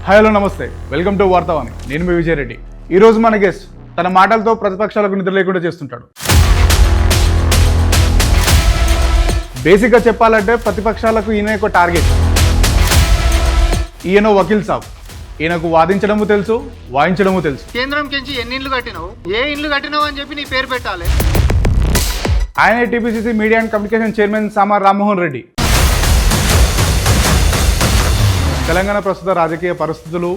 Hi hello నమస్తే, welcome to Vartavani. నేను మీ విజయ్ రెడ్డి. ఈరోజు మన గెస్ట్ తన మాటలతో ప్రతిపక్షాలకు నిద్ర లేకుండా చేస్తుంటాడు. బేసిక్గా చెప్పాలంటే ప్రతిపక్షాలకు ఈయన ఒక టార్గెట్. ఈయన వకీల్ సాబ్. ఈయనకు వాదించడము తెలుసు, వాయించడము తెలుసు. కేంద్రం కించి ఎన్ని ఇల్లు కట్టినావు, ఏ ఇల్లు కట్టినావు అని చెప్పి నీ పేరు పెట్టాలి. ఆయన TPCC media and communication chairman Sama Rammohan Reddy. Telangana ప్రస్తుత రాజకీయ పరిస్థితులు,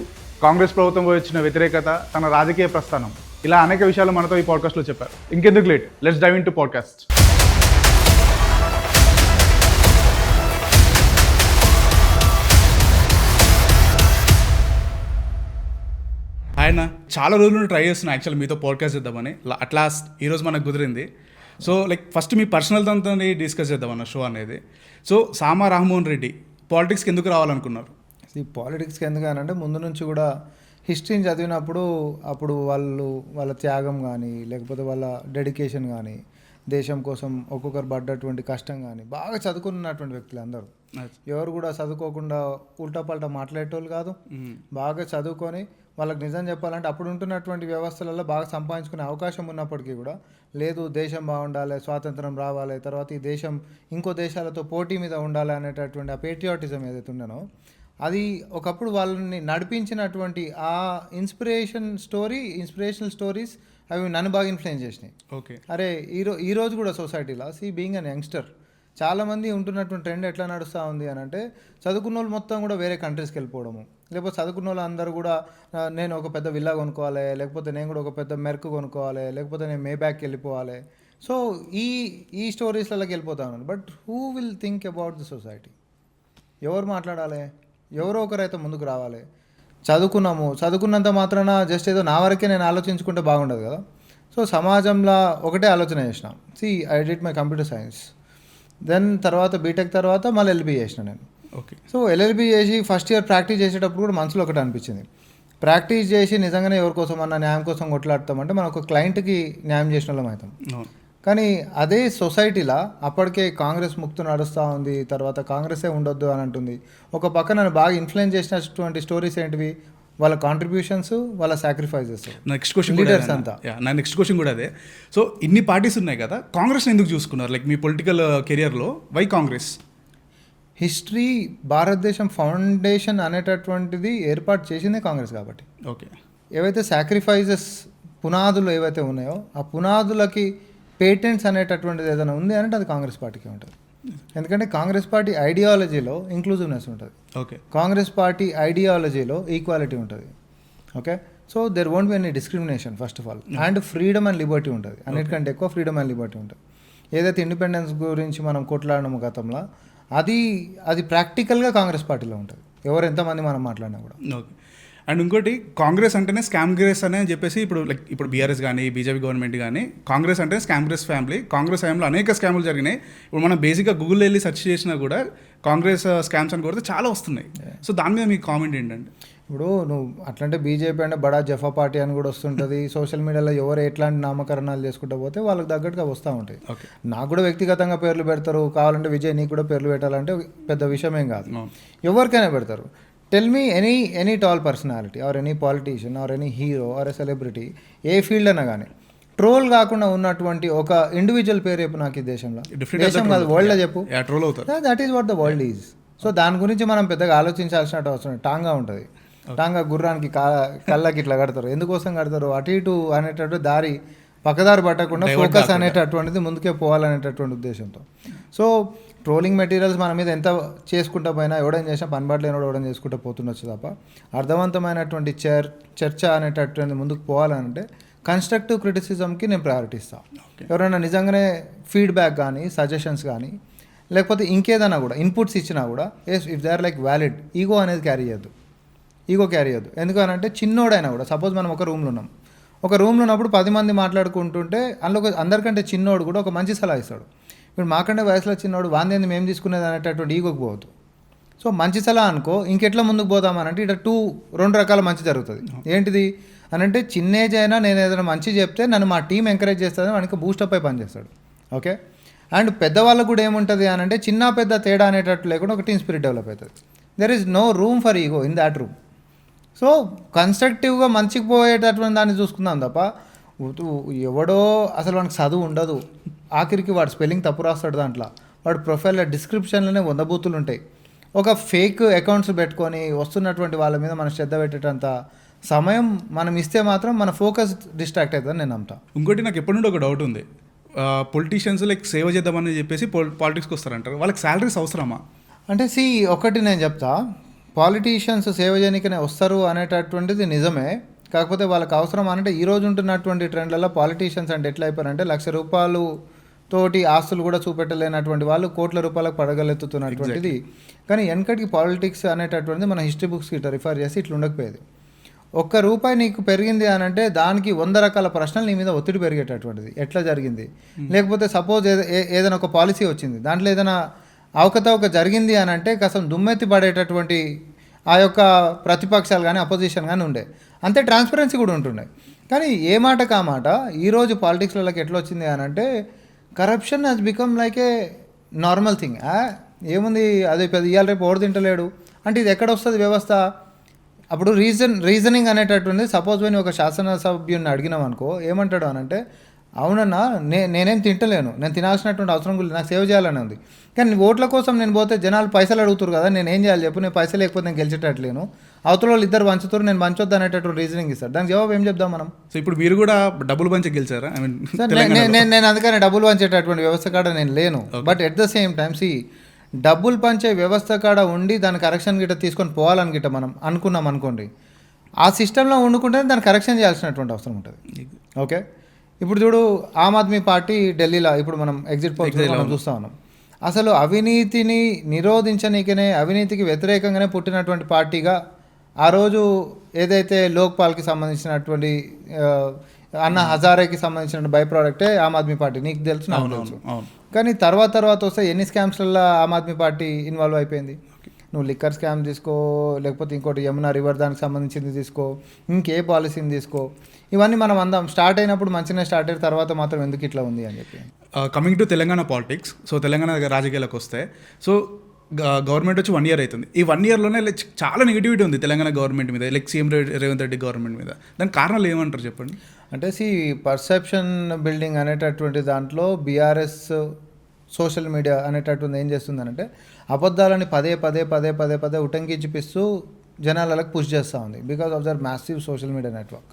కాంగ్రెస్ ప్రభుత్వం వచ్చిన వ్యతిరేకత, తన రాజకీయ ప్రస్థానం, ఇలా అనేక విషయాలు మనతో ఈ పాడ్కాస్ట్లో చెప్పారు. ఇంకెందుకు late, let's dive into podcast. ఆయన చాలా రోజుల నుండి ట్రై చేస్తున్నా యాక్చువల్లీ మీతో పాడ్కాస్ట్ చేద్దామని. అట్ లాస్ట్ ఈరోజు మనకు కుదిరింది. సో ఫస్ట్ మీ పర్సనల్ దాంతో డిస్కస్ చేద్దామన్న షో అనేది. సో సామా రామ్మోహన్ రెడ్డి పాలిటిక్స్కి ఎందుకు రావాలనుకున్నారు? ఈ పాలిటిక్స్కి ఎందుకనంటే ముందు నుంచి కూడా హిస్టరీని చదివినప్పుడు అప్పుడు వాళ్ళ త్యాగం కానీ లేకపోతే వాళ్ళ డెడికేషన్ కానీ దేశం కోసం ఒక్కొక్కరు పడ్డటువంటి కష్టం కానీ బాగా చదువుకున్నటువంటి వ్యక్తులు అందరూ. ఎవరు కూడా చదువుకోకుండా ఉల్టా పల్టా మాట్లాడేటోళ్ళు కాదు. బాగా చదువుకొని వాళ్ళకి నిజం చెప్పాలంటే అప్పుడు ఉంటున్నటువంటి వ్యవస్థలలో బాగా సంపాదించుకునే అవకాశం ఉన్నప్పటికీ కూడా లేదు, దేశం బాగుండాలి, స్వాతంత్రం రావాలి, తర్వాత ఈ దేశం ఇంకో దేశాలతో పోటీ మీద ఉండాలి అనేటటువంటి ఆ పేట్రియాటిజం ఏదైతే ఉండనో అది ఒకప్పుడు వాళ్ళని నడిపించినటువంటి ఆ ఇన్స్పిరేషనల్ స్టోరీస్ అవి నన్ను బాగా ఇన్ఫ్లుయెన్స్ చేసినాయి. ఓకే, అరే ఈరోజు కూడా సొసైటీలో బీయింగ్ అన్ యంగ్స్టర్ చాలామంది ఉంటున్నటువంటి ట్రెండ్ ఎట్లా నడుస్తూ ఉంది అని అంటే చదువుకున్న వాళ్ళు మొత్తం కూడా వేరే కంట్రీస్కి వెళ్ళిపోవడము, లేకపోతే చదువుకున్న వాళ్ళు అందరూ కూడా నేను ఒక పెద్ద విల్లా కొనుక్కోవాలి, లేకపోతే నేను కూడా ఒక పెద్ద మెర్క్ కొనుక్కోవాలి, లేకపోతే నేను మేబ్యాక్కి వెళ్ళిపోవాలి. సో ఈ స్టోరీస్లకి వెళ్ళిపోతా ఉన్నాను. But who will think about the society? ఎవరు మాట్లాడాలి? ఎవరో ఒకరైతే ముందుకు రావాలి. చదువుకున్నంత మాత్రాన జస్ట్ ఏదో నా వరకే నేను ఆలోచించుకుంటే బాగుండదు కదా. సో సమాజంలో ఒకటే ఆలోచన చేసిన. I did my computer science, then తర్వాత బీటెక్ తర్వాత మళ్ళీ ఎల్ఎల్బీ చేసిన నేను. ఓకే. సో ఎల్ఎల్బీ చేసి ఫస్ట్ ఇయర్ ప్రాక్టీస్ చేసేటప్పుడు కూడా మనసులో ఒకటి అనిపించింది, ప్రాక్టీస్ చేసి నిజంగానే ఎవరి కోసం అన్న న్యాయం కోసం కొట్లాడతామంటే మనం ఒక క్లయింట్కి న్యాయం చేసిన వాళ్ళం అవుతాం. కానీ అదే సొసైటీలో అప్పటికే కాంగ్రెస్ ముక్తు నడుస్తూ ఉంది, తర్వాత కాంగ్రెసే ఉండొద్దు అని అంటుంది. ఒక పక్క నన్ను బాగా ఇన్ఫ్లుయెన్స్ చేసినటువంటి స్టోరీస్ ఏంటివి? వాళ్ళ కాంట్రిబ్యూషన్స్, వాళ్ళ సాక్రిఫైజెస్. నెక్స్ట్ క్వశ్చన్ లీడర్స్ అంతా. నా నెక్స్ట్ క్వశ్చన్ కూడా అదే. సో ఇన్ని పార్టీస్ ఉన్నాయి కదా, కాంగ్రెస్ని ఎందుకు చూసుకున్నారు? లైక్ మీ పొలిటికల్ కెరియర్లో వై కాంగ్రెస్? హిస్టరీ భారతదేశం ఫౌండేషన్ అనేటటువంటిది ఏర్పాటు చేసిందే కాంగ్రెస్ కాబట్టి. ఓకే. ఏవైతే సాక్రిఫైజెస్ పునాదులు ఏవైతే ఉన్నాయో ఆ పునాదులకి పేటెంట్స్ అనేటటువంటిది ఏదైనా ఉంది అంటే అది కాంగ్రెస్ పార్టీకి ఉంటుంది. ఎందుకంటే కాంగ్రెస్ పార్టీ ఐడియాలజీలో ఇంక్లూజివ్నెస్ ఉంటుంది. ఓకే. కాంగ్రెస్ పార్టీ ఐడియాలజీలో ఈక్వాలిటీ ఉంటుంది. Okay. So there won't be any discrimination first of all, and freedom and Liberty ఉంటుంది. అన్నిటికంటే ఎక్కువ ఫ్రీడమ్ అండ్ లిబర్టీ ఉంటుంది. ఏదైతే ఇండిపెండెన్స్ గురించి మనం కొట్లాడినాము గతంలో అది ప్రాక్టికల్గా కాంగ్రెస్ పార్టీలో ఉంటుంది, ఎవరు ఎంతమంది మనం మాట్లాడినా కూడా. ఓకే. అండ్ ఇంకోటి, కాంగ్రెస్ అంటేనే స్కామ్ గ్రేస్ అని చెప్పేసి ఇప్పుడు బీఆర్ఎస్ కానీ బీజేపీ గవర్నమెంట్ కానీ కాంగ్రెస్ అంటే స్కామ్ గ్రేస్ ఫ్యామిలీ. కాంగ్రెస్ హయాంలో అనేక స్కాములు జరిగినాయి. ఇప్పుడు మనం బేసిక్గా గూగుల్లో వెళ్ళి సెర్చ్ చేసినా కూడా కాంగ్రెస్ స్కామ్స్ అని కొడితే చాలా వస్తున్నాయి. సో దాని మీద మీ కామెంట్ ఏంటంటే? ఇప్పుడు నువ్వు అట్లంటే బీజేపీ అంటే బడా జఫా పార్టీ అని కూడా వస్తుంటుంది. సోషల్ మీడియాలో ఎవరు ఎట్లాంటి నామకరణాలు చేసుకుంటూ పోతే వాళ్ళకి తగ్గట్టుగా వస్తూ ఉంటాయి. నాకు కూడా వ్యక్తిగతంగా పేర్లు పెడతారు, కావాలంటే విజయ్ నీకు కూడా పేర్లు పెట్టాలంటే పెద్ద విషయమేం కాదు, ఎవరికైనా పెడతారు. Tell me any tall personality or any politician or any hero or a celebrity, A field అయినా కానీ ట్రోల్ కాకుండా ఉన్నటువంటి ఒక ఇండివిజువల్ పేరు చెప్పు నాకు. ఈ దేశంలో కాదు, వరల్డ్లో చెప్పు. That is what the world is. So దాని గురించి మనం పెద్దగా ఆలోచించాల్సిన అవసరం. టాంగా ఉంటుంది, టాంగా గుర్రానికి కళ్ళకి ఇట్లా కడతారు. ఎందుకోసం కడతారు? అటు ఇటు అనేటటువంటి దారి పక్కదారి పట్టకుండా ఫోకస్ అనేటటువంటిది ముందుకే పోవాలనేటటువంటి ఉద్దేశంతో. సో ట్రోలింగ్ మెటీరియల్స్ మన మీద ఎంత చేసుకుంటా పోయినా, ఎవడని చేసినా పనిబాటు లేనివాడు ఎవడని చేసుకుంటూ పోతుండొచ్చు తప్ప అర్థవంతమైనటువంటి చర్చ అనేటటువంటి ముందుకు పోవాలంటే కన్స్ట్రక్టివ్ క్రిటిసిజంకి నేను ప్రయారిటీ ఇస్తాను. ఎవరైనా నిజంగానే ఫీడ్బ్యాక్ కానీ సజెషన్స్ కానీ లేకపోతే ఇంకేదైనా కూడా ఇన్పుట్స్ ఇచ్చినా కూడా if they are like valid, ego అనేది క్యారీ చేయొద్దు. ఎందుకనంటే చిన్నోడైనా కూడా, సపోజ్ మనం ఒక రూమ్లో ఉన్నాం, ఒక రూమ్లో ఉన్నప్పుడు 10 మంది మాట్లాడుకుంటుంటే అందులో అందరికంటే చిన్నోడు కూడా ఒక మంచి సలహా ఇస్తాడు. ఇప్పుడు మాకంటే వయసులో చిన్నోడు వాందేంది మేము తీసుకునేది అనేటటువంటి ఈగోకి పోవద్దు. సో మంచి సలహా అనుకో, ఇంకెట్లా ముందుకు పోదామనంటే ఇక్కడ రెండు రకాల మంచి జరుగుతుంది. ఏంటిది అనంటే, చిన్న ఏజ్ అయినా నేను ఏదైనా మంచి చెప్తే నన్ను మా టీం ఎంకరేజ్ చేస్తుంది, వానికి బూస్టప్ అయి పనిచేస్తాడు. ఓకే. అండ్ పెద్దవాళ్ళకు కూడా ఏముంటుంది అని అంటే చిన్న పెద్ద తేడా అనేటట్టు లేకుండా ఒక టీమ్ స్పిరిట్ డెవలప్ అవుతుంది. There is no room for ego in that room. So కన్స్ట్రక్టివ్గా మంచికి పోయేటటువంటి దాన్ని చూసుకుందాం తప్ప ఎవడో అసలు వానికి చదువు ఉండదు, ఆఖరికి వాడు స్పెల్లింగ్ తప్పు రాస్తాడు, దాంట్లో వాడు ప్రొఫైల్లో డిస్క్రిప్షన్లోనే 100 బూతులు ఉంటాయి. ఒక ఫేక్ అకౌంట్స్ పెట్టుకొని వస్తున్నటువంటి వాళ్ళ మీద మనం శ్రద్ధ పెట్టేటంత సమయం మనం ఇస్తే మాత్రం మన ఫోకస్ డిస్ట్రాక్ట్ అవుతుందని నేను నమ్ముతా. ఇంకోటి నాకు ఎప్పటి నుండి ఒక డౌట్ ఉంది, పొలిటీషియన్స్ లైక్ సేవ చేద్దామని చెప్పేసి పాలిటిక్స్కి వస్తారంటారు, వాళ్ళకి శాలరీస్ అవసరమా? అంటే ఒకటి నేను చెప్తా, పాలిటీషియన్స్ సేవ చేయడానికనే వస్తారు అనేటటువంటిది నిజమే. కాకపోతే వాళ్ళకి అవసరం అంటే ఈరోజు ఉంటున్నటువంటి ట్రెండ్లలో పాలిటీషియన్స్ అంటే ఎట్లా అయిపోయారంటే ₹1,00,000 తోటి ఆస్తులు కూడా చూపెట్టలేనటువంటి వాళ్ళు కోట్ల రూపాయలకు పడగలెత్తుతున్నటువంటిది. కానీ వెనకటికి పాలిటిక్స్ అనేటటువంటిది మన హిస్టరీ బుక్స్కి ఇట్లా రిఫర్ చేసి ఇట్లా ఉండకపోయేది. ₹1 నీకు పెరిగింది అని అంటే దానికి 100 రకాల ప్రశ్నలు నీ మీద ఒత్తిడి పెరిగేటటువంటిది. ఎట్లా జరిగింది, లేకపోతే సపోజ్ ఏదైనా ఒక పాలసీ వచ్చింది, దాంట్లో ఏదైనా అవకతవక జరిగింది అని అంటే కాస్త దుమ్మెత్తి పడేటటువంటి ఆ యొక్క ప్రతిపక్షాలు కానీ అపోజిషన్ కానీ ఉండే, అంతే ట్రాన్స్పరెన్సీ కూడా ఉంటుండే. కానీ ఏ మాట కా మాట ఈరోజు పాలిటిక్స్లకి ఎట్లా వచ్చింది అని అంటే corruption has become like A normal thing. ఏముంది అది పెద్ద ఇవాళ రేపు ఓడి తింటలేడు అంటే ఇది ఎక్కడ వస్తుంది వ్యవస్థ. అప్పుడు రీజనింగ్ అనేటటువంటి సపోజ్ పోయి ఒక శాసనసభ్యుని అడిగినాం అనుకో, ఏమంటాడు అని అంటే అవునన్నా నేనేం తింటలేను, నేను తినాల్సినటువంటి అవసరం కూడా నాకు సేవ చేయాలని ఉంది, కానీ ఓట్ల కోసం నేను పోతే జనాలు పైసలు అడుగుతారు కదా, నేను ఏం చేయాలి చెప్పు, నేను పైసలు లేకపోతే నేను గెలిచేటట్లేను, అవతల వాళ్ళు ఇద్దరు పంచుతారు నేను పంచొద్దు అనేటటువంటి రీజనింగ్ ఇస్తారు. దానికి జవాబు ఏం చెప్దాం మనం? సో ఇప్పుడు మీరు కూడా డబ్బులు పంచి గెలిచారా? ఐ మీన్ నేను అందుకని డబ్బులు పంచేటటువంటి వ్యవస్థ కాడ నేను లేను. But at the same time డబ్బులు పంచే వ్యవస్థ కాడ ఉండి దాని కరెక్షన్ గిట్ట తీసుకొని పోవాలని గిట్ట మనం అనుకున్నాం అనుకోండి, ఆ సిస్టంలో వండుకుంటేనే దాన్ని కరెక్షన్ చేయాల్సినటువంటి అవసరం ఉంటుంది. ఓకే, ఇప్పుడు చూడు ఆమ్ ఆద్మీ పార్టీ ఢిల్లీలో ఇప్పుడు మనం ఎగ్జిట్ పోల్స్ మనం చూస్తూ ఉన్నాం. అసలు అవినీతిని నిరోధించనీకనే అవినీతికి వ్యతిరేకంగానే పుట్టినటువంటి పార్టీగా ఆ రోజు ఏదైతే లోక్పాల్కి సంబంధించినటువంటి అన్నా హజారేకి సంబంధించిన బై ప్రోడక్టే ఆమ్ ఆద్మీ పార్టీ, నీకు తెలుసు నాకు తెలుసు. కానీ తర్వాత వస్తే ఎన్ని స్కామ్స్లలో ఆమ్ ఆద్మీ పార్టీ ఇన్వాల్వ్ అయిపోయింది. నువ్వు లిక్కర్ స్కామ్ తీసుకో, లేకపోతే ఇంకోటి యమునా రివర్ దానికి సంబంధించింది తీసుకో, ఇంకే పాలసీని తీసుకో, ఇవన్నీ మనం అందాం స్టార్ట్ అయినప్పుడు మంచిగా స్టార్ట్ అయిన తర్వాత మాత్రం ఎందుకు ఇట్లా ఉంది అని చెప్పి. Coming to Telangana politics, so Telangana రాజకీయాలకు వస్తే, సో గవర్నమెంట్ వచ్చి 1 year అవుతుంది. ఈ 1 yearలోనే చాలా నెగిటివిటీ ఉంది తెలంగాణ గవర్నమెంట్ మీద, like CM Revanth Reddy government మీద. దానికి కారణాలు ఏమంటారు చెప్పండి? అంటే పర్సెప్షన్ బిల్డింగ్ అనేటటువంటి దాంట్లో బీఆర్ఎస్ సోషల్ మీడియా అనేటటువంటి ఏం చేస్తుందనంటే అబద్ధాలని పదే ఉటంకించిపిస్తూ జనాలకు పుష్ చేస్తూ ఉంది. Because of their massive social media network.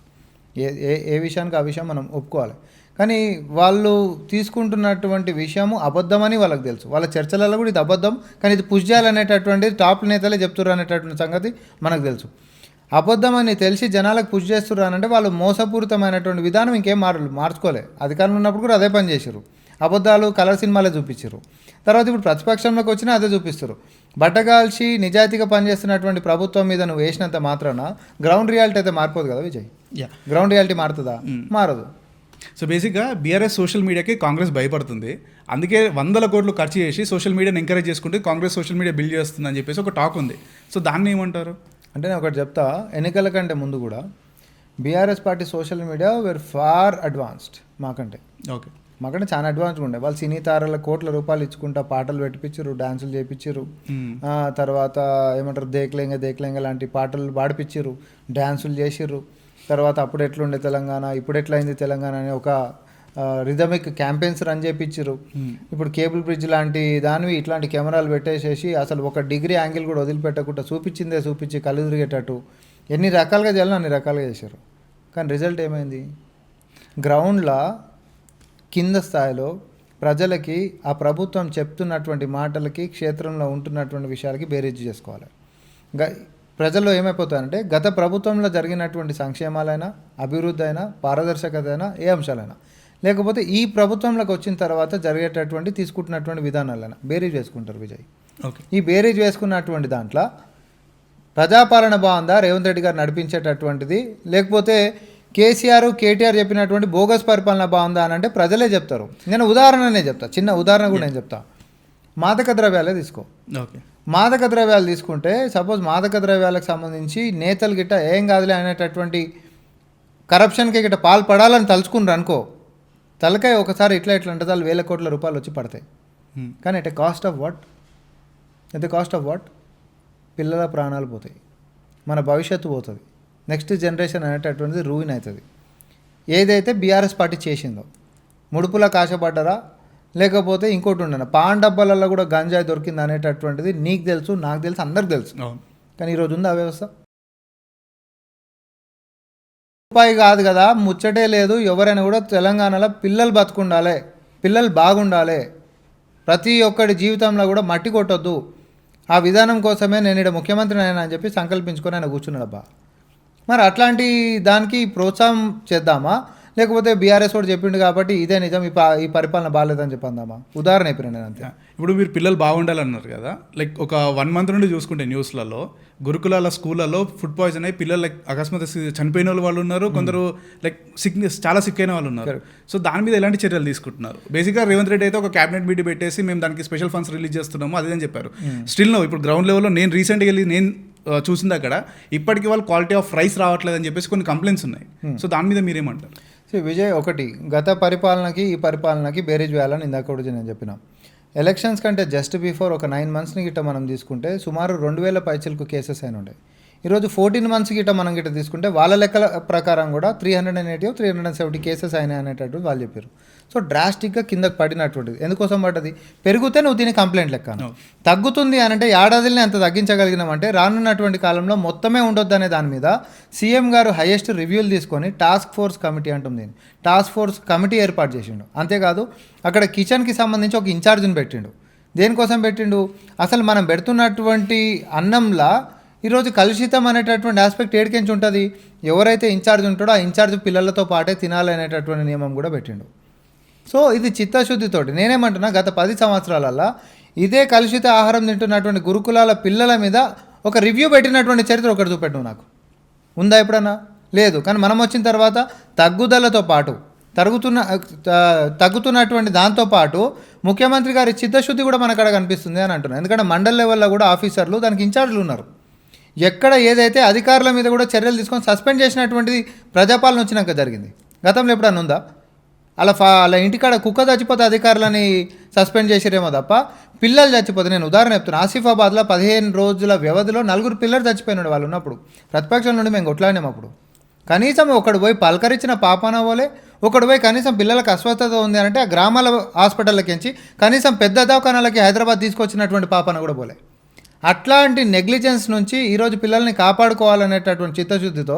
ఏ విషయానికి ఆ విషయం మనం ఒప్పుకోవాలి. కానీ వాళ్ళు తీసుకుంటున్నటువంటి విషయము అబద్ధమని వాళ్ళకి తెలుసు. వాళ్ళ చర్చలలో కూడా ఇది అబద్ధం, కానీ ఇది పుష్ చేయాలనేటటువంటి టాప్ నేతలే చెప్తున్నారు అనేటటువంటి సంగతి మనకు తెలుసు. అబద్ధం అని తెలిసి జనాలకు పుష్ చేస్తున్నారు అంటే వాళ్ళు మోసపూరితమైనటువంటి విధానం ఇంకేం మార్చుకోలే. అధికారంలో ఉన్నప్పుడు కూడా అదే పని చేశారు. అబద్ధాలు కలర్ సినిమాలే చూపించారు. తర్వాత ఇప్పుడు ప్రతిపక్షంలోకి వచ్చినా అదే చూపిస్తారు. బట్టగాల్చి నిజాయితీగా పనిచేస్తున్నటువంటి ప్రభుత్వం మీద నువ్వు వేసినంత మాత్రాన గ్రౌండ్ రియాలిటీ అయితే మారిపోదు కదా విజయ్. గ్రౌండ్ రియాలిటీ మారుతుందా? మారదు. సో బేసిక్గా బీఆర్ఎస్ సోషల్ మీడియాకి కాంగ్రెస్ భయపడుతుంది, అందుకే 100 కోట్లు ఖర్చు చేసి సోషల్ మీడియాని ఎంకరేజ్ చేసుకుంటే కాంగ్రెస్ సోషల్ మీడియా బిల్డ్ చేస్తుంది అని చెప్పేసి ఒక టాక్ ఉంది. సో దాన్ని ఏమంటారు? అంటే నేను ఒకటి చెప్తా, ఎన్నికల కంటే ముందు కూడా BRS party social media were far advanced మాకంటే. ఓకే, మాకంటే చాలా అడ్వాన్స్గా ఉండే. వాళ్ళు సినీ తారల కోట్ల రూపాయలు ఇచ్చుకుంటా పాటలు పెట్టిపించారు, డాన్సులు చేయించారు, తర్వాత ఏమంటారు దేక్లేంగ లాంటి పాటలు పాడిపించారు, డ్యాన్సులు చేసిర్రు. తర్వాత అప్పుడు ఎట్లుండే తెలంగాణ, ఇప్పుడు ఎట్లయింది తెలంగాణ అని ఒక రిథమిక్ క్యాంపెయిన్స్ రన్ చేయించారు. ఇప్పుడు కేబుల్ బ్రిడ్జ్ లాంటి దానివి ఇట్లాంటి కెమెరాలు పెట్టేసేసి అసలు ఒక డిగ్రీ యాంగిల్ కూడా వదిలిపెట్టకుండా చూపించి కళ్ళు తిరిగేటట్టు ఎన్ని రకాలుగా చేయాలో అన్ని రకాలుగా చేశారు. కానీ రిజల్ట్ ఏమైంది? గ్రౌండ్లో కింద స్థాయిలో ప్రజలకి ఆ ప్రభుత్వం చెప్తున్నటువంటి మాటలకి క్షేత్రంలో ఉంటున్నటువంటి విషయాలకి బేరీజు చేసుకోవాలి. ప్రజల్లో ఏమైపోతాయంటే గత ప్రభుత్వంలో జరిగినటువంటి సంక్షేమాలైనా, అభివృద్ధి అయినా, పారదర్శకత అయినా, ఏ అంశాలైనా, లేకపోతే ఈ ప్రభుత్వంలోకి వచ్చిన తర్వాత జరిగేటటువంటి తీసుకుంటున్నటువంటి విధానాలైనా బేరీజ్ వేసుకుంటారు విజయ్. ఓకే, ఈ బేరీజ్ వేసుకున్నటువంటి దాంట్లో ప్రజాపాలన బాగుందా, రేవంత్ రెడ్డి గారు నడిపించేటటువంటిది, లేకపోతే కేసీఆర్ కేటీఆర్ చెప్పినటువంటి బోగస్ పరిపాలన బాగుందా అని అంటే ప్రజలే చెప్తారు. నేను ఉదాహరణనే చెప్తా, చిన్న ఉదాహరణ కూడా నేను చెప్తా. మాదక ద్రవ్యాలే తీసుకో. ఓకే, మాదక ద్రవ్యాలు తీసుకుంటే సపోజ్ మాదక ద్రవ్యాలకు సంబంధించి నేతలు గిట్ట ఏం కాదులే అనేటటువంటి కరప్షన్కి గిట్ట పాల్పడాలని తలుచుకున్నారు అనుకో, తలకాయ ఒకసారి ఇట్లా అంటే వాళ్ళు ₹1,000 కోట్ల వచ్చి పడతాయి. కానీ ఎట్ కాస్ట్ ఆఫ్ వాట్? పిల్లల ప్రాణాలు పోతాయి, మన భవిష్యత్తు పోతుంది. నెక్స్ట్ జనరేషన్ అనేటటువంటిది రూయిన్ అవుతుంది. ఏదైతే బీఆర్ఎస్ పార్టీ చేసిందో ముడుపుల కాశపడ్డరా లేకపోతే ఇంకోటి ఉండను పాన్ డబ్బాలలో కూడా గంజాయి దొరికింది అనేటటువంటిది నీకు తెలుసు, నాకు తెలుసు, అందరికి తెలుసు. కానీ ఈరోజు ఉంది ఆ వ్యవస్థ. రూపాయి కాదు కదా, ముచ్చటే లేదు. ఎవరైనా కూడా తెలంగాణలో పిల్లలు బతుకుండాలి, పిల్లలు బాగుండాలి, ప్రతి ఒక్కడి జీవితంలో కూడా మట్టి కొట్టొద్దు. ఆ విధానం కోసమే నేను ఇక్కడ ముఖ్యమంత్రిని అయినా అని చెప్పి సంకల్పించుకొని ఆయన కూర్చున్నాడబ్బా. మరి అట్లాంటి దానికి ప్రోత్సాహం చేద్దామా, లేకపోతే బీఆర్ఎస్ వాడు చెప్పిండు కాబట్టి ఇదే నిజం, ఈ పరిపాలన బాగాలేదని చెప్పందామా? ఉదాహరణ చెప్పిన నేను అంతే. ఇప్పుడు మీరు పిల్లలు బాగుండాలన్నారు కదా, లైక్ ఒక 1 month నుండి చూసుకుంటే న్యూస్లలో గురుకులాల స్కూళ్ళలో ఫుడ్ పాయిజన్ అయ్యి పిల్లలు లైక్ అకస్మాత్ చనిపోయిన వాళ్ళు ఉన్నారు, కొందరు లైక్ సిక్నెస్ చాలా సిక్ అయిన వాళ్ళు ఉన్నారు. సో దాని మీద ఎలాంటి చర్యలు తీసుకుంటున్నారు? బేసిక్గా రేవంత్ రెడ్డి అయితే ఒక క్యాబినెట్ మీటింగ్ పెట్టేసి మేము దానికి స్పెషల్ ఫండ్స్ రిలీజ్ చేస్తున్నాము అదే అని చెప్పారు. స్టిల్ నో ఇప్పుడు గ్రౌండ్ లెవెల్లో నేను రీసెంట్గా వెళ్ళి నేను చూసింది అక్కడ ఇప్పటికీ వాళ్ళు క్వాలిటీ ఆఫ్ రైస్ రావట్లేదు అని చెప్పేసి కొన్ని కంప్లైంట్స్ ఉన్నాయి. సో దాని మీద మీరేమంటారు? విజయ్, ఒకటి గత పరిపాలనకి ఈ పరిపాలనకి బేరీజ్ వేయాలని ఇందాక కూడా నేను చెప్పిన. ఎలక్షన్స్ కంటే జస్ట్ బిఫోర్ ఒక 9 months గిట్ట మనం తీసుకుంటే సుమారు 2000 పైచలకు కేసెస్ అయిన ఉండే. ఈరోజు 14 months గిట్ట మనం గిట్ట తీసుకుంటే వాళ్ళ లెక్కల ప్రకారం కూడా 380 370 కేసెస్ అయినాయి అనేటట్టు వాళ్ళు చెప్పారు. సో డ్రాస్టిక్గా కిందకు పడినటువంటిది. ఎందుకోసం పడ్డది? పెరిగితే నువ్వు దీని కంప్లైంట్ లెక్క. తగ్గుతుంది అని అంటే ఏడాదిని అంత తగ్గించగలిగినామంటే రానున్నటువంటి కాలంలో మొత్తమే ఉండొద్దు అనే దాని మీద సీఎం గారు హైయెస్ట్ రివ్యూలు తీసుకొని టాస్క్ ఫోర్స్ కమిటీ అంటుంది, టాస్క్ ఫోర్స్ కమిటీ ఏర్పాటు చేసిండు. అంతేకాదు అక్కడ కిచెన్కి సంబంధించి ఒక ఇన్ఛార్జ్ని పెట్టిండు. దేనికోసం పెట్టిండు? అసలు మనం పెడుతున్నటువంటి అన్నంలా ఈరోజు కలుషితం అనేటటువంటి ఆస్పెక్ట్ ఏడికించి ఉంటుంది. ఎవరైతే ఇన్ఛార్జ్ ఉంటాడో ఆ ఇన్ఛార్జ్ పిల్లలతో పాటే తినాలనేటటువంటి నియమం కూడా పెట్టిండు. సో ఇది చిత్తశుద్ధితోటి నేనేమంటున్నా, గత 10 సంవత్సరాలల్లో ఇదే కలుషిత ఆహారం తింటున్నటువంటి గురుకులాల పిల్లల మీద ఒక రివ్యూ పెట్టినటువంటి చరిత్ర ఒకటి చూపెట్టు నాకు ఉందా ఎప్పుడన్నా? లేదు. కానీ మనం వచ్చిన తర్వాత తగ్గుదలతో పాటు తగ్గుతున్నటువంటి దాంతోపాటు ముఖ్యమంత్రి గారి చిత్తశుద్ధి కూడా మనకు అక్కడ కనిపిస్తుంది అని అంటున్నాను. ఎందుకంటే మండల్ లెవెల్లో కూడా ఆఫీసర్లు దానికి ఇన్ఛార్జ్లు ఉన్నారు. ఎక్కడ ఏదైతే అధికారుల మీద కూడా చర్యలు తీసుకొని సస్పెండ్ చేసినటువంటిది ప్రజాపాలన వచ్చినాక జరిగింది. గతంలో ఎప్పుడన్నా ఉందా? అలా ఇంటికాడ కుక్క చచ్చిపోతే అధికారులని సస్పెండ్ చేసిరేమో తప్ప పిల్లలు చచ్చిపోతే. నేను ఉదాహరణ చెప్తున్నాను. ఆసిఫాబాద్లో 15 రోజుల వ్యవధిలో 4 పిల్లలు చచ్చిపోయినాడు వాళ్ళు ఉన్నప్పుడు. ప్రతిపక్షం నుండి మేము కొట్లాడినాం అప్పుడు. కనీసం ఒకడు పోయి పలకరించిన పాపాన పోలే, ఒకడు పోయి కనీసం పిల్లలకు అస్వస్థత ఉంది అంటే ఆ గ్రామాల హాస్పిటల్లోకించి కనీసం పెద్ద దవాఖానాలకి హైదరాబాద్ తీసుకొచ్చినటువంటి పాపన కూడా పోలే. అట్లాంటి నెగ్లిజెన్స్ నుంచి ఈరోజు పిల్లల్ని కాపాడుకోవాలనేటటువంటి చిత్తశుద్ధితో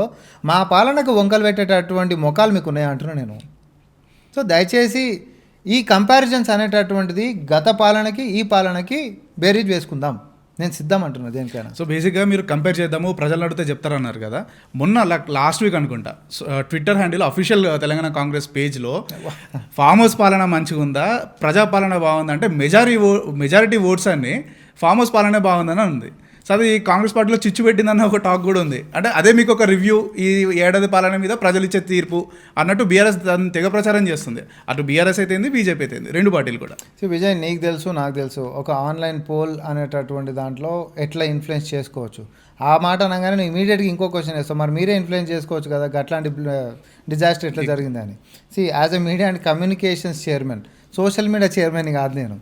మా పాలనకు వంకలు పెట్టేటటువంటి మొఖాలు మీకు ఉన్నాయా అంటున్నా నేను. సో దయచేసి ఈ కంపారిజన్స్ అనేటటువంటిది గత పాలనకి ఈ పాలనకి బేరీజ్ వేసుకుందాం. నేను సిద్ధం అంటున్నా దేనికైనా. సో బేసిక్గా మీరు కంపేర్ చేద్దాము, ప్రజలను అడిగితే చెప్తారన్నారు కదా. మొన్న లాస్ట్ వీక్ అనుకుంటా Twitter handle official Telangana Congress పేజ్లో ఫామ్ హౌస్ పాలన మంచిగా ఉందా, ప్రజాపాలన బాగుందా అంటే మెజారిటీ ఓట్స్ అన్ని ఫామ్ హౌస్ పాలనే బాగుందని ఉంది. సో అది కాంగ్రెస్ పార్టీలో చిచ్చు పెట్టిందన్న ఒక టాక్ కూడా ఉంది. అంటే అదే మీకు ఒక రివ్యూ ఈ ఏడాది పాలన మీద ప్రజలు ఇచ్చే తీర్పు అన్నట్టు బీఆర్ఎస్ దాన్ని తెగ ప్రచారం చేస్తుంది. అటు బీఆర్ఎస్ అయితేంది, బీజేపీ అయితేంది, 2 పార్టీలు కూడా. సో విజయ్, నీకు తెలుసు నాకు తెలుసు ఒక ఆన్లైన్ పోల్ అనేటటువంటి దాంట్లో ఎట్లా ఇన్ఫ్లుయెన్స్ చేసుకోవచ్చు. ఆ మాట అనగానే నేను ఇమీడియట్గా ఇంకో క్వశ్చన్ వేస్తాను, మరి మీరే ఇన్ఫ్లుయెన్స్ చేసుకోవచ్చు కదా అట్లాంటి డిజాస్టర్ ఎట్లా జరిగిందని. As a media and communications chairman, social media chairman కాదు నేను.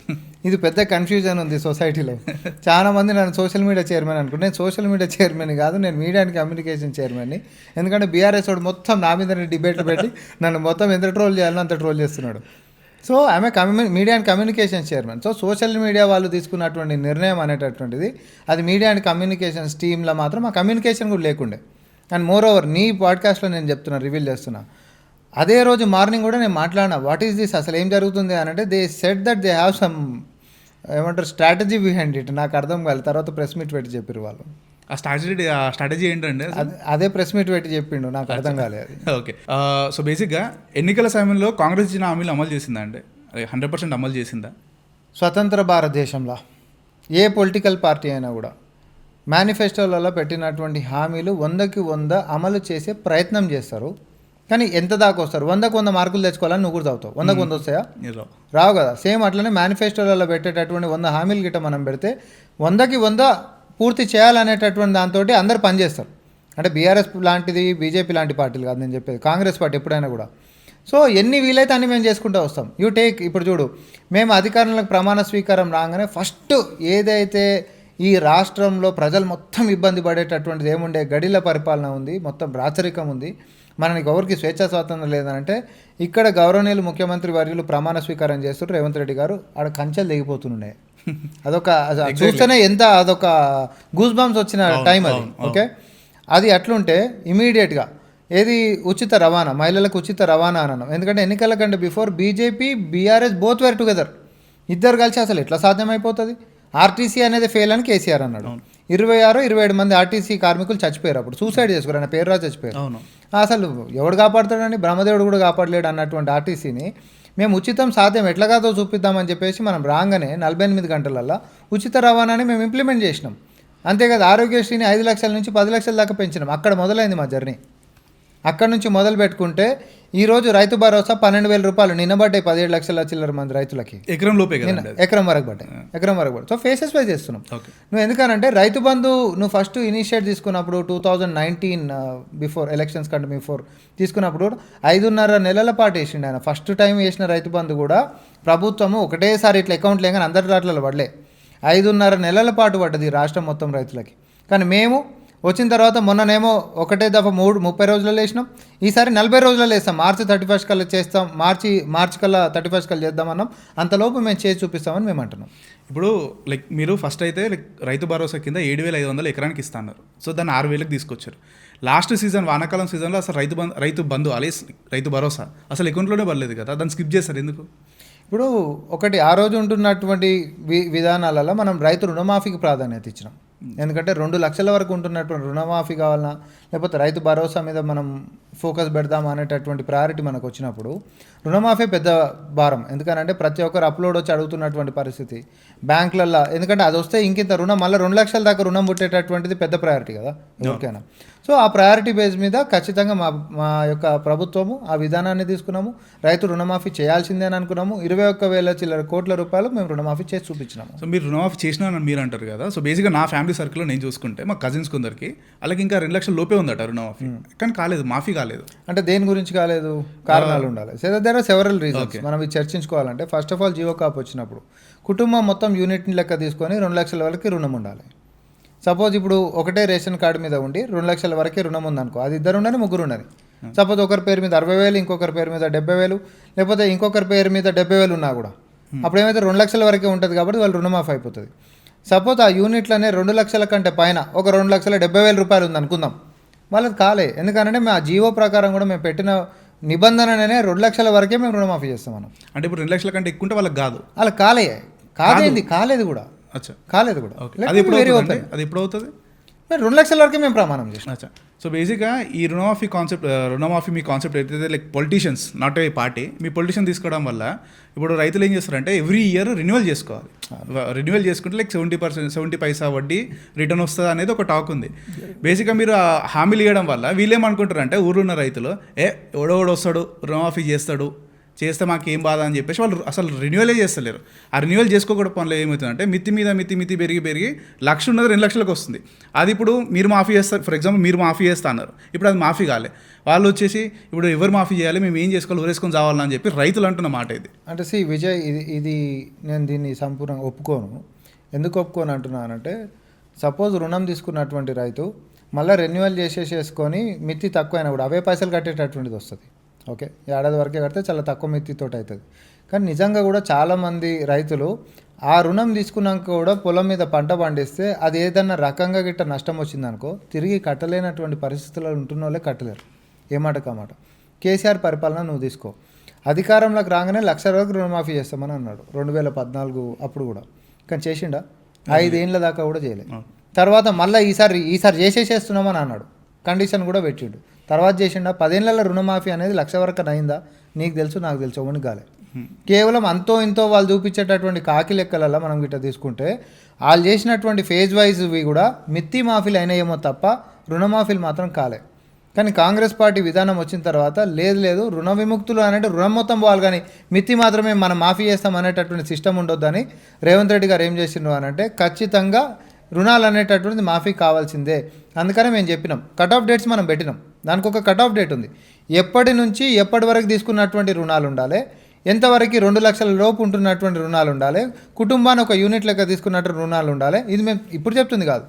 ఇది పెద్ద కన్ఫ్యూజన్ ఉంది సొసైటీలో. చాలా మంది నన్ను సోషల్ మీడియా చైర్మన్ అనుకుంటే నేను సోషల్ మీడియా చైర్మన్ కాదు, నేను మీడియా అండ్ కమ్యూనికేషన్ చైర్మన్ని. ఎందుకంటే బీఆర్ఎస్ వాడు మొత్తం నా మీద డిబేట్లు పెట్టి నన్ను మొత్తం ఎంత ట్రోల్ చేయాలో అంత ట్రోల్ చేస్తున్నాడు. సో ఆమె media and communication chairman. So social media వాళ్ళు తీసుకున్నటువంటి నిర్ణయం అనేటటువంటిది అది మీడియా అండ్ కమ్యూనికేషన్స్ టీంలో మాత్రం ఆ కమ్యూనికేషన్ కూడా లేకుండే. అండ్ మోర్ ఓవర్ నీ పాడ్కాస్ట్లో నేను చెప్తున్నా, రివీల్ చేస్తున్నా, అదే రోజు మార్నింగ్ కూడా నేను మాట్లాడినా వాట్ ఈస్ దిస్, అసలు ఏం జరుగుతుంది అని అంటే they said that they have some ఏమంటారు స్ట్రాటజీ బిహైండ్ ఇట్. నాకు అర్థం కాలేదు. తర్వాత ప్రెస్ మీట్ పెట్టి చెప్పారు వాళ్ళు. ఆ స్ట్రాటజీ ఏంటండి? అదే ప్రెస్ మీట్ పెట్టి చెప్పిండు, నాకు అర్థం కాలేదు. ఓకే. సో బేసిక్గా ఎన్నికల సమయంలో కాంగ్రెస్ ఇచ్చిన హామీలు అమలు చేసిందా అండి? 100% అమలు చేసిందా? స్వతంత్ర భారతదేశంలో ఏ పొలిటికల్ పార్టీ అయినా కూడా మేనిఫెస్టోలలో పెట్టినటువంటి హామీలు 100కి 100 అమలు చేసే ప్రయత్నం చేస్తారు. కానీ ఎంత దాకా వస్తారు? 100కి 100 మార్కులు తెచ్చుకోవాలని నువ్వు కూడా చదువుతావు. 100కి 100 వస్తాయా? రావు కదా. సేమ్ అట్లనే మేనిఫెస్టోలలో పెట్టేటటువంటి 100 హామీలు గిట్ట మనం పెడితే 100కి 100 పూర్తి చేయాలనేటటువంటి దాంతో అందరు పనిచేస్తారు. అంటే బీఆర్ఎస్ లాంటిది బీజేపీ లాంటి పార్టీలు కాదు నేను చెప్పేది, కాంగ్రెస్ పార్టీ ఎప్పుడైనా కూడా. సో ఎన్ని వీలైతే అన్ని మేము చేసుకుంటూ వస్తాం. ఇప్పుడు చూడు, మేము అధికారంలోకి ప్రమాణ స్వీకారం రాగానే ఫస్ట్ ఏదైతే ఈ రాష్ట్రంలో ప్రజలు మొత్తం ఇబ్బంది పడేటటువంటిది ఏముండే గడిల పరిపాలన ఉంది, మొత్తం రాచరికం ఉంది, మనకి ఎవరికి స్వేచ్ఛా స్వాతంత్రం లేదనంటే ఇక్కడ గౌరవనీయులు ముఖ్యమంత్రి వర్యులు ప్రమాణ స్వీకారం చేస్తున్నారు రేవంత్ రెడ్డి గారు, ఆడ కంచెలు దిగిపోతున్నాయి. అదొక చూస్తేనే ఎంత అదొక గూస్ బంప్స్ వచ్చిన టైం అది. ఓకే, అది అట్లుంటే ఇమీడియట్గా ఏది ఉచిత రవాణా, మహిళలకు ఉచిత రవాణా అన్నాం. ఎందుకంటే ఎన్నికల కంటే before BJP BRS both wear together, ఇద్దరు కలిసి అసలు ఎట్లా సాధ్యమైపోతుంది? ఆర్టీసీ అనేది ఫెయిల్ అని కేసీఆర్ అన్నాడు. 26-27 మంది ఆర్టీసీ కార్మికులు చచ్చిపోయారు, అప్పుడు సూసైడ్ చేసుకోరు, ఆయన పేరు రాసి చచ్చిపోయారు. అసలు ఎవడు కాపాడుతాడని, బ్రహ్మదేవుడు కూడా కాపాడలేడు అన్నటువంటి ఆర్టీసీని మేము ఉచితం సాధ్యం ఎట్లా కాదో చూపిద్దామని చెప్పేసి మనం రాగానే 48 గంటలల్లో ఉచిత రవాణాని మేము ఇంప్లిమెంట్ చేసినాం. అంతేకాదు ఆరోగ్యశ్రీని 5 లక్షల నుంచి 10 లక్షల దాకా పెంచినాం. అక్కడ మొదలైంది మా జర్నీ. అక్కడ నుంచి మొదలు పెట్టుకుంటే ఈరోజు రైతు భరోసా 12,000 రూపాయలు నిన్నబడ్డాయి 17 లక్షల చిల్లర మంది రైతులకి. ఎకరం లోపే ఎకరం వరకు పడ్డాయి. సో ఫేసెస్ వైజ్ చేస్తున్నాం. నువ్వు ఎందుకనంటే రైతు బంధు నువ్వు ఫస్ట్ ఇనిషియేట్ తీసుకున్నప్పుడు 2019 బిఫోర్ ఎలక్షన్స్ కంటే బిఫోర్ తీసుకున్నప్పుడు 5.5 నెలల పాటు వేసిండు ఆయన. ఫస్ట్ టైం వేసిన రైతు బంధు కూడా ప్రభుత్వము ఒకటేసారి ఇట్లా అకౌంట్ లేక అందరి రాట్లలో పడలే, 5.5 నెలల పాటు పడ్డది రాష్ట్రం మొత్తం రైతులకి. కానీ మేము వచ్చిన తర్వాత మొన్ననేమో ఒకటే దఫా 30 రోజులలో వేసినాం, ఈసారి 40 రోజులలో వేస్తాం. మార్చి 31 కల్లా చేస్తాం, మార్చి కల్లా 31 కల్లా చేద్దామన్నాం. అంతలోపు మేము చేసి చూపిస్తామని మేము అంటున్నాం. ఇప్పుడు లైక్ మీరు ఫస్ట్ అయితే లైక్ రైతు భరోసా కింద 7,500 ఎకరానికి ఇస్తున్నారు. సో దాన్ని 6,000కి తీసుకొచ్చారు. లాస్ట్ సీజన్ వానాకాలం సీజన్లో అసలు రైతు బంధు అలే రైతు భరోసా అసలు అకౌంట్లోనే పడలేదు కదా, దాన్ని స్కిప్ చేస్తారు ఎందుకు? ఇప్పుడు ఒకటి ఆ రోజు ఉంటున్నటువంటి విధానాలలో మనం రైతు రుణమాఫీకి ప్రాధాన్యత ఇచ్చినాం. ఎందుకంటే 2 లక్షల వరకు ఉంటున్నటువంటి రుణమాఫీ కావాలన్నా లేకపోతే రైతు భరోసా మీద మనం ఫోకస్ పెడదాం అనేటటువంటి ప్రయారిటీ మనకు వచ్చినప్పుడు రుణమాఫీ పెద్ద భారం. ఎందుకంటే ప్రతి ఒక్కరు అప్లోడ్ వచ్చి అడుగుతున్నటువంటి పరిస్థితి బ్యాంకులలో. ఎందుకంటే అది వస్తే ఇంకింత రుణం మళ్ళీ 2 లక్షల దాకా రుణం పుట్టేటటువంటిది పెద్ద ప్రయారిటీ కదా ఎవరికైనా. సో ఆ ప్రయారిటీ బేస్ మీద ఖచ్చితంగా మా యొక్క ప్రభుత్వము ఆ విధానాన్ని తీసుకున్నాము. రైతు రుణమాఫీ చేయాల్సిందే అని అనుకున్నాము. 21,000 చిల్లర కోట్ల రూపాయలు మేము రుణమాఫీ చేసి చూపించినాము. సో మీరు రుణమాఫీ చేసినానని మీరు అంటారు కదా. సో బేసిక్గా నా ఫ్యామిలీ సర్కిల్లో నేను చూసుకుంటే మా కజిన్స్ కొందరికి అలాగే ఇంకా 2 లక్షల లోపే ఉందట రుణమాఫీ, కానీ కాలేదు, మాఫీ కాలేదు. అంటే దేని గురించి కాలేదు? కారణాలు ఉండాలి. So there are several reasons. మనం ఇది చర్చించుకోవాలంటే ఫస్ట్ ఆఫ్ ఆల్ జియో కాప్ వచ్చినప్పుడు కుటుంబం మొత్తం యూనిట్ని లెక్క తీసుకొని 2 లక్షల వరకు రుణం ఉండాలి. సపోజ్ ఇప్పుడు ఒకటే రేషన్ కార్డు మీద ఉండి 2 లక్షల వరకే రుణం ఉందనుకో, అది ఇద్దరు ఉండని ముగ్గురు ఉండని. సపోజ్ ఒకరి పేరు మీద 60,000, ఇంకొకరి పేరు మీద 70,000, లేకపోతే ఇంకొకరి పేరు మీద 70,000 ఉన్నా కూడా అప్పుడు ఏమైతే 2 లక్షల వరకే ఉంటుంది కాబట్టి వాళ్ళు రుణమాఫీ అయిపోతుంది. సపోజ్ ఆ యూనిట్లనే 2 లక్షల కంటే పైన ఒక 2,70,000 రూపాయలు ఉంది అనుకుందాం, వాళ్ళది కాలే. ఎందుకంటే మేము ఆ జీవో ప్రకారం కూడా మేము పెట్టిన నిబంధననే 2 లక్షల వరకే మేము రుణమాఫీ చేస్తాం మనం. అంటే ఇప్పుడు 2 లక్షల కంటే ఎక్కువ ఉంటే వాళ్ళకి కాదు, వాళ్ళకి కాలేదు కూడా. కాలేదు కూడా. అది ఎప్పుడు అవుతుంది? 2 లక్షల వరకే మేము ప్రమాణం చేస్తాం. సో బేసిక్గా ఈ రుణమాఫీ మీ కాన్సెప్ట్ అయితే like politicians not a party, me politician తీసుకోవడం వల్ల ఇప్పుడు రైతులు ఏం చేస్తారంటే ఎవ్రీ ఇయర్ రెన్యువల్ చేసుకోవాలి. రెన్యువల్ చేసుకుంటే లైక్ 70 పైసా వడ్డీ రిటర్న్ వస్తుంది అనేది ఒక టాక్ ఉంది. బేసిక్గా మీరు హామీలు ఇవ్వడం వల్ల వీళ్ళేమనుకుంటారంటే ఊళ్ళో ఉన్న రైతులు ఎవడోడు వస్తాడు రుణమాఫీ చేస్తే మాకు ఏం బాధ అని చెప్పేసి వాళ్ళు అసలు రెన్యువలే చేస్తలేరు. ఆ రెన్యువల్ చేసుకోకూడదు పనులు ఏమవుతుందంటే మితి పెరిగి లక్ష ఉన్నది 2 లక్షలకు వస్తుంది. అది ఇప్పుడు మీరు మాఫీ చేస్తారు, ఫర్ ఎగ్జాంపుల్ మీరు మాఫీ చేస్తా అన్నారు, ఇప్పుడు అది మాఫీ కాలే, వాళ్ళు వచ్చేసి ఇప్పుడు ఎవరు మాఫీ చేయాలి, మేము ఏం చేసుకోవాలి, ఊరేసుకొని చావాలని చెప్పి రైతులు అంటున్న మాట ఇది. అంటే విజయ్, ఇది నేను దీన్ని సంపూర్ణంగా ఒప్పుకోను. ఎందుకు ఒప్పుకోను అంటున్నానంటే సపోజ్ రుణం తీసుకున్నటువంటి రైతు మళ్ళీ రెన్యువల్ చేసుకొని మిత్తి తక్కువైనా కూడా అవే పైసలు కట్టేటటువంటిది వస్తుంది. ఓకే, ఏడాది వరకే కడితే చాలా తక్కువ మిత్తితోటి అవుతుంది. కానీ నిజంగా కూడా చాలామంది రైతులు ఆ రుణం తీసుకున్నాక కూడా పొలం మీద పంట పండిస్తే అది ఏదన్నా రకంగా గిట్ట నష్టం వచ్చిందనుకో తిరిగి కట్టలేనటువంటి పరిస్థితుల్లో ఉంటున్న వాళ్ళే కట్టలేరు. ఏమాట కామాట కేసీఆర్ పరిపాలన నువ్వు తీసుకో, అధికారంలోకి రాగానే 1 లక్ష వరకు రుణమాఫీ చేస్తామని అన్నాడు 2014 అప్పుడు కూడా. కానీ చేసిండా? 5 ఏళ్ళ దాకా కూడా చేయలేదు. తర్వాత మళ్ళీ ఈసారి చేసేస్తున్నామని అన్నాడు, కండిషన్ కూడా పెట్టిండు. తర్వాత చేసిండా? 10 ఏళ్ళ రుణమాఫీ అనేది 1 లక్ష వరకు అయిందా? నీకు తెలుసు, నాకు తెలుసు, ఎవరికి కాలే. కేవలం అంతో ఇంతో వాళ్ళు చూపించేటటువంటి కాకి లెక్కలలో మనం గిట్ట తీసుకుంటే వాళ్ళు చేసినటువంటి ఫేజ్ వైజ్వి కూడా మిత్తి మాఫీలు అయినాయేమో తప్ప రుణమాఫీలు మాత్రం కాలే. కానీ కాంగ్రెస్ పార్టీ విధానం వచ్చిన తర్వాత లేదు రుణ విముక్తులు అనేది రుణం మొత్తం పోవాలి కానీ మిత్తి మాత్రమే మనం మాఫీ చేస్తాం అనేటటువంటి సిస్టమ్ ఉండొద్దని రేవంత్ రెడ్డి గారు ఏం చేసిండ్రు అని అంటే ఖచ్చితంగా రుణాలు అనేటటువంటిది మాఫీ కావాల్సిందే. అందుకనే మేము చెప్పినాం కట్ ఆఫ్ డేట్స్ మనం పెట్టినాం. దానికి ఒక కట్ ఆఫ్ డేట్ ఉంది, ఎప్పటి నుంచి ఎప్పటి వరకు తీసుకున్నటువంటి రుణాలు ఉండాలి, ఎంతవరకు 2 లక్షల లోపు ఉంటున్నటువంటి రుణాలు ఉండాలి, కుటుంబాన్ని ఒక యూనిట్ లెక్క తీసుకున్నట్టు రుణాలు ఉండాలి. ఇది మేము ఇప్పుడు చెప్తుంది కాదు,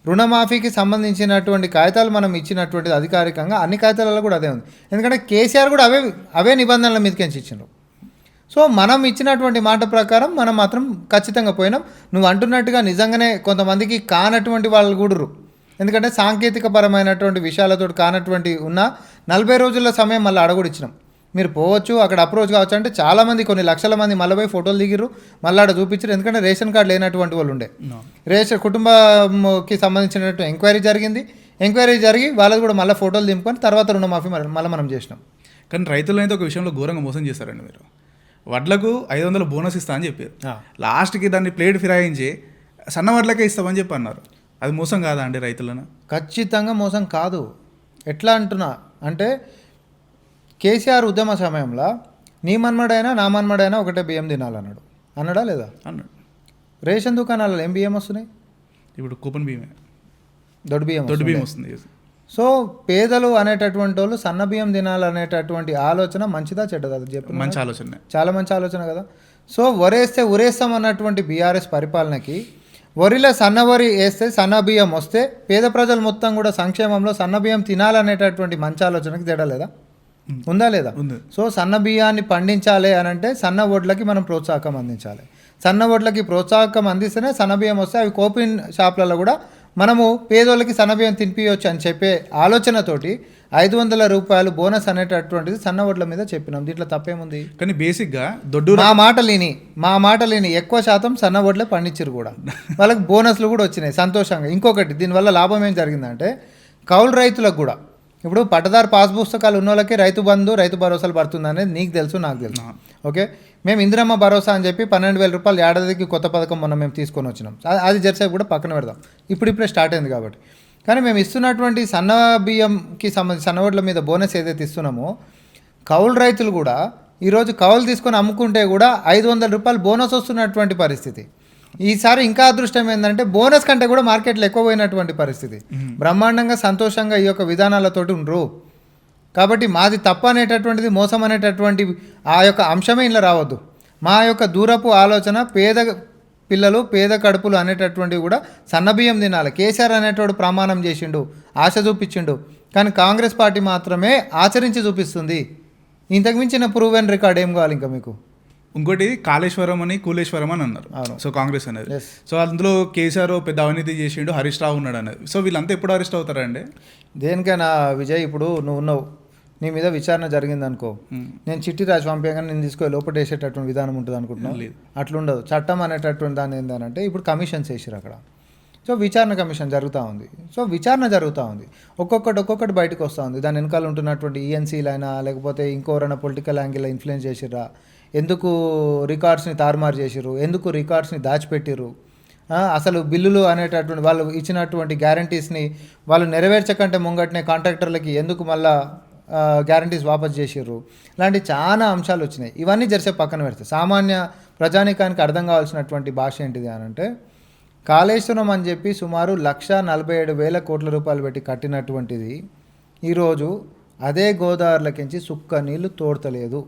రుణమాఫీకి సంబంధించినటువంటి కాగితాలు మనం ఇచ్చినటువంటిది అధికారికంగా అన్ని కాగితాలలో కూడా అదే ఉంది. ఎందుకంటే కేసీఆర్ కూడా అవే నిబంధనల మీదకి ఇచ్చిండ్రు. సో మనం ఇచ్చినటువంటి మాట ప్రకారం మనం మాత్రం ఖచ్చితంగా పోయినాం. నువ్వు అంటున్నట్టుగా నిజంగానే కొంతమందికి కానటువంటి వాళ్ళు కూడరు, ఎందుకంటే సాంకేతికపరమైనటువంటి విషయాలతో కానటువంటి ఉన్న 40 రోజుల సమయం మళ్ళీ అడగడు ఇచ్చినాం. మీరు పోవచ్చు, అక్కడ అప్రోచ్ కావచ్చు అంటే చాలామంది కొన్ని లక్షల మంది మళ్ళీ పోయి ఫోటోలు దిగిర్రు, మళ్ళీ ఆడ చూపించారు. ఎందుకంటే రేషన్ కార్డు లేనటువంటి వాళ్ళు ఉండే, కుటుంబంకి సంబంధించినటువంటి ఎంక్వైరీ జరిగింది. ఎంక్వైరీ జరిగి వాళ్ళది కూడా మళ్ళీ ఫోటోలు దింపుకొని తర్వాత రుణమాఫీ మళ్ళీ మనం చేసినాం. కానీ రైతులను అయితే ఒక విషయంలో ఘోరంగా మోసం చేశారండి మీరు. వడ్లకు 500 బోనస్ ఇస్తా అని చెప్పారు, లాస్ట్కి దాన్ని ప్లేట్ ఫిరాయించి సన్న వడ్లకే ఇస్తామని చెప్పి అన్నారు. అది మోసం కాదా అండి రైతులను? ఖచ్చితంగా మోసం కాదు. ఎట్లా అంటున్నా అంటే కేసీఆర్ ఉద్యమ సమయంలో నీ మన్మడైనా నా మన్మడైనా ఒకటే బియ్యం తినాలన్నాడు, అన్నాడా లేదా? అన్నాడు. రేషన్ దుకాణాలలో ఏం బియ్యం వస్తున్నాయి? ఇప్పుడు కూపన్ బియ్యమే, దొడ్డు బియ్యం వస్తుంది. సో పేదలు అనేటటువంటి వాళ్ళు సన్న బియ్యం తినాలనేటటువంటి ఆలోచన మంచిదా చెడ్డదా? చెప్పు. మంచి ఆలోచన, చాలా మంచి ఆలోచన కదా. సో వరేస్తే ఉరేస్తాం అన్నటువంటి బీఆర్ఎస్ పరిపాలనకి వరిలో సన్న వరి వేస్తే సన్న బియ్యం వస్తే పేద ప్రజలు మొత్తం కూడా సంక్షేమంలో సన్న బియ్యం తినాలనేటటువంటి మంచి ఆలోచనకి తేడలేదా? ఉందా లేదా? సో సన్న బియ్యాన్ని పండించాలి అని అంటే సన్న వడ్లకి మనం ప్రోత్సాహకం అందించాలి. సన్న వడ్లకి ప్రోత్సాహకం అందిస్తేనే సన్న బియ్యం వస్తే అవి కోపిన్ షాప్లలో కూడా మనము పేదోళ్ళకి సన్నబియ్యం తినిపించవచ్చు అని చెప్పే ఆలోచనతోటి 500 రూపాయలు బోనస్ అనేటటువంటిది సన్న వడ్ల మీద చెప్పినాం. దీంట్లో తప్పేముంది? కానీ బేసిక్గా మా మాట లేని ఎక్కువ శాతం సన్న వడ్లే పండించారు కూడా, వాళ్ళకి బోనస్లు కూడా వచ్చినాయి సంతోషంగా. ఇంకొకటి దీనివల్ల లాభం ఏం జరిగిందంటే కౌలు రైతులకు కూడా ఇప్పుడు పట్టదారు పాస్ పుస్తకాలు ఉన్న వాళ్ళకి రైతు బంధు రైతు భరోసాలు పడుతుంది అనేది నీకు తెలుసు, నాకు తెలుసు. ఓకే, మేము ఇందిరమ్మ భరోసా అని చెప్పి 12,000 రూపాయలు ఏడాదికి కొత్త పథకం మొన్న మేము తీసుకొని వచ్చినాం. అది జెర్సేపు కూడా పక్కన పెడదాం, ఇప్పుడిప్పుడే స్టార్ట్ అయింది కాబట్టి. కానీ మేము ఇస్తున్నటువంటి సన్న బియ్యంకి సంబంధించి సన్న వడ్ల మీద బోనస్ ఏదైతే ఇస్తున్నామో కౌలు రైతులు కూడా ఈరోజు కౌలు తీసుకొని అమ్ముకుంటే కూడా 500 రూపాయలు బోనస్ వస్తున్నటువంటి పరిస్థితి. ఈసారి ఇంకా అదృష్టం ఏంటంటే బోనస్ కంటే కూడా మార్కెట్లో ఎక్కువ పోయినటువంటి పరిస్థితి. బ్రహ్మాండంగా సంతోషంగా ఈ యొక్క విధానాలతోటి ఉండరు. కాబట్టి మాది తప్పు అనేటటువంటిది మోసం అనేటటువంటి ఆ యొక్క అంశమే ఇలా రావద్దు. మా యొక్క దూరపు ఆలోచన పేద పిల్లలు పేద కడుపులు అనేటటువంటివి కూడా సన్నబియ్యం తినాలి. కేసీఆర్ అనేటోడు ప్రమాణం చేసిండు, ఆశ చూపించిండు, కానీ కాంగ్రెస్ పార్టీ మాత్రమే ఆచరించి చూపిస్తుంది. ఇంతకు మించిన ప్రూవెన్ రికార్డ్ ఏం కావాలి ఇంకా మీకు? ఇంకోటి కాళేశ్వరం అని కూలేశ్వరం అని అన్నారు. సో కాంగ్రెస్ అనేది, సో అందులో కేసీఆర్ పెద్ద అవినీతి చేసిండు, హరీష్ రావు ఉన్నాడు అనేది. సో వీళ్ళంతా ఎప్పుడు అరెస్ట్ అవుతారండి? దేనికైనా విజయ్, ఇప్పుడు నువ్వు ఉన్నావు, నీ మీద విచారణ జరిగింది అనుకో, నేను చిట్టి రాసి పంపించగానే నేను తీసుకొని లోపల వేసేటటువంటి విధానం ఉంటుంది అనుకుంటున్నాను. అట్లుండదు. చట్టం అనేటటువంటి దాని ఏంటంటే ఇప్పుడు కమిషన్స్ వేసారు అక్కడ. సో విచారణ కమిషన్ జరుగుతూ ఉంది. సో విచారణ జరుగుతూ ఉంది, ఒక్కొక్కటి బయటకు వస్తూ ఉంది. దాని వెనకాల ఉంటున్నటువంటి ఈఎన్సీలైనా లేకపోతే ఇంకోరైనా పొలిటికల్ యాంగిల్లో ఇన్ఫ్లుయెన్స్ చేసిర్రా, ఎందుకు రికార్డ్స్ని తారుమారు చేసిర్రు, ఎందుకు రికార్డ్స్ని దాచిపెట్టిర్రు, అసలు బిల్లులు అనేటటువంటి వాళ్ళు ఇచ్చినటువంటి గ్యారంటీస్ని వాళ్ళు నెరవేర్చకంటే ముంగటనే కాంట్రాక్టర్లకి ఎందుకు మళ్ళా గ్యారంటీస్ వాపస్ చేసిర్రు, ఇలాంటి చాలా అంశాలు వచ్చినాయి. ఇవన్నీ జరిసే పక్కన పెడితే సామాన్య ప్రజానికానికి అర్థం కావాల్సినటువంటి భాష ఏంటిది అని అంటే, కాళేశ్వరం అని చెప్పి సుమారు 1,47,000 కోట్ల రూపాయలు పెట్టి కట్టినటువంటిది ఈరోజు అదే గోదావరిలోకించి సుక్క నీళ్లు తోడతలేదు.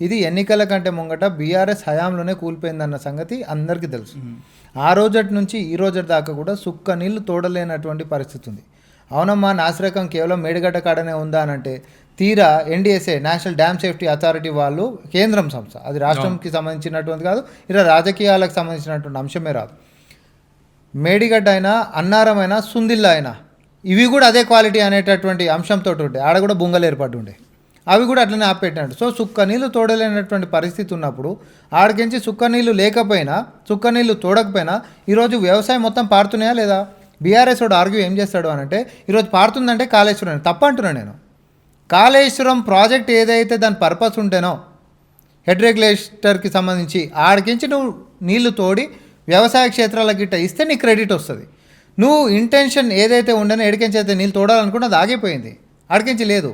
ఇది ఎన్నికల కంటే ముంగట బీఆర్ఎస్ హయాంలోనే కూలిపోయిందన్న సంగతి అందరికీ తెలుసు. ఆ రోజటి నుంచి ఈ రోజటి దాకా కూడా సుక్క నీళ్లు తోడలేనటువంటి పరిస్థితి ఉంది. అవునమ్మా, నాసిరకం కేవలం మేడిగడ్డ కాడనే ఉందా అని అంటే, తీరా NDSA national dam safety authority వాళ్ళు కేంద్రం సంస్థ, అది రాష్ట్రంకి సంబంధించినటువంటి కాదు, ఇలా రాజకీయాలకు సంబంధించినటువంటి అంశమే రాదు. మేడిగడ్డ అయినా అన్నారం అయినా సుందిల్ల అయినా ఇవి కూడా అదే క్వాలిటీ అనేటటువంటి అంశంతో ఉండే, ఆడ కూడా బొంగలు ఏర్పడి ఉండే, అవి కూడా అట్లనే ఆపెట్టినట్టు. సో సుక్క నీళ్ళు తోడలేనటువంటి పరిస్థితి ఉన్నప్పుడు ఆడికించి సుక్క నీళ్ళు లేకపోయినా సుక్క నీళ్ళు తోడకపోయినా ఈరోజు వ్యవసాయం మొత్తం పారుతున్నాయా లేదా? బీఆర్ఎస్ వాడు ఆర్గ్యూ ఏం చేస్తాడు అని అంటే, ఈరోజు పారుతుందంటే కాళేశ్వరం తప్ప అంటున్నాను నేను. కాళేశ్వరం ప్రాజెక్ట్ ఏదైతే దాని పర్పస్ ఉంటేనో హెడ్ రెగ్యులేటర్కి సంబంధించి ఆడికించి నువ్వు నీళ్లు తోడి వ్యవసాయ క్షేత్రాల గిట్ట ఇస్తే నీకు క్రెడిట్ వస్తుంది. నువ్వు ఇంటెన్షన్ ఏదైతే ఉండనో ఎడికించి అయితే నీళ్ళు తోడాలనుకున్నా అది ఆగిపోయింది, ఆడికించి లేదు.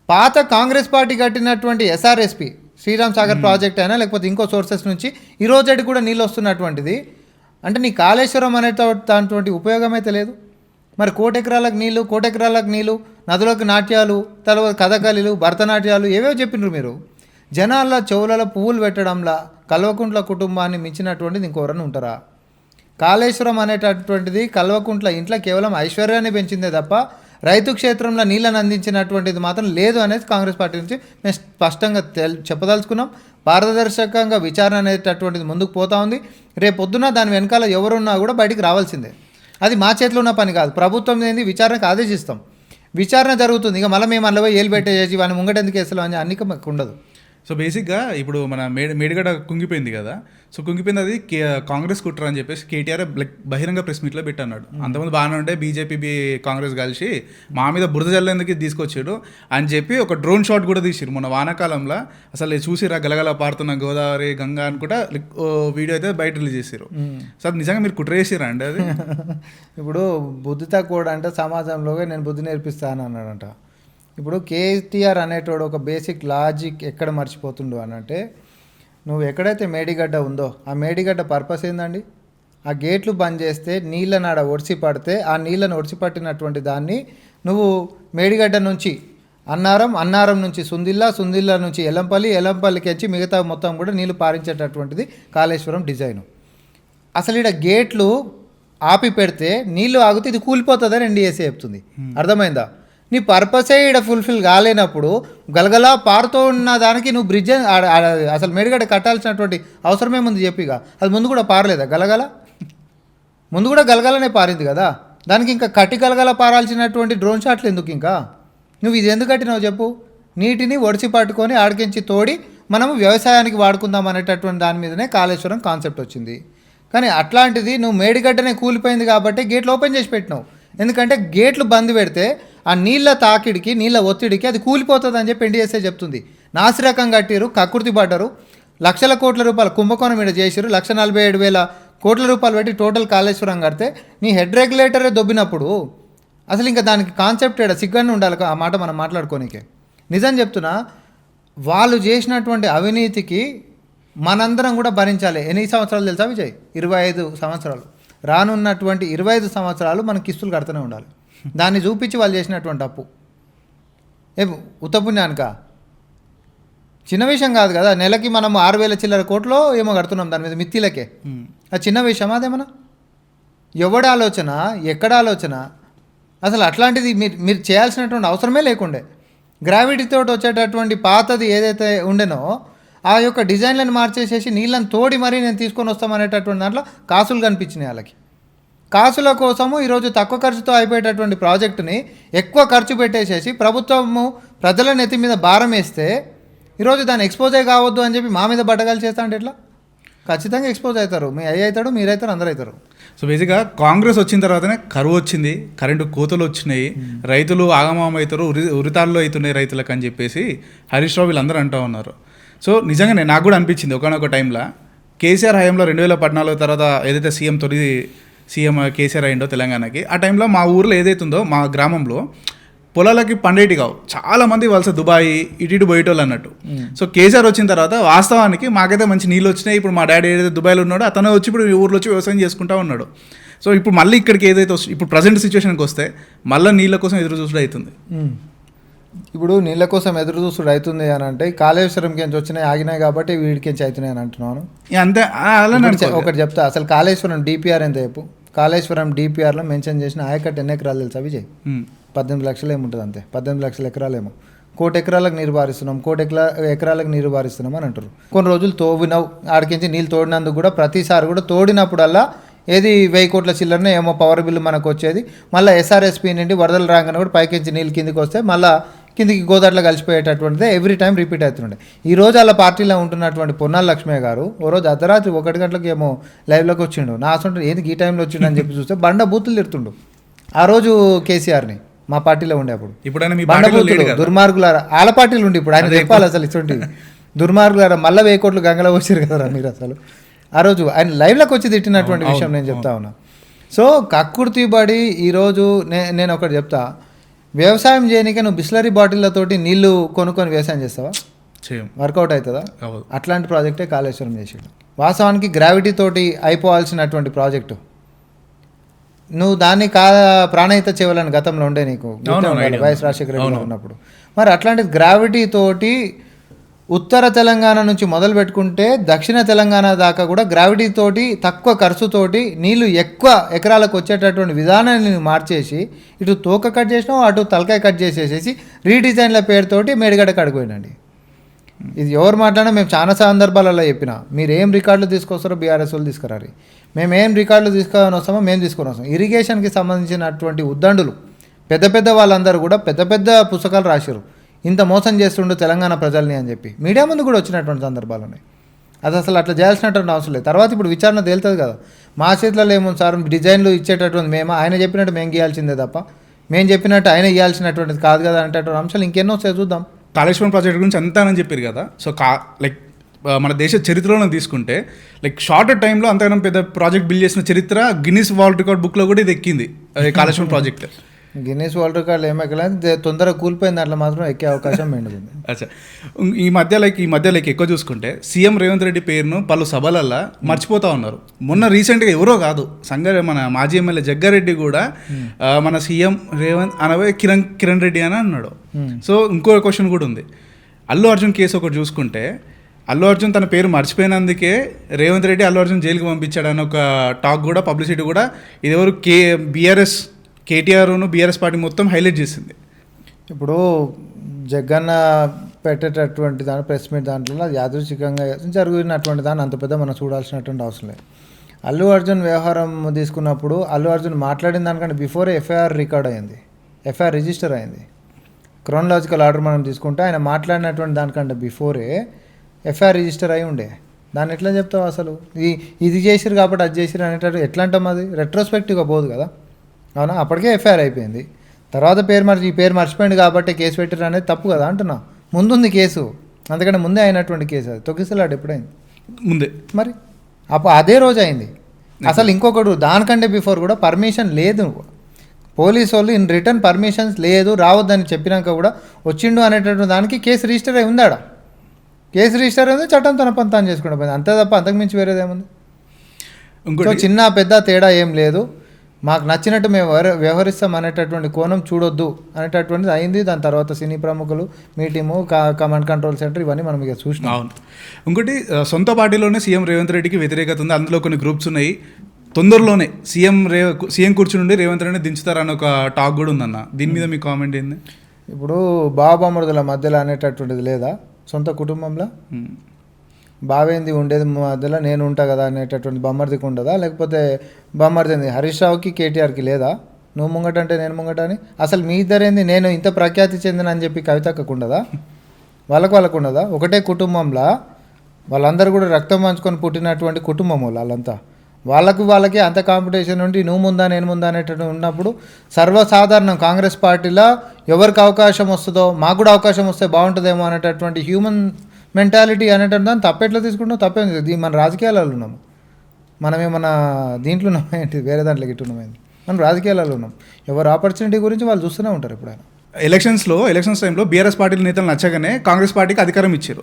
పాత కాంగ్రెస్ పార్టీ కట్టినటువంటి ఎస్ఆర్ఎస్పి శ్రీరామ్ సాగర్ ప్రాజెక్ట్ అయినా లేకపోతే ఇంకో సోర్సెస్ నుంచి ఈ రోజటి కూడా నీళ్ళు వస్తున్నటువంటిది అంటే నీ కాళేశ్వరం అనేటువంటి ఉపయోగం అయితే లేదు. మరి కోటెకరాలకు నీళ్ళు, నదులకు నాట్యాలు, తర్వాత కథకళిలు, భరతనాట్యాలు ఏవేవో చెప్పినారు మీరు. జనాల చెవులలో పువ్వులు పెట్టడంలా కల్వకుంట్ల కుటుంబాన్ని మించినటువంటిది ఇంకెవరన్నా ఉంటారా? కాళేశ్వరం అనేటటువంటిది కల్వకుంట్ల ఇంట్లో కేవలం ఐశ్వర్యాన్ని పెంచిందే తప్ప రైతు క్షేత్రంలో నీళ్ళని అందించినటువంటిది మాత్రం లేదు అనేది కాంగ్రెస్ పార్టీ నుంచి మేము స్పష్టంగా చెప్పదలుచుకున్నాం. పారదర్శకంగా విచారణ అనేటటువంటిది ముందుకు పోతా ఉంది. రేపు పొద్దున దాని వెనకాల ఎవరున్నా కూడా బయటికి రావాల్సిందే. అది మా చేతిలో ఉన్న పని కాదు. ప్రభుత్వం ఏంది విచారణకు ఆదేశిస్తాం, విచారణ జరుగుతుంది. ఇక మళ్ళీ మేము అందులో ఏలు పెట్టేసి వాడిని ముంగటెందుకు కేసులు అని అన్నిక మాకు ఉండదు. సో బేసిక్గా ఇప్పుడు మన మేడిగడ్డ కుంగిపోయింది కదా, సో కుంగిపోయింది అది కాంగ్రెస్ కుట్ర అని చెప్పేసి కేటీఆర్ బహిరంగ ప్రెస్ మీట్లో పెట్టన్నాడు. అంతకుముందు బాగానే ఉంటే బీజేపీ కాంగ్రెస్ కలిసి మా మీద బురద జల్లేందుకు తీసుకొచ్చాడు అని చెప్పి ఒక డ్రోన్ షాట్ కూడా తీసిరు మొన్న వానాకాలంలో. అసలు చూసిరా గలగల పారుతున్న గోదావరి గంగా అనుకుంటా వీడియో అయితే బయట రిలీజ్ చేసారు. సో అది నిజంగా మీరు కుట్ర చేసిరా అండి అది? ఇప్పుడు బుద్ధి తక్కువ అంటే సమాజంలోనే నేను బుద్ధి నేర్పిస్తాను అన్నాడంట. ఇప్పుడు కేటీఆర్ అనేటోడు ఒక బేసిక్ లాజిక్ ఎక్కడ మర్చిపోతుండు అని అంటే, నువ్వు ఎక్కడైతే మేడిగడ్డ ఉందో ఆ మేడిగడ్డ పర్పస్ ఏందండి? ఆ గేట్లు బంద్ చేస్తే నీళ్ళని ఆడ ఒడిసి పడితే ఆ నీళ్ళని ఒడిసి పట్టినటువంటి దాన్ని నువ్వు మేడిగడ్డ నుంచి అన్నారం నుంచి సుందిల్లా నుంచి ఎల్లంపల్లికి వచ్చి మిగతా మొత్తం కూడా నీళ్లు పారించేటటువంటిది కాళేశ్వరం డిజైను. అసలు ఇక్కడ గేట్లు ఆపి పెడితే నీళ్లు ఆగితే ఇది కూలిపోతుందని ఎన్డీఏసీ చెప్తుంది. అర్థమైందా? నీ పర్పసే ఇక్కడ ఫుల్ఫిల్ కాలేనప్పుడు గలగలా పారుతూ ఉన్న దానికి నువ్వు బ్రిడ్జ్ అసలు మేడిగడ్డ కట్టాల్సినటువంటి అవసరమే ముందు చెప్పిగా. అది ముందు కూడా పారలేదా గలగల? ముందు కూడా గలగలనే పారింది కదా. దానికి ఇంకా కట్టి గలగల పారాల్సినటువంటి డ్రోన్ షాట్లు ఎందుకు? ఇంకా నువ్వు ఇది ఎందుకు కట్టినావు చెప్పు? నీటిని ఒడిసి పట్టుకొని ఆడికించి తోడి మనము వ్యవసాయానికి వాడుకుందాం అనేటటువంటి దాని మీదనే కాళేశ్వరం కాన్సెప్ట్ వచ్చింది. కానీ అట్లాంటిది నువ్వు మేడిగడ్డనే కూలిపోయింది కాబట్టి గేట్లు ఓపెన్ చేసి పెట్టినావు. ఎందుకంటే గేట్లు బంద్ పెడితే ఆ నీళ్ళ తాకిడికి నీళ్ళ ఒత్తిడికి అది కూలిపోతుంది అని చెప్పి ఎన్డీఎస్ఏ చెప్తుంది. నాసిరకం కట్టిరు, కక్కుర్తి పడ్డారు, లక్షల కోట్ల రూపాయలు కుంభకోణం మీద చేసిరు, 1,47,000 కోట్ల రూపాయలు పెట్టి టోటల్ కాళేశ్వరం కడితే నీ హెడ్ రెగ్యులేటరే దొబ్బినప్పుడు అసలు ఇంకా దానికి కాన్సెప్ట్ ఏడా సిగ్గానే ఉండాలి. ఆ మాట మనం మాట్లాడుకోనికే నిజం చెప్తున్నా. వాళ్ళు చేసినటువంటి అవినీతికి మనందరం కూడా భరించాలి. ఎన్ని సంవత్సరాలు తెలుసా విజయ్? 25 సంవత్సరాలు. రానున్నటువంటి 25 సంవత్సరాలు మనం కిస్తులు కడుతూనే ఉండాలి. దాన్ని చూపించి వాళ్ళు చేసినటువంటి అప్పు ఉత్తపుణ్యానిక చిన్న విషయం కాదు కదా. నెలకి మనం 6,000 చిల్లర కోట్లు ఏమో కడుతున్నాం దాని మీద మిత్తిలకే. అది చిన్న విషయం అదేమన్నా? ఎవడ ఆలోచన, ఎక్కడ ఆలోచన? అసలు అట్లాంటిది మీరు చేయాల్సినటువంటి అవసరమే లేకుండే. గ్రావిటీతో వచ్చేటటువంటి పాతది ఏదైతే ఉండేనో ఆ యొక్క డిజైన్లను మార్చేసేసి నీళ్ళని తోడి మరీ నేను తీసుకొని వస్తామనేటటువంటి దాంట్లో కాసులు కనిపించినాయి వాళ్ళకి. కాసుల కోసము ఈరోజు తక్కువ ఖర్చుతో అయిపోయేటటువంటి ప్రాజెక్టుని ఎక్కువ ఖర్చు పెట్టేసేసి ప్రభుత్వము ప్రజల నెత్తి మీద భారం వేస్తే ఈరోజు దాన్ని ఎక్స్పోజే కావద్దు అని చెప్పి మా మీద బట్టగాలు చేస్తా అంటే ఎట్లా? ఖచ్చితంగా ఎక్స్పోజ్ అవుతారు. మీ అయ్యి అవుతాడు, మీరైతారు, అందరూ అవుతారు. సో బేసిక్గా కాంగ్రెస్ వచ్చిన తర్వాతనే కరువు వచ్చింది, కరెంటు కోతలు వచ్చినాయి, రైతులు ఆగమాగం అవుతారు, ఉరితాల్లో అవుతున్నాయి రైతులకు అని చెప్పేసి హరీష్ రావు వీళ్ళందరూ అంటూ ఉన్నారు. సో నిజంగానే నాకు కూడా అనిపించింది ఒకనొక టైంలో కేసీఆర్ హయాంలో 2014 తర్వాత ఏదైతే సీఎం కేసీఆర్ అయిండో తెలంగాణకి, ఆ టైంలో మా ఊర్లో ఏదైతే ఉందో మా గ్రామంలో పొలాలకి పండేటి కావు, చాలామంది వలస దుబాయ్ ఇటు పోయేటోళ్ళు అన్నట్టు. సో కేసీఆర్ వచ్చిన తర్వాత వాస్తవానికి మాకైతే మంచి నీళ్ళు వచ్చినాయి. ఇప్పుడు మా డాడీ ఏదైతే దుబాయ్లో ఉన్నాడో అతను వచ్చి ఇప్పుడు ఊర్లో వచ్చి వ్యవసాయం చేసుకుంటూ ఉన్నాడు. సో ఇప్పుడు మళ్ళీ ఇక్కడికి ఏదైతే ఇప్పుడు ప్రజెంట్ సిచ్యువేషన్కి వస్తే మళ్ళీ నీళ్ళ కోసం ఎదురు చూసుడు అవుతుంది. ఇప్పుడు నీళ్ళ కోసం ఎదురు చూసుడు అవుతుంది అని అంటే కాళేశ్వరంకి వచ్చినాయి ఆగినాయి కాబట్టి వీడికించి అవుతున్నాయి అని అంటున్నాను. అంతే అలానే ఒకటి చెప్తా. అసలు కాళేశ్వరం డిపిఆర్ ఎంత చెప్పు? కాళేశ్వరం డిపిఆర్లో మెన్షన్ చేసిన ఆయకట్టు ఎన్ని ఎకరాలు తెలుసా విజయ్? 18 లక్షలు ఏముంటుంది అంతే. 18 లక్షల ఎకరాలేమో. 1,00,00,000 ఎకరాలకు నీరు పారిస్తున్నాం, 1,00,00,000 ఎకరాలకు నీరు పారిస్తున్నాం అని అంటారు. కొన్ని రోజులు తోవినావు, ఆడికించి నీళ్ళు తోడినందుకు కూడా ప్రతిసారి కూడా తోడినప్పుడల్లా ఏది 1,000 కోట్ల చిల్లరనే ఏమో పవర్ బిల్లు మనకు వచ్చేది. మళ్ళీ ఎస్ఆర్ఎస్పీ నుండి వరదలు రాగానే కూడా పైకించి నీళ్ళు కిందికి వస్తే మళ్ళీ కిందికి గోదాట్లో కలిసిపోయేటటువంటిదే ఎవ్రీ టైం రిపీట్ అవుతుండే. ఈ రోజు అలా పార్టీలో ఉంటున్నటువంటి పొన్నాల లక్ష్మయ్య గారు ఓ రోజు అర్ధరాత్రి 1 గంటలకు ఏమో లైవ్లోకి వచ్చిండు. నా అసలు ఏది ఈ టైంలో వచ్చిండు అని చెప్పి చూస్తే బండ బూతులు తిడుతుండు ఆ రోజు కేసీఆర్ని మా పార్టీలో ఉండే. అప్పుడు దుర్మార్గులారా వాళ్ళ పార్టీలు ఉండి ఇప్పుడు ఆయన చెప్పాలి అసలు ఇటువంటి దుర్మార్గులారా మళ్ళీ 1,000 కోట్లు గంగలో వచ్చారు కదా మీరు. అసలు ఆ రోజు ఆయన లైవ్లోకి వచ్చి తిట్టినటువంటి విషయం నేను చెప్తా ఉన్నా. సో కక్కుర్తి పడి ఈరోజు నేను ఒకటి చెప్తా, వ్యవసాయం చేయనికే నువ్వు బిస్లరీ బాటిళ్లతోటి నీళ్లు కొనుక్కొని వ్యవసాయం చేస్తావా? వర్కౌట్ అవుతుందా? అట్లాంటి ప్రాజెక్టే కాళేశ్వరం చేసాడు. వాస్తవానికి గ్రావిటీ తోటి అయిపోవాల్సినటువంటి ప్రాజెక్టు నువ్వు దాన్ని ప్రాణహిత చేయాలని గతంలో ఉండే నీకు వైఎస్ రాజశేఖర రెడ్డి ఉన్నప్పుడు. మరి అట్లాంటి గ్రావిటీ తోటి ఉత్తర తెలంగాణ నుంచి మొదలు పెట్టుకుంటే దక్షిణ తెలంగాణ దాకా కూడా గ్రావిటీ తోటి తక్కువ ఖర్చుతోటి నీళ్లు ఎక్కువ ఎకరాలకు వచ్చేటటువంటి విధానాన్ని మార్చేసి ఇటు తోక కట్ చేసినాం అటు తలకాయ కట్ చేసేసేసి రీడిజైన్ల పేరుతోటి మేడిగడ్డ కడిపోయినండి. ఇది ఎవరు మాట్లాడినా మేము చాలా సందర్భాలలో చెప్పినా మీరు ఏం రికార్డులు తీసుకొస్తారో బీఆర్ఎస్ వాళ్ళు తీసుకురారు, మేము ఏం రికార్డులు తీసుకొని వస్తామో మేము తీసుకొని వస్తాం. ఇరిగేషన్కి సంబంధించినటువంటి ఉద్దండులు పెద్ద పెద్ద వాళ్ళందరూ కూడా పెద్ద పెద్ద పుస్తకాలు రాశారు, ఇంత మోసం చేస్తుండు తెలంగాణ ప్రజల్ని అని చెప్పి మీడియా ముందు కూడా వచ్చినటువంటి సందర్భాలు ఉన్నాయి. అది అసలు అట్లా చేయాల్సినటువంటి అవసరం లేదు. తర్వాత ఇప్పుడు విచారణ తేలుతుంది కదా, మా చేతులలో ఏముంది సార్, డిజైన్లు ఇచ్చేటటువంటి మేము ఆయన చెప్పినట్టు మేము గీయాల్సిందే తప్ప మేము చెప్పినట్టు ఆయన ఇవ్వాల్సినటువంటిది కాదు కదా అనేటటువంటి అంశాలు ఇంకెన్నో వస్తాయి చూద్దాం. కాళేశ్వరం ప్రాజెక్ట్ గురించి అంతానని చెప్పారు కదా, సో లైక్ మన దేశ చరిత్రలో తీసుకుంటే లైక్ షార్ట్ టైంలో అంతగానం పెద్ద ప్రాజెక్ట్ బిల్డ్ చేసిన చరిత్ర గిన్నిస్ వరల్డ్ రికార్డ్ బుక్లో కూడా ఇది ఎక్కింది, అదే కాళేశ్వరం ప్రాజెక్ట్. గిన్నీస్ వరల్డ్ రికార్డులు ఏమెక్కలేదు, తొందరగా కూలిపోయిన దాంట్లో మాత్రం ఎక్కే అవకాశం మెండుతుంది. అచ్చా, ఈ మధ్య ఎక్కువ చూసుకుంటే సీఎం రేవంత్ రెడ్డి పేరును పలు సభలల్లో మర్చిపోతా ఉన్నారు. మొన్న రీసెంట్గా ఎవరో కాదు మన మాజీ ఎమ్మెల్యే జగ్గారెడ్డి కూడా మన సీఎం రేవంత్ అనబోయే కిరణ్ రెడ్డి అని అన్నాడు. సో ఇంకో క్వశ్చన్ కూడా ఉంది, అల్లు అర్జున్ కేసు ఒకటి చూసుకుంటే అల్లు అర్జున్ తన పేరు మర్చిపోయినందుకే రేవంత్ రెడ్డి అల్లు అర్జున్ జైలుకి పంపించాడని ఒక టాక్ కూడా పబ్లిసిటీ కూడా ఇది ఎవరు కేటీఆర్ను బీఆర్ఎస్ పార్టీ మొత్తం హైలైట్ చేసింది. ఇప్పుడు జగన్న పెట్టేటటువంటి దాని ప్రెస్ మీట్ దాంట్లో యాదృచ్ఛికంగా జరిగినటువంటి దాన్ని అంత పెద్ద మనం చూడాల్సినటువంటి అవసరం లేదు. అల్లు అర్జున్ వ్యవహారం తీసుకున్నప్పుడు అల్లు అర్జున్ మాట్లాడిన దానికంటే బిఫోరే ఎఫ్ఐఆర్ రికార్డ్ అయింది, ఎఫ్ఐఆర్ రిజిస్టర్ అయింది. క్రోనలాజికల్ ఆర్డర్ మనం తీసుకుంటే ఆయన మాట్లాడినటువంటి దానికంటే బిఫోరే ఎఫ్ఐఆర్ రిజిస్టర్ అయి ఉండే. దాన్ని ఎట్లా చెప్తావు అసలు, ఇది చేసిరు కాబట్టి అది చేసిరు అనేటట్టు ఎట్లా అంటాం, అది రెట్రోస్పెక్టివ్గా పోదు కదా. అవునా, అప్పటికే ఎఫ్ఐఆర్ అయిపోయింది, తర్వాత ఈ పేరు మర్చిపోయింది కాబట్టి కేసు పెట్టారు అనేది తప్పు కదా అంటున్నా. ముందుంది కేసు, అందుకంటే ముందే అయినటువంటి కేసు, అది తొక్కిసలాడు ఎప్పుడైంది ముందే, మరి అదే రోజు అయింది. అసలు ఇంకొకడు దానికంటే బిఫోర్ కూడా పర్మిషన్ లేదు, పోలీసు వాళ్ళు ఇన్ రిటర్న్ పర్మిషన్స్ లేదు రావద్దని చెప్పినాక కూడా వచ్చిండు అనేటటువంటి దానికి కేసు రిజిస్టర్ అయి ఉందాడ. కేసు రిజిస్టర్ అయింది, చట్టం తన పని తాను చేసుకుంటూ పోయింది, అంతే తప్ప అంతకుమించి వేరేదేముంది. ఇంకో చిన్న పెద్ద తేడా ఏం లేదు, మాకు నచ్చినట్టు మేము వ్యవహరిస్తాం అనేటటువంటి కోణం చూడొద్దు అనేటటువంటిది అయింది. దాని తర్వాత సినీ ప్రముఖులు మీటింగు, కమాండ్ కంట్రోల్ సెంటర్, ఇవన్నీ మనం ఇక చూసినాం. అవును, ఇంకోటి సొంత పార్టీలోనే సీఎం రేవంత్ రెడ్డికి వ్యతిరేకత ఉంది, అందులో కొన్ని గ్రూప్స్ ఉన్నాయి. తొందరలోనే సీఎం కూర్చుని రేవంత్ రెడ్డిని దించుతారని ఒక టాక్ కూడా ఉందన్న, దీని మీద మీ కామెంట్ ఏంది? ఇప్పుడు బాబామరుదుల మధ్యలో అనేటటువంటిది లేదా సొంత కుటుంబంలో? బావేంది ఉండేది మధ్యలో నేను ఉంటా కదా అనేటటువంటి బొమ్మర్దికి ఉండదా? లేకపోతే బొమ్మర్దింది హరీష్ రావుకి కేటీఆర్కి లేదా? నువ్వు ముంగట అంటే నేను ముంగట అని అసలు మీ ఇద్దరేంది నేను ఇంత ప్రఖ్యాతి చెందిన అని చెప్పి కవితకు ఉండదా? వాళ్ళకు ఉండదా? ఒకటే కుటుంబంలో వాళ్ళందరూ కూడా రక్తం పంచుకొని పుట్టినటువంటి కుటుంబం వాళ్ళంతా, వాళ్ళకి అంత కాంపిటీషన్ ఉండి నువ్వు ముందా నేను ముందా అనేటట్టు ఉన్నప్పుడు సర్వసాధారణం కాంగ్రెస్ పార్టీలో ఎవరికి అవకాశం వస్తుందో మాకు కూడా అవకాశం వస్తే బాగుంటుందేమో అనేటటువంటి హ్యూమన్ మెంటాలిటీ అనేటువంటి దాన్ని తప్పెట్లా తీసుకుంటాం, తప్పేం లేదు. మన రాజకీయాలలో ఉన్నాము, మనమేమన్నా దీంట్లో ఉన్నామా ఏంటి, వేరే దాంట్లో గిట్టున్నామైంది, మనం రాజకీయాలలో ఉన్నాం. ఎవరు ఆపర్చునిటీ గురించి వాళ్ళు చూస్తూనే ఉంటారు. ఎప్పుడైనా ఎలక్షన్స్ టైంలో బీఆర్ఎస్ పార్టీ నేతలు నచ్చగానే కాంగ్రెస్ పార్టీకి అధికారం ఇచ్చారు.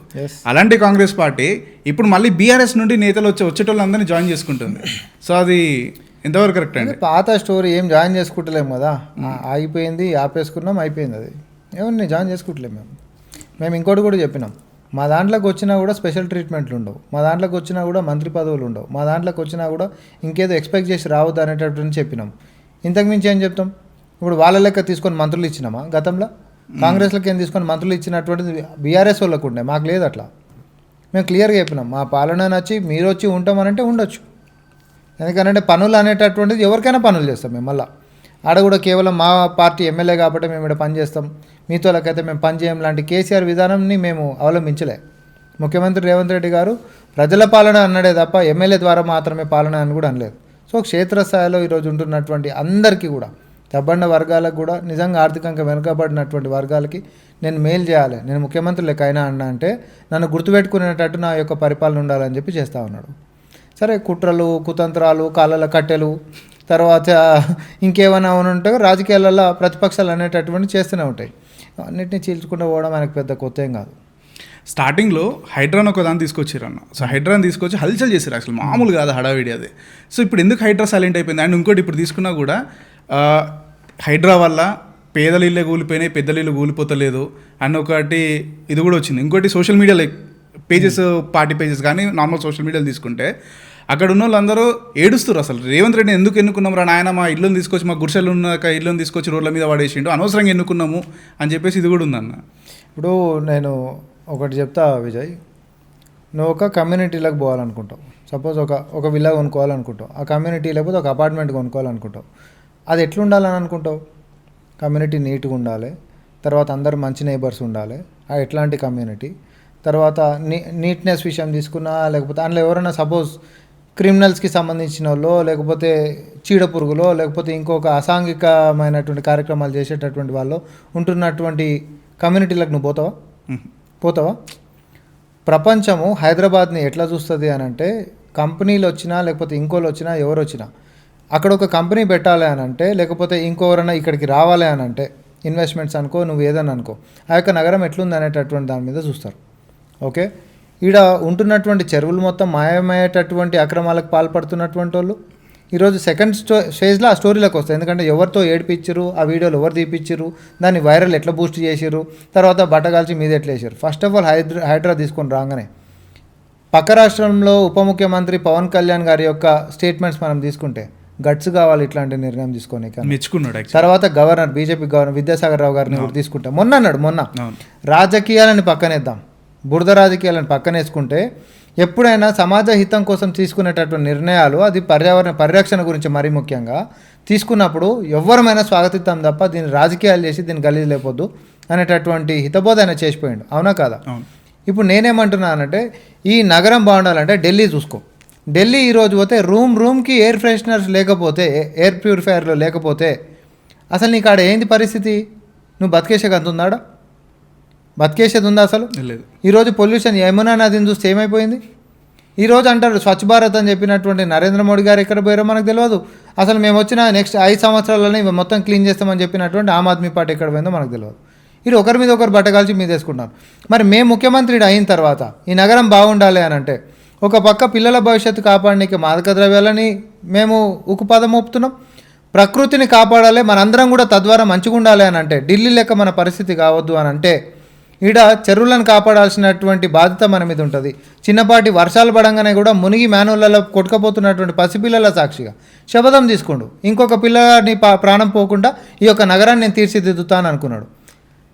అలాంటి కాంగ్రెస్ పార్టీ ఇప్పుడు మళ్ళీ బీఆర్ఎస్ నుండి నేతలు వచ్చేటోళ్ళందరినీ జాయిన్ చేసుకుంటుంది. సో అది ఎంతవరకు కరెక్ట్ అండి? పాత స్టోరీ ఏం జాయిన్ చేసుకుంటలేము కదా, ఆగిపోయింది, ఆపేసుకున్నాం, అయిపోయింది. అది ఎవరిని జాయిన్ చేసుకుంటలేము మేము ఇంకోటి కూడా చెప్పినాం, మా దాంట్లోకి వచ్చినా కూడా స్పెషల్ ట్రీట్మెంట్లు ఉండవు, మా దాంట్లోకి వచ్చినా కూడా మంత్రి పదవులు ఉండవు, మా దాంట్లోకి వచ్చినా కూడా ఇంకేదో ఎక్స్పెక్ట్ చేసి రావద్దు అనేటటువంటి చెప్పినాం. ఇంతకుమించి ఏం చెప్తాం? ఇప్పుడు వాళ్ళ లెక్క తీసుకొని మంత్రులు ఇచ్చినామా? గతంలో కాంగ్రెస్లోకి ఏం తీసుకొని మంత్రులు ఇచ్చినటువంటిది బీఆర్ఎస్ వాళ్ళకు ఉండే, మాకు లేదు అట్లా. మేము క్లియర్గా చెప్పినాం, మా పాలన నచ్చి మీరు వచ్చి ఉంటామనంటే ఉండొచ్చు, ఎందుకంటే పనులు అనేటటువంటిది ఎవరికైనా పనులు చేస్తాం మేము. మళ్ళీ ఆడ కూడా కేవలం మా పార్టీ ఎమ్మెల్యే కాబట్టి మేము ఇక్కడ పని చేస్తాం, మీతోలకైతే మేము పని చేయం లాంటి కేసీఆర్ విధానాన్ని మేము అవలంబించలే. ముఖ్యమంత్రి రేవంత్ రెడ్డి గారు ప్రజల పాలన అన్నాడే తప్ప ఎమ్మెల్యే ద్వారా మాత్రమే పాలన అని కూడా అనలేదు. సో క్షేత్రస్థాయిలో ఈరోజు ఉంటున్నటువంటి అందరికీ కూడా, దబ్బన్న వర్గాలకు కూడా, నిజంగా ఆర్థికంగా వెనుకబడినటువంటి వర్గాలకి నేను మేలు చేయాలి, నేను ముఖ్యమంత్రి లెక్క అయినా అన్నా అంటే నన్ను గుర్తుపెట్టుకునేటట్టు నా యొక్క పరిపాలన ఉండాలని చెప్పి చేస్తూ ఉన్నాడు. సరే, కుట్రలు, కుతంత్రాలు, కాళ్ళల కట్టెలు, తర్వాత ఇంకేమైనా ఉంటే రాజకీయాలలో ప్రతిపక్షాలు అనేటటువంటి చేస్తూనే ఉంటాయి. అన్నింటినీ చీల్చుకుంటూ పోవడం ఆయనకు పెద్ద కొత్త ఏం కాదు. స్టార్టింగ్లో హైడ్రాన్ ఒక దాన్ని తీసుకొచ్చారన్న. సో హైడ్రాన్ తీసుకొచ్చి హల్చల్ చేశారు, అసలు మామూలు కాదు హడావిడి అది. సో ఇప్పుడు ఎందుకు హైడ్రా సైలెంట్ అయిపోయింది? అండ్ ఇంకోటి ఇప్పుడు తీసుకున్నా కూడా హైడ్రా వల్ల పేదల ఇళ్ళే కూలిపోయినాయి, పెద్దల ఇల్లు కూలిపోతలేదు అన్న ఒకటి ఇది కూడా వచ్చింది. ఇంకోటి social media like pages, party pages కానీ నార్మల్ సోషల్ మీడియాలో తీసుకుంటే అక్కడ ఉన్న వాళ్ళందరూ ఏడుస్తారు. అసలు రేవంత్ రెడ్డిని ఎందుకు ఎన్నుకున్నాం రా నాయన, మా ఇల్లుని తీసుకొచ్చి, మా గుడిసెలు ఉన్న ఇల్లుని తీసుకొచ్చి రోడ్ల మీద పడేసిండు, అనవసరంగా ఎన్నుకున్నాము అని చెప్పేసి ఇది కూడా ఉందన్న. ఇప్పుడు నేను ఒకటి చెప్తా విజయ్, నువ్వు ఒక కమ్యూనిటీలోకి పోవాలనుకుంటావు, సపోజ్ ఒక విల్లా కొనుక్కోవాలనుకుంటావు, ఆ కమ్యూనిటీ లేకపోతే ఒక అపార్ట్మెంట్ కొనుక్కోవాలనుకుంటావు. అది ఎట్లుండాలని అనుకుంటావు? కమ్యూనిటీ నీట్గా ఉండాలి, తర్వాత అందరు మంచి నైబర్స్ ఉండాలి, ఎట్లాంటి కమ్యూనిటీ, తర్వాత నీట్నెస్ విషయం తీసుకున్నా, లేకపోతే అందులో ఎవరైనా సపోజ్ క్రిమినల్స్కి సంబంధించిన వాళ్ళు, లేకపోతే చీడ పురుగులో, లేకపోతే ఇంకొక అసాంఘికమైనటువంటి కార్యక్రమాలు చేసేటటువంటి వాళ్ళు ఉంటున్నటువంటి కమ్యూనిటీలకు నువ్వు పోతావా? ప్రపంచము హైదరాబాద్ని ఎట్లా చూస్తుంది అని అంటే, కంపెనీలు వచ్చినా లేకపోతే ఇంకోళ్ళు వచ్చినా ఎవరు వచ్చినా అక్కడ ఒక కంపెనీ పెట్టాలి అని అంటే, లేకపోతే ఇంకోవరైనా ఇక్కడికి రావాలి అని అంటే, ఇన్వెస్ట్మెంట్స్ అనుకో, నువ్వు ఏదని అనుకో, ఆ యొక్క నగరం ఎట్లుంది అనేటటువంటి దాని మీద చూస్తారు. ఓకే, ఈడ ఉంటున్నటువంటి చెరువులు మొత్తం మాయమయ్యేటటువంటి అక్రమాలకు పాల్పడుతున్నటువంటి వాళ్ళు ఈరోజు సెకండ్ ఫేజ్లో ఆ స్టోరీలోకి వస్తాయి. ఎందుకంటే ఎవరితో ఏడిపించరు, ఆ వీడియోలు ఎవరు తీపిచ్చారు, దాన్ని వైరల్ ఎట్లా బూస్ట్ చేసారు, తర్వాత బట్టగాల్చి మీద ఎట్లా వేసారు. ఫస్ట్ ఆఫ్ ఆల్ హైడ్రా తీసుకొని రాగానే పక్క రాష్ట్రంలో ఉప ముఖ్యమంత్రి పవన్ కళ్యాణ్ గారి యొక్క స్టేట్మెంట్స్ మనం తీసుకుంటే గట్స్ కావాలి ఇట్లాంటి నిర్ణయం తీసుకొని మెచ్చుకున్నాడు. తర్వాత governor, BJP governor Vidyasagar Rao గారిని కూడా తీసుకుంటాం. మొన్న రాజకీయాలని పక్కనేద్దాం, బురద రాజకీయాలను పక్కనేసుకుంటే ఎప్పుడైనా సమాజ హితం కోసం తీసుకునేటటువంటి నిర్ణయాలు, అది పర్యావరణ పరిరక్షణ గురించి మరీ ముఖ్యంగా తీసుకున్నప్పుడు ఎవరమైనా స్వాగతిస్తాం తప్ప దీన్ని రాజకీయాలు చేసి దీన్ని గలీజ్ లేకపోద్దు అనేటటువంటి హితబోధ ఆయన చేసిపోయాడు. అవునా కాదా? ఇప్పుడు నేనేమంటున్నానంటే, ఈ నగరం బాగుండాలంటే ఢిల్లీ చూసుకో. ఢిల్లీ ఈరోజు పోతే రూమ్కి ఎయిర్ ఫ్రెషనర్స్ లేకపోతే, ఎయిర్ ప్యూరిఫైయర్లు లేకపోతే అసలు నీకు ఆడ ఏంది పరిస్థితి? నువ్వు బతికేసేది అంత ఉందాడా? బతికేసేది ఉందా అసలు? లేదు. ఈరోజు పొల్యూషన్ యమునా నదిని చూస్తే ఏమైపోయింది? ఈరోజు అంటారు స్వచ్ఛ భారత్ అని చెప్పినటువంటి నరేంద్ర మోడీ గారు ఎక్కడ పోయారో మనకు తెలియదు. అసలు మేము వచ్చిన నెక్స్ట్ 5 సంవత్సరాలనే మొత్తం క్లీన్ చేస్తామని చెప్పినటువంటి ఆమ్ ఆద్మీ పార్టీ ఎక్కడ పోయిందో మనకు తెలియదు. ఇది ఒకరి మీద ఒకరు బట్టగాల్చి మీద వేసుకుంటున్నారు. మరి మేము ముఖ్యమంత్రి అయిన తర్వాత ఈ నగరం బాగుండాలి అని అంటే, ఒక పక్క పిల్లల భవిష్యత్తు కాపాడడానికి మాదక ద్రవ్యాలని మేము ఉక్కుపాదం మోపుతున్నాం, ప్రకృతిని కాపాడాలి మనందరం కూడా తద్వారా మంచిగా ఉండాలి అని అంటే, ఢిల్లీ లెక్క మన పరిస్థితి కావద్దు అని అంటే, ఈడ చెరువులను కాపాడాల్సినటువంటి బాధ్యత మన మీద ఉంటుంది. చిన్నపాటి వర్షాలు పడంగానే కూడా మునిగి మానవులలో కొట్టుకపోతున్నటువంటి పసిపిల్లల సాక్షిగా శపథం తీసుకోండు, ఇంకొక పిల్లని ప్రాణం పోకుండా ఈ యొక్క నగరాన్ని నేను తీర్చిదిద్దుతాను అనుకున్నాడు.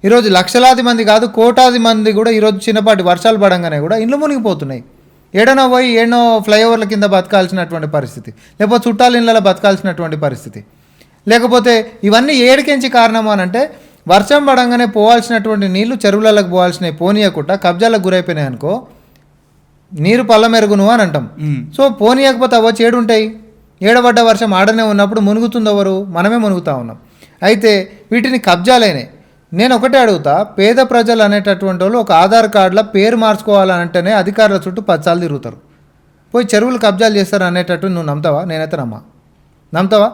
ఈరోజు లక్షలాది మంది కాదు, కోటాది మంది కూడా ఈరోజు చిన్నపాటి వర్షాలు పడంగానే కూడా ఇండ్లు మునిగిపోతున్నాయి. ఏడనో పోయి ఏడనో ఫ్లైఓవర్ల కింద బతకాల్సినటువంటి పరిస్థితి, లేకపోతే చుట్టాల ఇళ్ళలో బతకాల్సినటువంటి పరిస్థితి. లేకపోతే ఇవన్నీ ఏడికెంచి కారణం అని అంటే, వర్షం పడంగానే పోవాల్సినటువంటి నీళ్లు చెరువులకు పోవాల్సినవి పోనీయకుండా కబ్జాలకు గురైపోయినాయి అనుకో, నీరు పళ్ళ మెరుగును అని అంటాం. సో పోనీయకపోతే అవ్వచ్చు ఏడుంటాయి. ఏడబడ్డ వర్షం ఆడనే ఉన్నప్పుడు మునుగుతుంది ఎవరు? మనమే మునుగుతూ ఉన్నాం. అయితే వీటిని కబ్జాలైనాయి. నేను ఒకటే అడుగుతా, పేద ప్రజలు అనేటటువంటి వాళ్ళు ఒక ఆధార్ కార్డులో పేరు మార్చుకోవాలంటేనే అధికారుల చుట్టూ 10 సార్లు తిరుగుతారు, పోయి చెరువులు కబ్జాలు చేస్తారు అనేటట్టు నువ్వు నమ్ముతావా? నేనైతే నమ్ముతావా?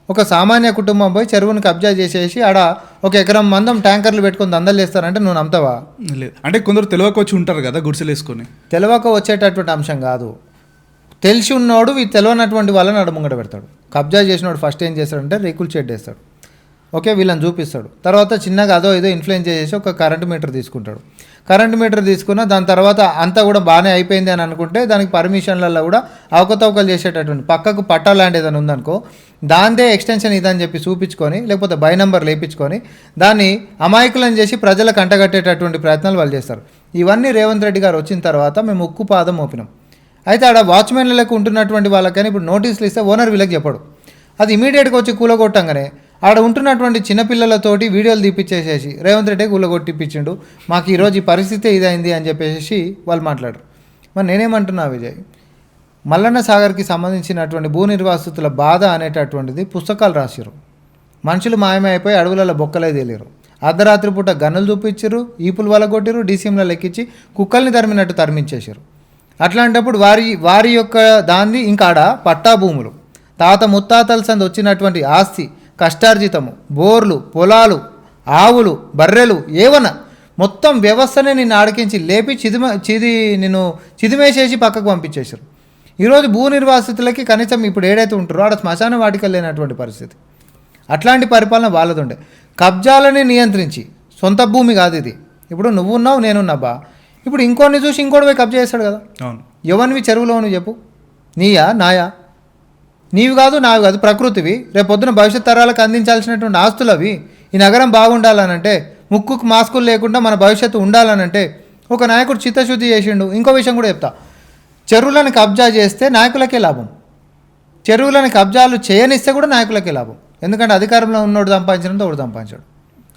ఒక సామాన్య కుటుంబం పోయి చెరువుని కబ్జా చేసేసి ఆడ 1 ఎకరం మందం ట్యాంకర్లు పెట్టుకొని దందలు చేస్తారంటే నువ్వు నమ్ముతావా? లేదు. అంటే కొందరు తెలియక వచ్చి ఉంటారు కదా గుడిసెలు వేసుకొని. తెలియక వచ్చేటటువంటి అంశం కాదు. తెలిసి ఉన్నోడు తెలియనటువంటి వాళ్ళని అడముంగడ పెడతాడు. కబ్జా చేసినోడు ఫస్ట్ ఏం చేస్తాడంటే రేకులు షెడ్ వేస్తాడు. ఓకే, వీళ్ళని చూపిస్తాడు. తర్వాత చిన్నగా అదో ఏదో ఇన్ఫ్లుయెన్స్ చేసేసి ఒక కరెంటు మీటర్ తీసుకుంటాడు. కరెంటు మీటర్ తీసుకున్న దాని తర్వాత అంతా కూడా బాగానే అయిపోయింది అని అనుకుంటే దానికి పర్మిషన్లలో కూడా అవకతవకలు చేసేటటువంటి, పక్కకు పట్టా ల్యాండ్ ఏదైనా ఉందనుకో దాందే ఎక్స్టెన్షన్ ఇదని చెప్పి చూపించుకొని, లేకపోతే బై నెంబర్ లేపించుకొని దాన్ని అమాయకులను చేసి ప్రజలకు అంటగట్టేటటువంటి ప్రయత్నాలు వాళ్ళు చేస్తారు. ఇవన్నీ రేవంత్ రెడ్డి గారు వచ్చిన తర్వాత మేము ఉక్కు పాదం మోపినాం. అయితే ఆడ వాచ్మెన్లకు ఉంటున్నటువంటి వాళ్ళకని ఇప్పుడు నోటీసులు ఇస్తే ఓనర్ వీళ్ళకి చెప్పడు. అది ఇమీడియట్గా వచ్చి కూలగొట్టంగానే ఆడ ఉంటున్నటువంటి చిన్నపిల్లలతోటి వీడియోలు తీపిచ్చేసేసి రేవంత్ రెడ్డి కూలగొట్టిపించిండు, మాకు ఈరోజు ఈ పరిస్థితి ఇదైంది అని చెప్పేసి వాళ్ళు మాట్లాడరు. మరి నేనేమంటున్నా విజయ్, మల్లన్న సాగర్కి సంబంధించినటువంటి భూ నిర్వాసితుల బాధ అనేటటువంటిది పుస్తకాలు రాసిరు. మనుషులు మాయమైపోయి అడవులలో బొక్కలే తేలేరు. అర్ధరాత్రి పూట గన్నులు చూపించారు, ఈపులు వల కొట్టిరు, డీసీఎంలో లెక్కించి కుక్కల్ని తరిమినట్టు తరిమించేసారు. అట్లాంటప్పుడు వారి యొక్క దాన్ని ఇంకా ఆడ పట్టా భూములు, తాత ముత్తాతల సంది వచ్చినటువంటి ఆస్తి, కష్టార్జితము, బోర్లు, పొలాలు, ఆవులు, బర్రెలు, ఏవన్నా మొత్తం వ్యవస్థనే నిన్ను ఆడికించి లేపి నిన్ను చిదిమేసేసి పక్కకు పంపించేశారు. ఈరోజు భూ నిర్వాసితులకి కనీసం ఇప్పుడు ఏడైతే ఉంటారో ఆడ శ్మశాన వాటికలు లేనటువంటి పరిస్థితి. అట్లాంటి పరిపాలన వాళ్ళది ఉండే. కబ్జాలని నియంత్రించి, సొంత భూమి కాదు ఇది. ఇప్పుడు నువ్వున్నావు, నేనున్నాబా, ఇప్పుడు ఇంకోని చూసి ఇంకోటి పోయి కబ్జా చేస్తాడు కదా. అవును. ఎవరివి చెరువులో నువ్వు చెప్పు, నీయా నాయా? నీవి కాదు, నావి కాదు, ప్రకృతివి. రేపొద్దున భవిష్యత్ తరాలకు అందించాల్సినటువంటి ఆస్తులు అవి. ఈ నగరం బాగుండాలనంటే, ముక్కుకు మాస్కులు లేకుండా మన భవిష్యత్తు ఉండాలనంటే ఒక నాయకుడు చిత్తశుద్ధి చేసిండు. ఇంకో విషయం కూడా చెప్తా, చెరువులను కబ్జా చేస్తే నాయకులకే లాభం, చెరువులను కబ్జాలు చేయనిస్తే కూడా నాయకులకే లాభం. ఎందుకంటే అధికారంలో ఉన్నోడు సంపాదించినంత ఒకడు సంపాదించాడు.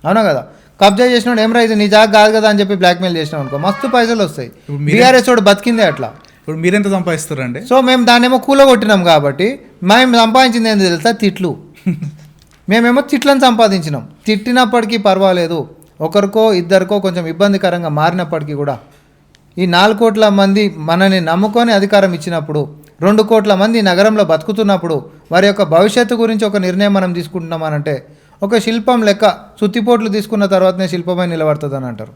అవునా కదా? కబ్జా చేసినోడు ఏం రైతు నీ జాగ్ కాదు కదా అని చెప్పి బ్లాక్మెయిల్ చేసినాం అనుకో, మస్తు పైసలు వస్తాయి. బీఆర్ఎస్ వాడు బతికిందే అట్లా. ఇప్పుడు మీరెంత సంపాదిస్తారండి? సో మేము దాన్నేమో కూలగొట్టినాం కాబట్టి మేము సంపాదించింది ఏంటి తెలుసా? తిట్లు. మేమేమో తిట్లను సంపాదించినాం. తిట్టినప్పటికీ పర్వాలేదు, ఒకరికో ఇద్దరికో కొంచెం ఇబ్బందికరంగా మారినప్పటికీ కూడా ఈ 4 కోట్ల మంది మనని నమ్ముకొని అధికారం ఇచ్చినప్పుడు, 2 కోట్ల మంది నగరంలో బతుకుతున్నప్పుడు వారి యొక్క భవిష్యత్తు గురించి ఒక నిర్ణయం మనం తీసుకుంటున్నామనంటే ఒక శిల్పం లెక్క సుత్తిపోట్లు తీసుకున్న తర్వాతనే శిల్పమై నిలబడుతుందని అంటారు.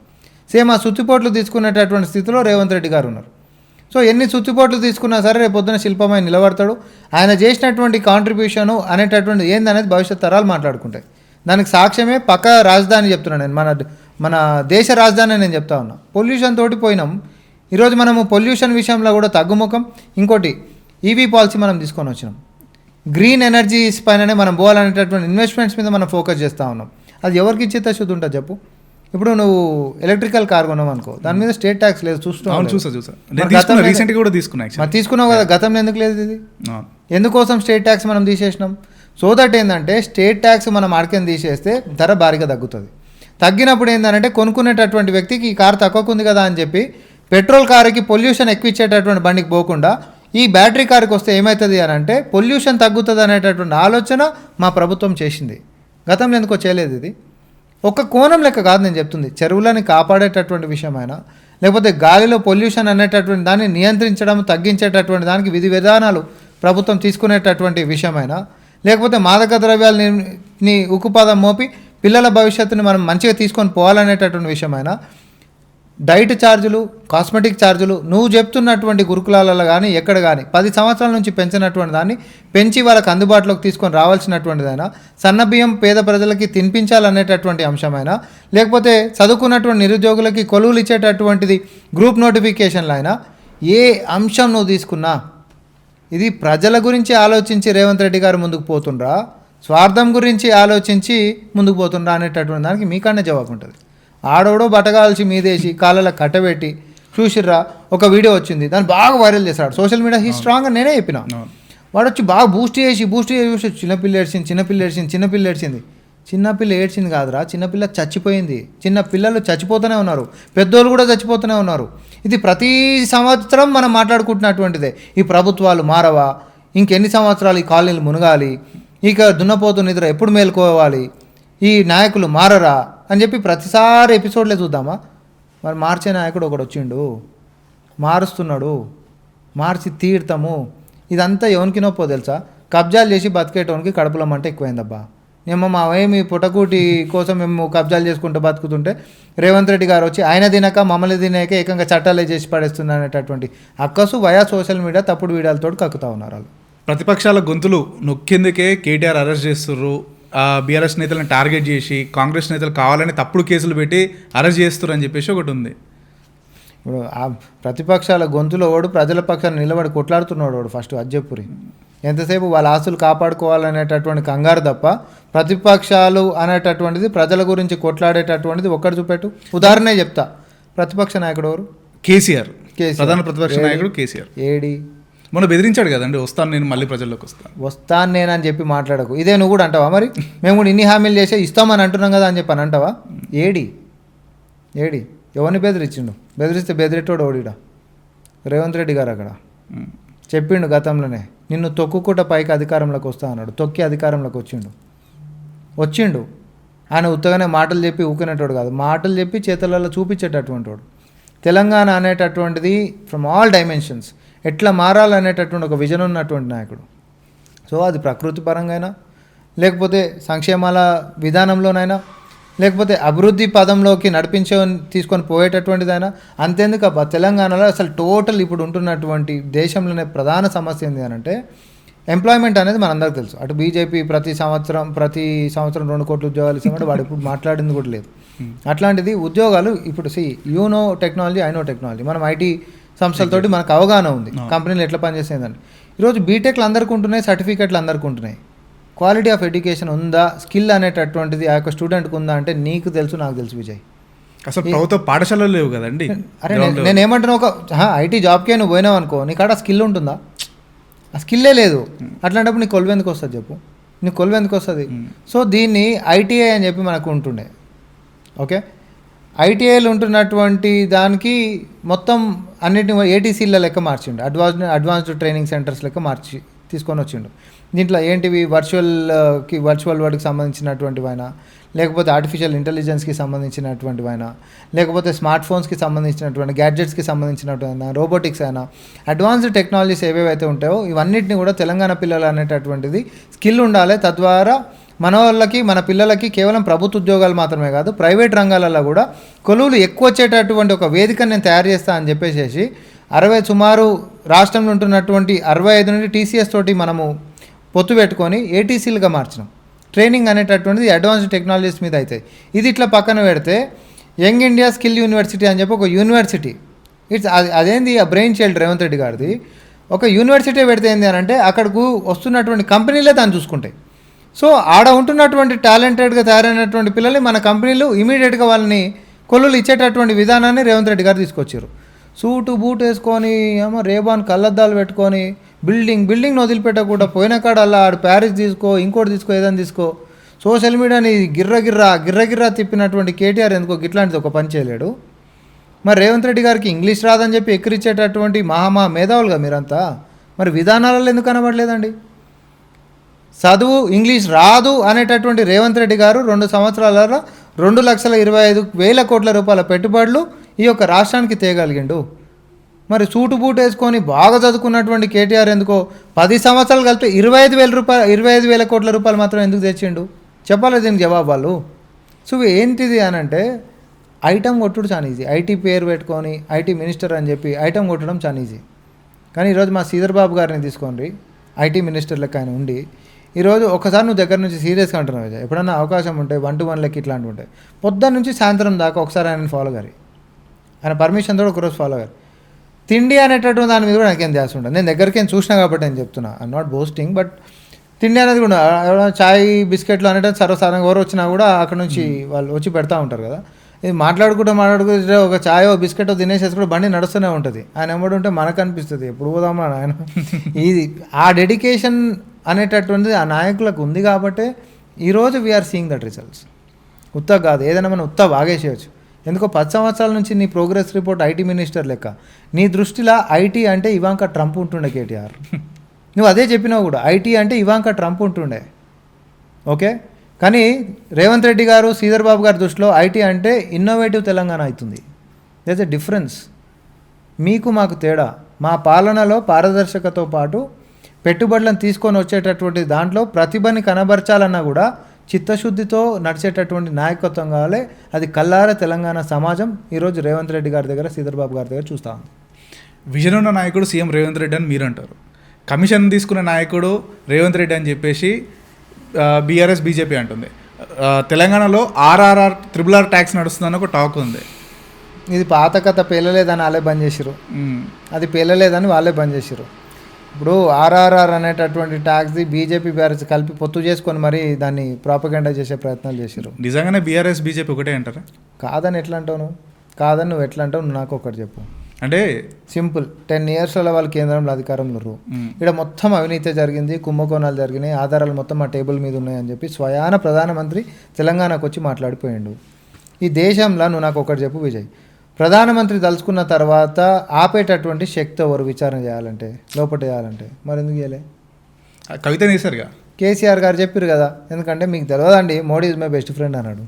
సేమ్ ఆ సుత్తిపోట్లు తీసుకునేటటువంటి స్థితిలో రేవంత్ రెడ్డి గారు ఉన్నారు. సో ఎన్ని సుత్తిపోట్లు తీసుకున్నా సరే రేపొద్దున శిల్పమై నిలబడతాడు. ఆయన చేసినటువంటి కాంట్రిబ్యూషను అనేటటువంటి ఏందనేది భవిష్యత్ తరాలు మాట్లాడుకుంటాయి. దానికి సాక్ష్యమే పక్క రాజధాని చెప్తున్నాను నేను, మన దేశ రాజధాని నేను చెప్తా ఉన్నా. పొల్యూషన్ తోటి పోయినాం. ఈరోజు మనము పొల్యూషన్ విషయంలో కూడా తగ్గుముఖం. ఇంకోటి ఈవీ పాలసీ మనం తీసుకొని వచ్చినాం. గ్రీన్ ఎనర్జీస్ పైననే మనం పోవాలనేటటువంటి ఇన్వెస్ట్మెంట్స్ మీద మనం ఫోకస్ చేస్తూ ఉన్నాం. అది ఎవరికి చిత్తశుద్ధి ఉంటుంది చెప్పు? ఇప్పుడు నువ్వు ఎలక్ట్రికల్ కార్ కొన్నావు అనుకో, దాని మీద స్టేట్ ట్యాక్స్ లేదు. చూస్తున్నావు కదా, గతంలో ఎందుకు లేదు ఇది? ఎందుకోసం స్టేట్ ట్యాక్స్ మనం తీసేసినాం? సో దట్ ఏంటంటే స్టేట్ ట్యాక్స్ మనం ఆడికెన్ తీసేస్తే ధర భారీగా తగ్గుతుంది. తగ్గినప్పుడు ఏంటంటే కొనుక్కునేటటువంటి వ్యక్తికి ఈ కారు తక్కువకు ఉంది కదా అని చెప్పి పెట్రోల్ కారుకి పొల్యూషన్ ఎక్కువ ఇచ్చేటటువంటి బండికి పోకుండా ఈ బ్యాటరీ కారుకి వస్తే ఏమవుతుంది అని అంటే పొల్యూషన్ తగ్గుతుంది అనేటటువంటి ఆలోచన మా ప్రభుత్వం చేసింది. గతంలో ఎందుకో చేయలేదు. ఇది ఒక కోణం లెక్క కాదు నేను చెప్తుంది. చెరువులని కాపాడేటటువంటి విషయమైనా, లేకపోతే గాలిలో పొల్యూషన్ అనేటటువంటి దాన్ని నియంత్రించడం, తగ్గించేటటువంటి దానికి విధి విధానాలు ప్రభుత్వం తీసుకునేటటువంటి విషయమైనా, లేకపోతే మాదక ద్రవ్యాలని ఉక్కుపాదం మోపి పిల్లల భవిష్యత్తుని మనం మంచిగా తీసుకొని పోవాలనేటటువంటి విషయమైనా, డైట్ ఛార్జులు, కాస్మెటిక్ ఛార్జులు నువ్వు చెప్తున్నటువంటి గురుకులాలలో కానీ ఎక్కడ కానీ 10 సంవత్సరాల నుంచి పెంచినటువంటి దాన్ని పెంచి వాళ్ళకి అందుబాటులోకి తీసుకొని రావాల్సినటువంటిదైనా, సన్నబియ్యం పేద ప్రజలకి తినిపించాలనేటటువంటి అంశమైనా, లేకపోతే చదువుకున్నటువంటి నిరుద్యోగులకి కొలువులు ఇచ్చేటటువంటిది గ్రూప్ నోటిఫికేషన్లు అయినా, ఏ అంశం నువ్వు తీసుకున్నా ఇది ప్రజల గురించి ఆలోచించి రేవంత్ రెడ్డి గారు ముందుకు పోతుండ్రా, స్వార్థం గురించి ఆలోచించి ముందుకు పోతుండ్రా అనేటటువంటి దానికి మీకన్నా జవాబు ఉంటుంది. ఆడోడో బట్టగాల్చి మీదేసి కాళ్ళలో కట్టబెట్టి చూసిర్రా ఒక వీడియో వచ్చింది, దాన్ని బాగా వైరల్ చేశాడు సోషల్ మీడియా. హీ స్ట్రాంగ్ అని నేనే చెప్పిన. వాడు వచ్చి బాగా బూస్ట్ చేసి చిన్నపిల్ల ఏడ్చింది. చిన్నపిల్ల ఏడ్చింది కాదురా, చిన్నపిల్ల చచ్చిపోయింది. చిన్న పిల్లలు చచ్చిపోతూనే ఉన్నారు, పెద్దోళ్ళు కూడా చచ్చిపోతూనే ఉన్నారు. ఇది ప్రతి సంవత్సరం మనం మాట్లాడుకుంటున్నటువంటిదే. ఈ ప్రభుత్వాలు మారవా, ఇంకెన్ని సంవత్సరాలు ఈ కాలనీలు మునగాలి, ఇక దున్నపోతు నిద్ర ఎప్పుడు మేలుకోవాలి, ఈ నాయకులు మారరా అని చెప్పి ప్రతిసారి ఎపిసోడ్లే చూద్దామా? మరి మార్చే నాయకుడు ఒకడు వచ్చిండు, మారుస్తున్నాడు, మార్చి తీర్థము. ఇదంతా ఎవరికి నొప్పో తెలుసా? కబ్జాలు చేసి బతికేటోనికి కడుపులో మంట ఎక్కువైందబ్బా. మేము మా ఏమి పుటకూటి కోసం మేము కబ్జాలు చేసుకుంటూ బతుకుతుంటే రేవంత్ రెడ్డి గారు వచ్చి ఆయన తినక మమ్మల్ని తినక ఏకంగా చట్టాలే చేసి పడేస్తున్నారు అనేటటువంటి అక్కసు వయా సోషల్ మీడియా తప్పుడు వీడియోలతో కక్కుతా ఉన్నారు వాళ్ళు. ప్రతిపక్షాల గొంతులు నొక్కేందుకే కేటీఆర్ అరెస్ట్ చేస్తుర్రు, బీఆర్ఎస్ నేతలను టార్గెట్ చేసి కాంగ్రెస్ నేతలు కావాలని తప్పుడు కేసులు పెట్టి అరెస్ట్ చేస్తున్నారు అని చెప్పేసి ఒకటి ఉంది. ఇప్పుడు ఆ ప్రతిపక్షాల గొంతులో వాడు ప్రజల పక్షాన్ని నిలబడి కొట్లాడుతున్నాడు వాడు. ఫస్ట్ అజ్జపురి ఎంతసేపు వాళ్ళ ఆస్తులు కాపాడుకోవాలనేటటువంటి కంగారు తప్ప ప్రతిపక్షాలు అనేటటువంటిది ప్రజల గురించి కొట్లాడేటటువంటిది ఒక్కటి చూపెట్టు. ఉదాహరణ చెప్తా, ప్రతిపక్ష నాయకుడు ఎవరు? కేసీఆర్. ప్రధాన ప్రతిపక్ష నాయకుడు కేసీఆర్. ఏడి మొన్న బెదిరించాడు కదండి, వస్తాను నేను మళ్ళీ ప్రజల్లోకి వస్తాను నేను అని చెప్పి మాట్లాడకు. ఇదే నువ్వు కూడా అంటావా? మరి మేము కూడా ఇన్ని హామీలు చేసే ఇస్తామని అంటున్నాం కదా అని చెప్పి అని అంటావా? ఏడి ఎవరిని బెదిరించిండు? బెదిరిస్తే బెదిరేటోడు ఓడిడా రేవంత్ రెడ్డి గారు. అక్కడ చెప్పిండు గతంలోనే, నిన్ను తొక్కుకుంట పైకి అధికారంలోకి వస్తా అన్నాడు. తొక్కి అధికారంలోకి వచ్చిండు. ఆయన ఉత్తగానే మాటలు చెప్పి ఊకినటోడు కాదు, మాటలు చెప్పి చేతులలో చూపించేటటువంటి వాడు. తెలంగాణ అనేటటువంటిది ఫ్రమ్ ఆల్ డైమెన్షన్స్ ఎట్లా మారాలనేటటువంటి ఒక విజన్ ఉన్నటువంటి నాయకుడు. సో అది ప్రకృతి పరంగా, లేకపోతే సంక్షేమాల విధానంలోనైనా, లేకపోతే అభివృద్ధి పదంలోకి తీసుకొని పోయేటటువంటిదైనా. అంతేందుకు తెలంగాణలో అసలు టోటల్ ఇప్పుడు ఉంటున్నటువంటి దేశంలోనే ప్రధాన సమస్య ఏంటి అని అంటే ఎంప్లాయ్మెంట్ అనేది మనందరికీ తెలుసు. అటు బీజేపీ ప్రతి సంవత్సరం 2 కోట్ల ఉద్యోగాలు ఇస్తామంటే వాడు ఇప్పుడు మాట్లాడింది కూడా లేదు. అట్లాంటిది ఉద్యోగాలు ఇప్పుడు you know technology, I know technology. మనం ఐటీ సంస్థలతోటి మనకు అవగాహన ఉంది కంపెనీలు ఎట్లా పనిచేసేదని. ఈరోజు బీటెక్లు అందరికీ ఉంటున్నాయి, సర్టిఫికెట్లు అందరికీ ఉంటున్నాయి. క్వాలిటీ ఆఫ్ ఎడ్యుకేషన్ ఉందా, స్కిల్ అనేటటువంటిది ఆ యొక్క స్టూడెంట్కి ఉందా అంటే నీకు తెలుసు, నాకు తెలుసు విజయ్. అసలు ప్రభుత్వ పాఠశాలలు లేవు కదండి. అరే నేను ఏమంటున్నా, ఒక ఐటీ జాబ్కే నువ్వు పోయినావు అనుకో, నీకు ఆడ స్కిల్ ఉంటుందా? ఆ స్కిల్లే లేదు. అట్లాంటప్పుడు నీకు కొలువు ఎందుకు వస్తుంది చెప్పు, నీకు కొలువు ఎందుకు వస్తుంది? సో దీన్ని ఐటీఐ అని చెప్పి మనకు ఉంటుండే. ఓకే, ఐటీఐలు ఉంటున్నటువంటి దానికి మొత్తం అన్నిటిని ఏటీసీల లెక్క మార్చిండు, అడ్వాన్స్డ్ ట్రైనింగ్ సెంటర్స్ లెక్క మార్చి తీసుకొని వచ్చిండు. దీంట్లో ఏంటివి, వర్చువల్ వరల్డ్కి సంబంధించినటువంటివైనా, లేకపోతే ఆర్టిఫిషియల్ ఇంటెలిజెన్స్కి సంబంధించినటువంటివైనా, లేకపోతే స్మార్ట్ ఫోన్స్కి సంబంధించినటువంటి గ్యాడ్జెట్స్కి సంబంధించినటువంటి రోబోటిక్స్ అయినా, అడ్వాన్స్డ్ టెక్నాలజీస్ ఏవేవైతే ఉంటాయో ఇవన్నిటిని కూడా తెలంగాణ పిల్లలు అనేటటువంటిది స్కిల్ ఉండాలి. తద్వారా మన పిల్లలకి కేవలం ప్రభుత్వ ఉద్యోగాలు మాత్రమే కాదు, ప్రైవేట్ రంగాలలో కూడా కొలువులు ఎక్కువ వచ్చేటటువంటి ఒక వేదికను నేను తయారు చేస్తా అని చెప్పేసి సుమారు రాష్ట్రంలో ఉంటున్నటువంటి 65 నుండి టీసీఎస్ తోటి మనము పొత్తు పెట్టుకొని ఏటీసీలుగా మార్చినాం. ట్రైనింగ్ అనేటటువంటిది అడ్వాన్స్డ్ టెక్నాలజీస్ మీద అవుతాయి. ఇది ఇట్లా పక్కన పెడితే యంగ్ ఇండియా స్కిల్ యూనివర్సిటీ అని చెప్పి ఒక యూనివర్సిటీ, అదేంది ఆ బ్రెయిన్ చైల్డ్ రేవంత్ రెడ్డి గారిది. ఒక యూనివర్సిటీ పెడితే ఏంది అని అంటే అక్కడకు వస్తున్నటువంటి కంపెనీలే దాన్ని చూసుకుంటాయి. సో ఆడ ఉంటున్నటువంటి టాలెంటెడ్గా తయారైనటువంటి పిల్లల్ని మన కంపెనీలు ఇమీడియట్గా వాళ్ళని కొలువులు ఇచ్చేటటువంటి విధానాన్ని రేవంత్ రెడ్డి గారు తీసుకొచ్చారు. సూటు బూట్ వేసుకొని ఏమో రేబాన్ కళ్ళద్దాలు పెట్టుకొని బిల్డింగ్ వదిలిపెట్టకుండా పోయిన కాడ అలా ఆడు ప్యారిస్ తీసుకో, ఇంకోటి తీసుకో, ఏదైనా తీసుకో, సోషల్ మీడియాని గిర్రగిర్రా తిప్పినటువంటి కేటీఆర్ ఎందుకో ఇట్లాంటిది ఒక పని చేయలేడు. మరి రేవంత్ రెడ్డి గారికి ఇంగ్లీష్ రాదని చెప్పి ఎక్కిరిచ్చేటటువంటి మహా మేధావులుగా మీరంతా, మరి విధానాలలో ఎందుకు కనబడలేదండి? చదువు ఇంగ్లీష్ రాదు అనేటటువంటి రేవంత్ రెడ్డి గారు 2 సంవత్సరాలలో 2,25,000 కోట్ల రూపాయల పెట్టుబడులు ఈ యొక్క రాష్ట్రానికి తేగలిగిండు. మరి సూటు బూట్ వేసుకొని బాగా చదువుకున్నటువంటి కేటీఆర్ ఎందుకో 10 సంవత్సరాలు కలిపి 25,000 కోట్ల రూపాయలు మాత్రం ఎందుకు తెచ్చిండు? చెప్పాలి దీనికి జవాబు వాళ్ళు. సో ఏంటిది అని అంటే ఐటమ్ కొట్టుడు చాలా ఈజీ. ఐటీ పేరు పెట్టుకొని ఐటీ మినిస్టర్ అని చెప్పి ఐటమ్ కొట్టడం చాలా ఈజీ. కానీ ఈరోజు మా శ్రీధర్ బాబు గారిని తీసుకోండి, ఐటీ మినిస్టర్ లెక్క ఆయన ఉండి ఈరోజు ఒకసారి నువ్వు దగ్గర నుంచి సీరియస్గా అంటున్నావు విజయ్, ఎప్పుడన్నా అవకాశం ఉంటాయి 1-to-1 లెక్క ఇట్లాంటివి ఉంటాయి, పొద్దున్న నుంచి సాయంత్రం దాకా ఒకసారి ఆయన ఫాలో గారి, ఆయన పర్మిషన్తో ఒకరోజు ఫాలో గారు. తిండి అనేటటువంటి దాని మీద కూడా నాకేం ధ్యాస ఉండదు. నేను దగ్గరికి ఏం చూసినా కాబట్టి నేను చెప్తున్నా, ఐఎమ్ నాట్ బోస్టింగ్, బట్ తిండి అనేది కూడా చాయ్ బిస్కెట్లు అనేటువంటి సర్వసాధారణంగా ఎవరు వచ్చినా కూడా అక్కడ నుంచి వాళ్ళు వచ్చి పెడతా ఉంటారు కదా. ఇది మాట్లాడుకుంటే ఒక చాయో బిస్కెటో తినేసేసి కూడా బండి నడుస్తూనే ఉంటుంది. ఆయన ఎమ్మడి ఉంటే మనకు అనిపిస్తుంది ఎప్పుడు పోదామా ఆయన. ఇది ఆ డెడికేషన్ అనేటటువంటిది ఆ నాయకులకు ఉంది కాబట్టి ఈరోజు వీఆర్ సీయింగ్ దట్ రిజల్ట్స్. ఉత్తా కాదు, ఏదైనా మనం ఉత్తా బాగేసేయచ్చు. ఎందుకో 10 సంవత్సరాల నుంచి నీ ప్రోగ్రెస్ రిపోర్ట్ ఐటీ మినిస్టర్ లెక్క, నీ దృష్టిలో ఐటీ అంటే ఇవాంకా ట్రంప్ ఉంటుండే కేటీఆర్. నువ్వు అదే చెప్పినావు కూడా, ఐటీ అంటే ఇవాంకా ట్రంప్ ఉంటుండే. ఓకే, కానీ రేవంత్ రెడ్డి గారు శ్రీధర్ బాబు గారి దృష్టిలో ఐటీ అంటే ఇన్నోవేటివ్ తెలంగాణ అవుతుంది. That's a difference. మీకు మాకు తేడా. మా పాలనలో పారదర్శకతో పాటు పెట్టుబడులను తీసుకొని వచ్చేటటువంటి దాంట్లో ప్రతిభని కనబరచాలన్నా కూడా చిత్తశుద్ధితో నడిచేటటువంటి నాయకత్వం కావాలి. అది కల్లారా తెలంగాణ సమాజం ఈరోజు రేవంత్ రెడ్డి గారి దగ్గర, శ్రీధర్ బాబు గారి దగ్గర చూస్తూ ఉంది. విజన్ ఉన్న నాయకుడు సీఎం రేవంత్ రెడ్డి అని మీరు అంటారు, కమిషన్ తీసుకున్న నాయకుడు రేవంత్ రెడ్డి అని చెప్పేసి బీఆర్ఎస్ బీజేపీ అంటుంది. తెలంగాణలో RRR ట్యాక్స్ నడుస్తుందని ఒక టాక్ ఉంది. ఇది పాత కథ, పేలలేదని వాళ్ళే బంద్ చేసిరు. అది పేలలేదని వాళ్ళే బంద్ చేసిరు. ఇప్పుడు RRR అనేటటువంటి ట్యాక్స్ది బీజేపీ బీఆర్ఎస్ కలిపి పొత్తు చేసుకొని మరి దాన్ని ప్రాపగెండా చేసే ప్రయత్నాలు చేశారు. నిజంగానే బీఆర్ఎస్ బీజేపీ ఒకటే అంటారా? కాదని ఎట్లా అంటావు నువ్వు? కాదని నువ్వు ఎట్లా అంటావు? నువ్వు నాకు ఒకటి చెప్పు. అంటే సింపుల్, 10 ఇయర్స్లో వాళ్ళు కేంద్రంలో అధికారంలో ఉన్నారు. ఇక్కడ మొత్తం అవినీతి జరిగింది, కుంభకోణాలు జరిగినాయి, ఆధారాలు మొత్తం మా టేబుల్ మీద ఉన్నాయని చెప్పి స్వయాన ప్రధానమంత్రి తెలంగాణకు వచ్చి మాట్లాడిపోయాడు. ఈ దేశంలో నువ్వు నాకు ఒకటి చెప్పు విజయ్, ప్రధానమంత్రి తలుచుకున్న తర్వాత ఆపేటటువంటి శక్తి ఎవరు విచారణ చేయాలంటే, లోపల చేయాలంటే? మరి ఎందుకు చేయలే? కవిత వేశారుగా, కేసీఆర్ గారు చెప్పారు కదా, ఎందుకంటే మీకు తెలియదండి Modi is my best friend అన్నాడు.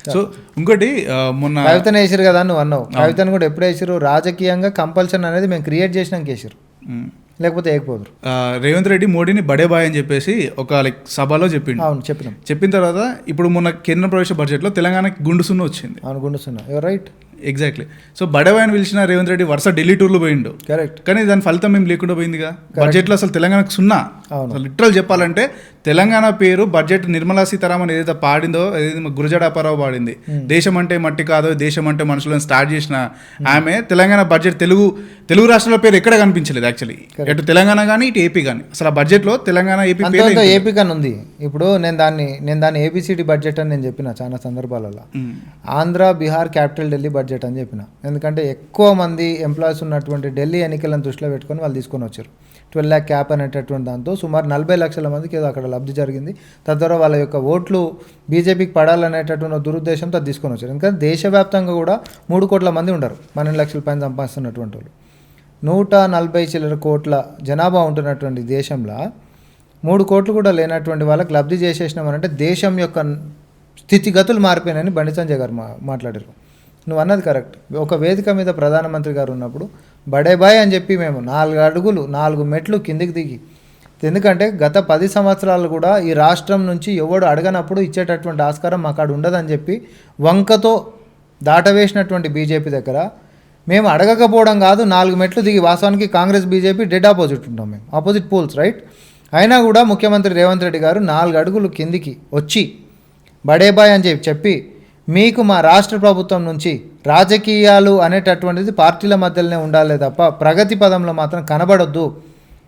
సో ఇంకోటి మొన్న కవితను వేసారు కదా నువ్వు అన్నావు, కవితను కూడా ఎప్పుడు వేసారు? రాజకీయంగా కంపల్షన్ అనేది మేము క్రియేట్ చేసినాక వేసారు, లేకపోతే వేయకపోదురు. రేవంత్ రెడ్డి మోడీని బడే బాయ్ అని చెప్పేసి ఒక సభలో చెప్పిండు. అవును, చెప్పిన తర్వాత ఇప్పుడు మొన్న కేంద్ర ప్రవేశ బడ్జెట్లో తెలంగాణకి గుండు సున్నా వచ్చింది. అవును, గుండు సున్నా, రైట్. ఎగ్జాక్ట్లీ. సో బడవాయిని పిలిచిన రేవంత్ రెడ్డి వరుస ఢిల్లీ టూర్లు పోయిండు, కరెక్ట్. కానీ దాని ఫలితం ఏం లేకుండా పోయిందిగా. బడ్జెట్లో అసలు తెలంగాణకు సున్నా. అసలు లిటరల్ చెప్పాలంటే తెలంగాణ పేరు బడ్జెట్ నిర్మలా సీతారామన్ ఏదైతే పాడిందో, ఏదైతే గురజాడాపారావు పాడింది, దేశం అంటే మట్టి కాదు దేశం అంటే మనుషులను స్టార్ట్ చేసిన ఆమె తెలంగాణ బడ్జెట్ తెలుగు రాష్ట్రాల పేరు ఎక్కడ కనిపించలేదు యాక్చువల్లీ, ఇటు తెలంగాణ కానీ ఇటు ఏపీ కానీ. అసలు ఆ బడ్జెట్లో తెలంగాణ ఏపీ పేరు ఏపీ కానీ ఉంది. ఇప్పుడు నేను దాన్ని ఏబిసిడి బడ్జెట్ అని నేను చెప్పిన చాలా సందర్భాలలో. ఆంధ్ర, బీహార్, క్యాపిటల్ ఢిల్లీ బడ్జెట్ అని చెప్పిన. ఎందుకంటే ఎక్కువ మంది ఎంప్లాయీస్ ఉన్నటువంటి ఢిల్లీ ఎన్నికలను దృష్టిలో పెట్టుకొని వాళ్ళు తీసుకొని వచ్చారు. 12 lakh క్యాప్ అనేటటువంటి దాంతో సుమారు 40 లక్షల మందికి ఏదో అక్కడ లబ్ధి జరిగింది. తద్వారా వాళ్ళ యొక్క ఓట్లు బీజేపీకి పడాలనేటటువంటి దురుద్దేశంతో అది తీసుకొని వచ్చారు. ఎందుకంటే దేశవ్యాప్తంగా కూడా 3 కోట్ల మంది ఉండరు 12 లక్షల పైన సంపాదిస్తున్నటువంటి వాళ్ళు. 140 చిల్లర కోట్ల జనాభా ఉంటున్నటువంటి దేశంలో 3 కోట్లు కూడా లేనటువంటి వాళ్ళకి లబ్ధి చేసేసినామనంటే దేశం యొక్క స్థితిగతులు మారిపోయినాయని బండి సంజయ్ గారు మాట్లాడారు. నువ్వు అన్నది కరెక్ట్. ఒక వేదిక మీద ప్రధానమంత్రి గారు ఉన్నప్పుడు బడే బాయ్ అని చెప్పి మేము 4 అడుగులు 4 మెట్లు కిందికి దిగి, ఎందుకంటే గత 10 సంవత్సరాలు కూడా ఈ రాష్ట్రం నుంచి ఎవడు అడగనప్పుడు ఇచ్చేటటువంటి ఆస్కారం మాకు ఆడ ఉండదని చెప్పి వంకతో దాటవేసినటువంటి బీజేపీ దగ్గర మేము అడగకపోవడం కాదు, 4 మెట్లు దిగి, వాస్తవానికి కాంగ్రెస్ బీజేపీ డెడ్ ఆపోజిట్ ఉంటాం మేము, ఆపోజిట్ పోల్స్ రైట్. అయినా కూడా ముఖ్యమంత్రి రేవంత్ రెడ్డి గారు 4 అడుగులు కిందికి వచ్చి బడేబాయ్ అని చెప్పి మీకు మా రాష్ట్ర ప్రభుత్వం నుంచి రాజకీయాలు అనేటటువంటిది పార్టీల మధ్యలోనే ఉండాలి తప్ప ప్రగతి పదంలో మాత్రం కనబడొద్దు,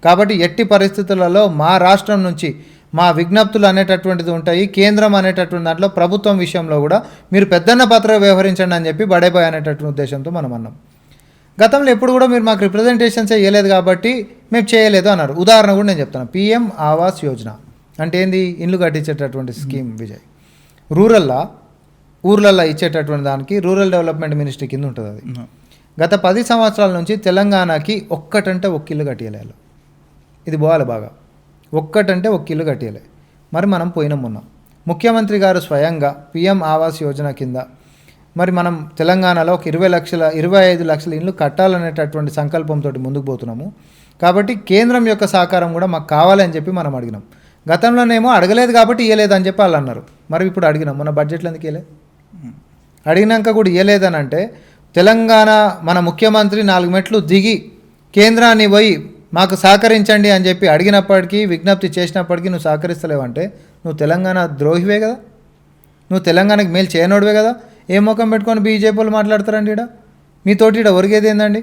కాబట్టి ఎట్టి పరిస్థితులలో మా రాష్ట్రం నుంచి మా విజ్ఞప్తులు అనేటటువంటిది ఉంటాయి, కేంద్రం అనేటటువంటి దాంట్లో ప్రభుత్వం విషయంలో కూడా మీరు పెద్దన్న పాత్ర వ్యవహరించండి అని చెప్పి బడేబాయ్ అనేటటువంటి ఉద్దేశంతో మనం అన్నాం. గతంలో ఎప్పుడు కూడా మీరు మాకు రిప్రజెంటేషన్స్ ఇవ్వలేదు కాబట్టి మేము చేయలేదు అన్నారు. ఉదాహరణ కూడా నేను చెప్తాను. PM ఆవాస్ యోజన అంటే ఏంది? ఇండ్లు కట్టించేటటువంటి స్కీమ్ విజయ్. ఊర్లల్లో ఇచ్చేటటువంటి దానికి రూరల్ డెవలప్మెంట్ మినిస్ట్రీ కింద ఉంటుంది అది. గత 10 సంవత్సరాల నుంచి తెలంగాణకి ఒక్కటంటే ఒక్క ఇల్లు కట్టియలేదు. ఇది పోవాలి బాగా, ఒక్కటంటే ఒక్క ఇల్లు కట్టియలే. మరి మనం పోయినాం ఉన్నాం. ముఖ్యమంత్రి గారు స్వయంగా PM ఆవాస్ యోజన కింద మరి మనం తెలంగాణలో ఒక 25 లక్షల ఇల్లు కట్టాలనేటటువంటి సంకల్పంతో ముందుకు పోతున్నాము. కాబట్టి కేంద్రం యొక్క సహకారం కూడా మాకు కావాలని చెప్పి మనం అడిగినాం. గతంలోనేమో అడగలేదు కాబట్టి ఇవ్వలేదు అని చెప్పి వాళ్ళు అన్నారు. మరి ఇప్పుడు అడిగినాం, మన బడ్జెట్లో ఎందుకు ఇవ్వలేదు? అడిగినాక కూడా ఇవ్వలేదని అంటే తెలంగాణ మన ముఖ్యమంత్రి 4 మెట్లు దిగి కేంద్రాన్ని పోయి మాకు సహకరించండి అని చెప్పి అడిగినప్పటికీ, విజ్ఞప్తి చేసినప్పటికీ నువ్వు సహకరిస్తలేవంటే నువ్వు తెలంగాణ ద్రోహివే కదా, నువ్వు తెలంగాణకి మేలు చేయనోడివే కదా. ఏ ముఖం పెట్టుకొని బీజేపీ వాళ్ళు మాట్లాడతారండి? మీతోటి ఒరిగేది ఏందండి?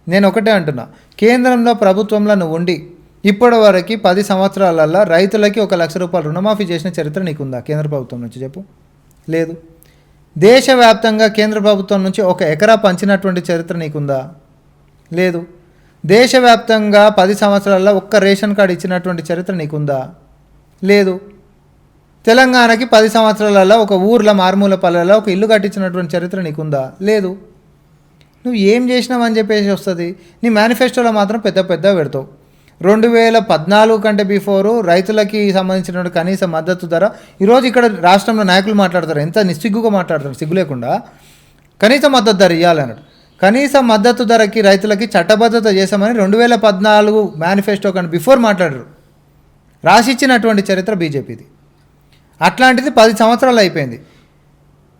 నేను ఒకటే అంటున్నా, కేంద్రంలో ప్రభుత్వంలో నువ్వు ఉండి ఇప్పటివరకు 10 సంవత్సరాలల్లో రైతులకి 1 లక్ష రూపాయలు రుణమాఫీ చేసిన చరిత్ర నీకుందా కేంద్ర ప్రభుత్వం నుంచి? చెప్పు. లేదు. దేశవ్యాప్తంగా కేంద్ర ప్రభుత్వం నుంచి 1 ఎకరా పంచినటువంటి చరిత్ర నీకుందా? లేదు. దేశవ్యాప్తంగా 10 సంవత్సరాల్లో 1 రేషన్ కార్డు ఇచ్చినటువంటి చరిత్ర నీకుందా? లేదు. తెలంగాణకి 10 సంవత్సరాలలో 1 ఊర్లో మారుమూల పల్లెలో 1 ఇల్లు కట్టించినటువంటి చరిత్ర నీకుందా? లేదు. నువ్వు ఏం చేసినావని చెప్పేసి వస్తుంది. నీ మేనిఫెస్టోలో మాత్రం పెద్ద పెడతావు. 2014 కంటే బిఫోరు రైతులకి సంబంధించినటువంటి కనీస మద్దతు ధర, ఈరోజు ఇక్కడ రాష్ట్రంలో నాయకులు మాట్లాడతారు, ఎంత నిస్సిగ్గుగా మాట్లాడతారు, సిగ్గు లేకుండా. కనీస మద్దతు ధర ఇవ్వాలన్నాడు. కనీస మద్దతు ధరకి రైతులకి చట్టబద్ధత చేశామని 2014 మేనిఫెస్టో కంటే బిఫోర్ మాట్లాడారు. రాసిచ్చినటువంటి చరిత్ర బీజేపీది. అట్లాంటిది 10 సంవత్సరాలు అయిపోయింది.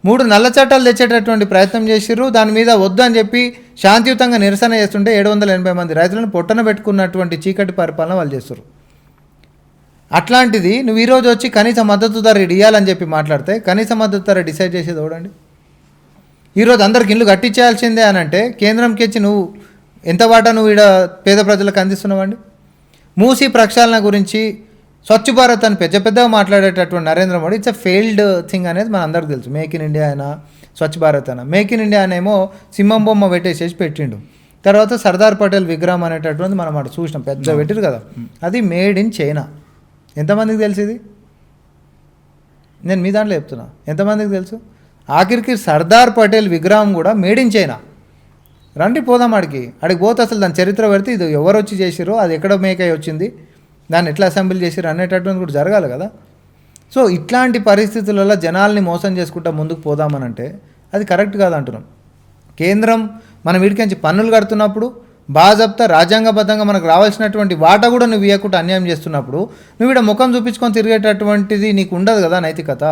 3 నల్ల చట్టాలు తెచ్చేటటువంటి ప్రయత్నం చేసిర్రు. దాని మీద వద్దు అని చెప్పి శాంతియుతంగా నిరసన చేస్తుంటే 780 మంది రైతులను పొట్టన పెట్టుకున్నటువంటి చీకటి పరిపాలన వాళ్ళు చేస్తారు. అట్లాంటిది నువ్వు ఈరోజు వచ్చి కనీస మద్దతు ధర ఇవ్వాలని చెప్పి మాట్లాడితే కనీస మద్దతు ధర డిసైడ్ చేసేది ఎవడండి? ఈరోజు అందరికి ఇల్లు కట్టించాల్సిందే అని అంటే కేంద్రంకి ఇచ్చి నువ్వు ఎంత వాటా నువ్వు ఈడ పేద ప్రజలకు అందిస్తున్నావండి? మూసీ ప్రక్షాళన గురించి, స్వచ్ఛ భారత్ అని పెద్దగా మాట్లాడేటటువంటి Narendra Modi it's a failed thing అనేది మన అందరికి తెలుసు. మేక్ ఇన్ ఇండియా అయినా స్వచ్ఛ భారత్ అయినా, మేక్ ఇన్ ఇండియా అనేమో సింహం బొమ్మ పెట్టేసేసి పెట్టిండు. తర్వాత సర్దార్ పటేల్ విగ్రహం అనేటటువంటి మనం అటు చూసినాం, పెద్ద పెట్టిరు కదా, అది మేడ్ ఇన్ చైనా. ఎంతమందికి తెలుసు ఇది? నేను మీ దాంట్లో చెప్తున్నా, ఎంతమందికి తెలుసు? ఆఖరికి సర్దార్ పటేల్ విగ్రహం కూడా మేడ్ ఇన్ చైనా. రండి పోదాం అడిగి పోతే అసలు దాని చరిత్ర పెడితే ఇది ఎవరు వచ్చి చేసిరో, అది ఎక్కడ మేక్ అయ్యి వచ్చింది, దాన్ని ఎట్లా అసెంబ్లీ చేసిరు అనేటటువంటి కూడా జరగాలి కదా. సో ఇట్లాంటి పరిస్థితులలో జనాల్ని మోసం చేసుకుంటా ముందుకు పోదామనంటే అది కరెక్ట్ కాదు అంటున్నాం. కేంద్రం మనం వీడికించి పన్నులు కడుతున్నప్పుడు బాజప్తా రాజ్యాంగబద్ధంగా మనకు రావాల్సినటువంటి వాటా కూడా నువ్వు ఇవ్వకుండా అన్యాయం చేస్తున్నప్పుడు నువ్వు ఇక్కడ ముఖం చూపించుకొని తిరిగేటటువంటిది నీకు ఉండదు కదా నైతికత.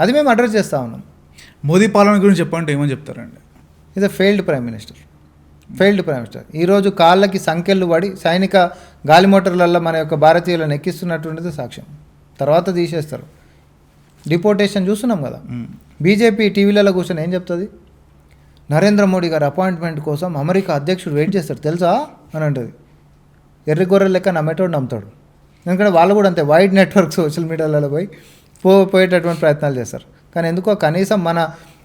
అది మేము అడ్రస్ చేస్తూ ఉన్నాం. మోదీ పాలన గురించి చెప్పంటే ఏమని చెప్తారండి? Is a failed prime minister. ఈరోజు కాళ్ళకి సంఖ్యలు పడి సైనిక గాలి మోటార్లలో మన యొక్క భారతీయులను ఎక్కిస్తున్నటువంటిది సాక్ష్యం. తర్వాత తీసేస్తారు. డిపోర్టేషన్ చూస్తున్నాం కదా. బీజేపీ టీవీలలో కూర్చొని ఏం చెప్తుంది, నరేంద్ర మోడీ గారు అపాయింట్మెంట్ కోసం అమెరికా అధ్యక్షుడు వెయిట్ చేస్తాడు తెలుసా అని అంటుంది. ఎర్రి గొర్రెల లెక్క నమ్మేటోడు నమ్ముతాడు. ఎందుకంటే వాళ్ళు కూడా అంతే వైడ్ నెట్వర్క్ సోషల్ మీడియాలలో పోయేటటువంటి ప్రయత్నాలు చేస్తారు. కానీ ఎందుకో కనీసం మన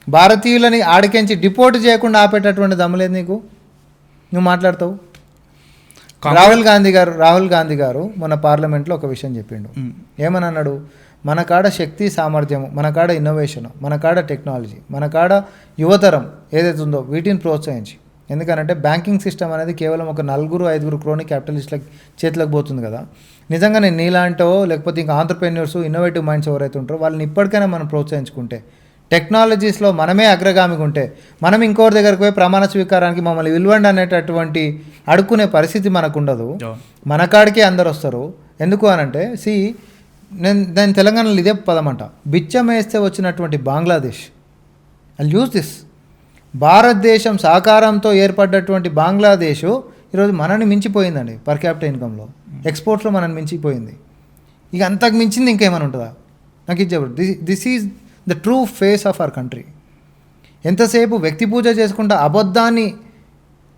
భారతీయులని ఆడికించి డిపోర్ట్ చేయకుండా ఆపేటటువంటి దమ్ములేదు నీకు. నువ్వు మాట్లాడతావు. రాహుల్ గాంధీ గారు మన పార్లమెంట్లో ఒక విషయం చెప్పిండు. ఏమని అన్నాడు, మన కాడ శక్తి సామర్థ్యము, మన కాడ ఇన్నోవేషన్, మన కాడ టెక్నాలజీ, మన కాడ యువతరం ఏదైతే ఉందో వీటిని ప్రోత్సహించి, ఎందుకనంటే బ్యాంకింగ్ సిస్టమ్ అనేది కేవలం ఒక 4-5 క్రోనీ క్యాపిటలిస్టుల చేతులకు పోతుంది కదా. నిజంగా నేను నీలాంటో లేకపోతే ఇంకా ఆంటర్ప్రెన్యూర్స్ ఇన్నోవేటివ్ మైండ్స్ ఎవరైతే ఉంటారో వాళ్ళని ఇప్పటికైనా మనం ప్రోత్సహించుకుంటే, టెక్నాలజీస్లో మనమే అగ్రగామిగా ఉంటే, మనం ఇంకోరి దగ్గరికి పోయి ప్రమాణ స్వీకారానికి మమ్మల్ని విలువండి అనేటటువంటి అడుక్కునే పరిస్థితి మనకు ఉండదు. మన కాడికే అందరు వస్తారు. ఎందుకు అనంటే నేను తెలంగాణలో ఇదే పదమంట, బిచ్చం వేస్తే వచ్చినటువంటి బంగ్లాదేశ్. I use this. భారతదేశం సహకారంతో ఏర్పడ్డటువంటి బంగ్లాదేశ్ ఈరోజు మనని మించిపోయిందండి పర్ క్యాపిటల్ ఇన్కంలో, ఎక్స్పోర్ట్స్లో మనని మించిపోయింది. ఇక అంతకు మించింది ఇంకేమైనా ఉంటుందా? నాకు ఇది చెప్పండి. This is the true face of our country. ఎంతసేపు వ్యక్తి పూజ చేసుకుంటా అబద్ధాన్ని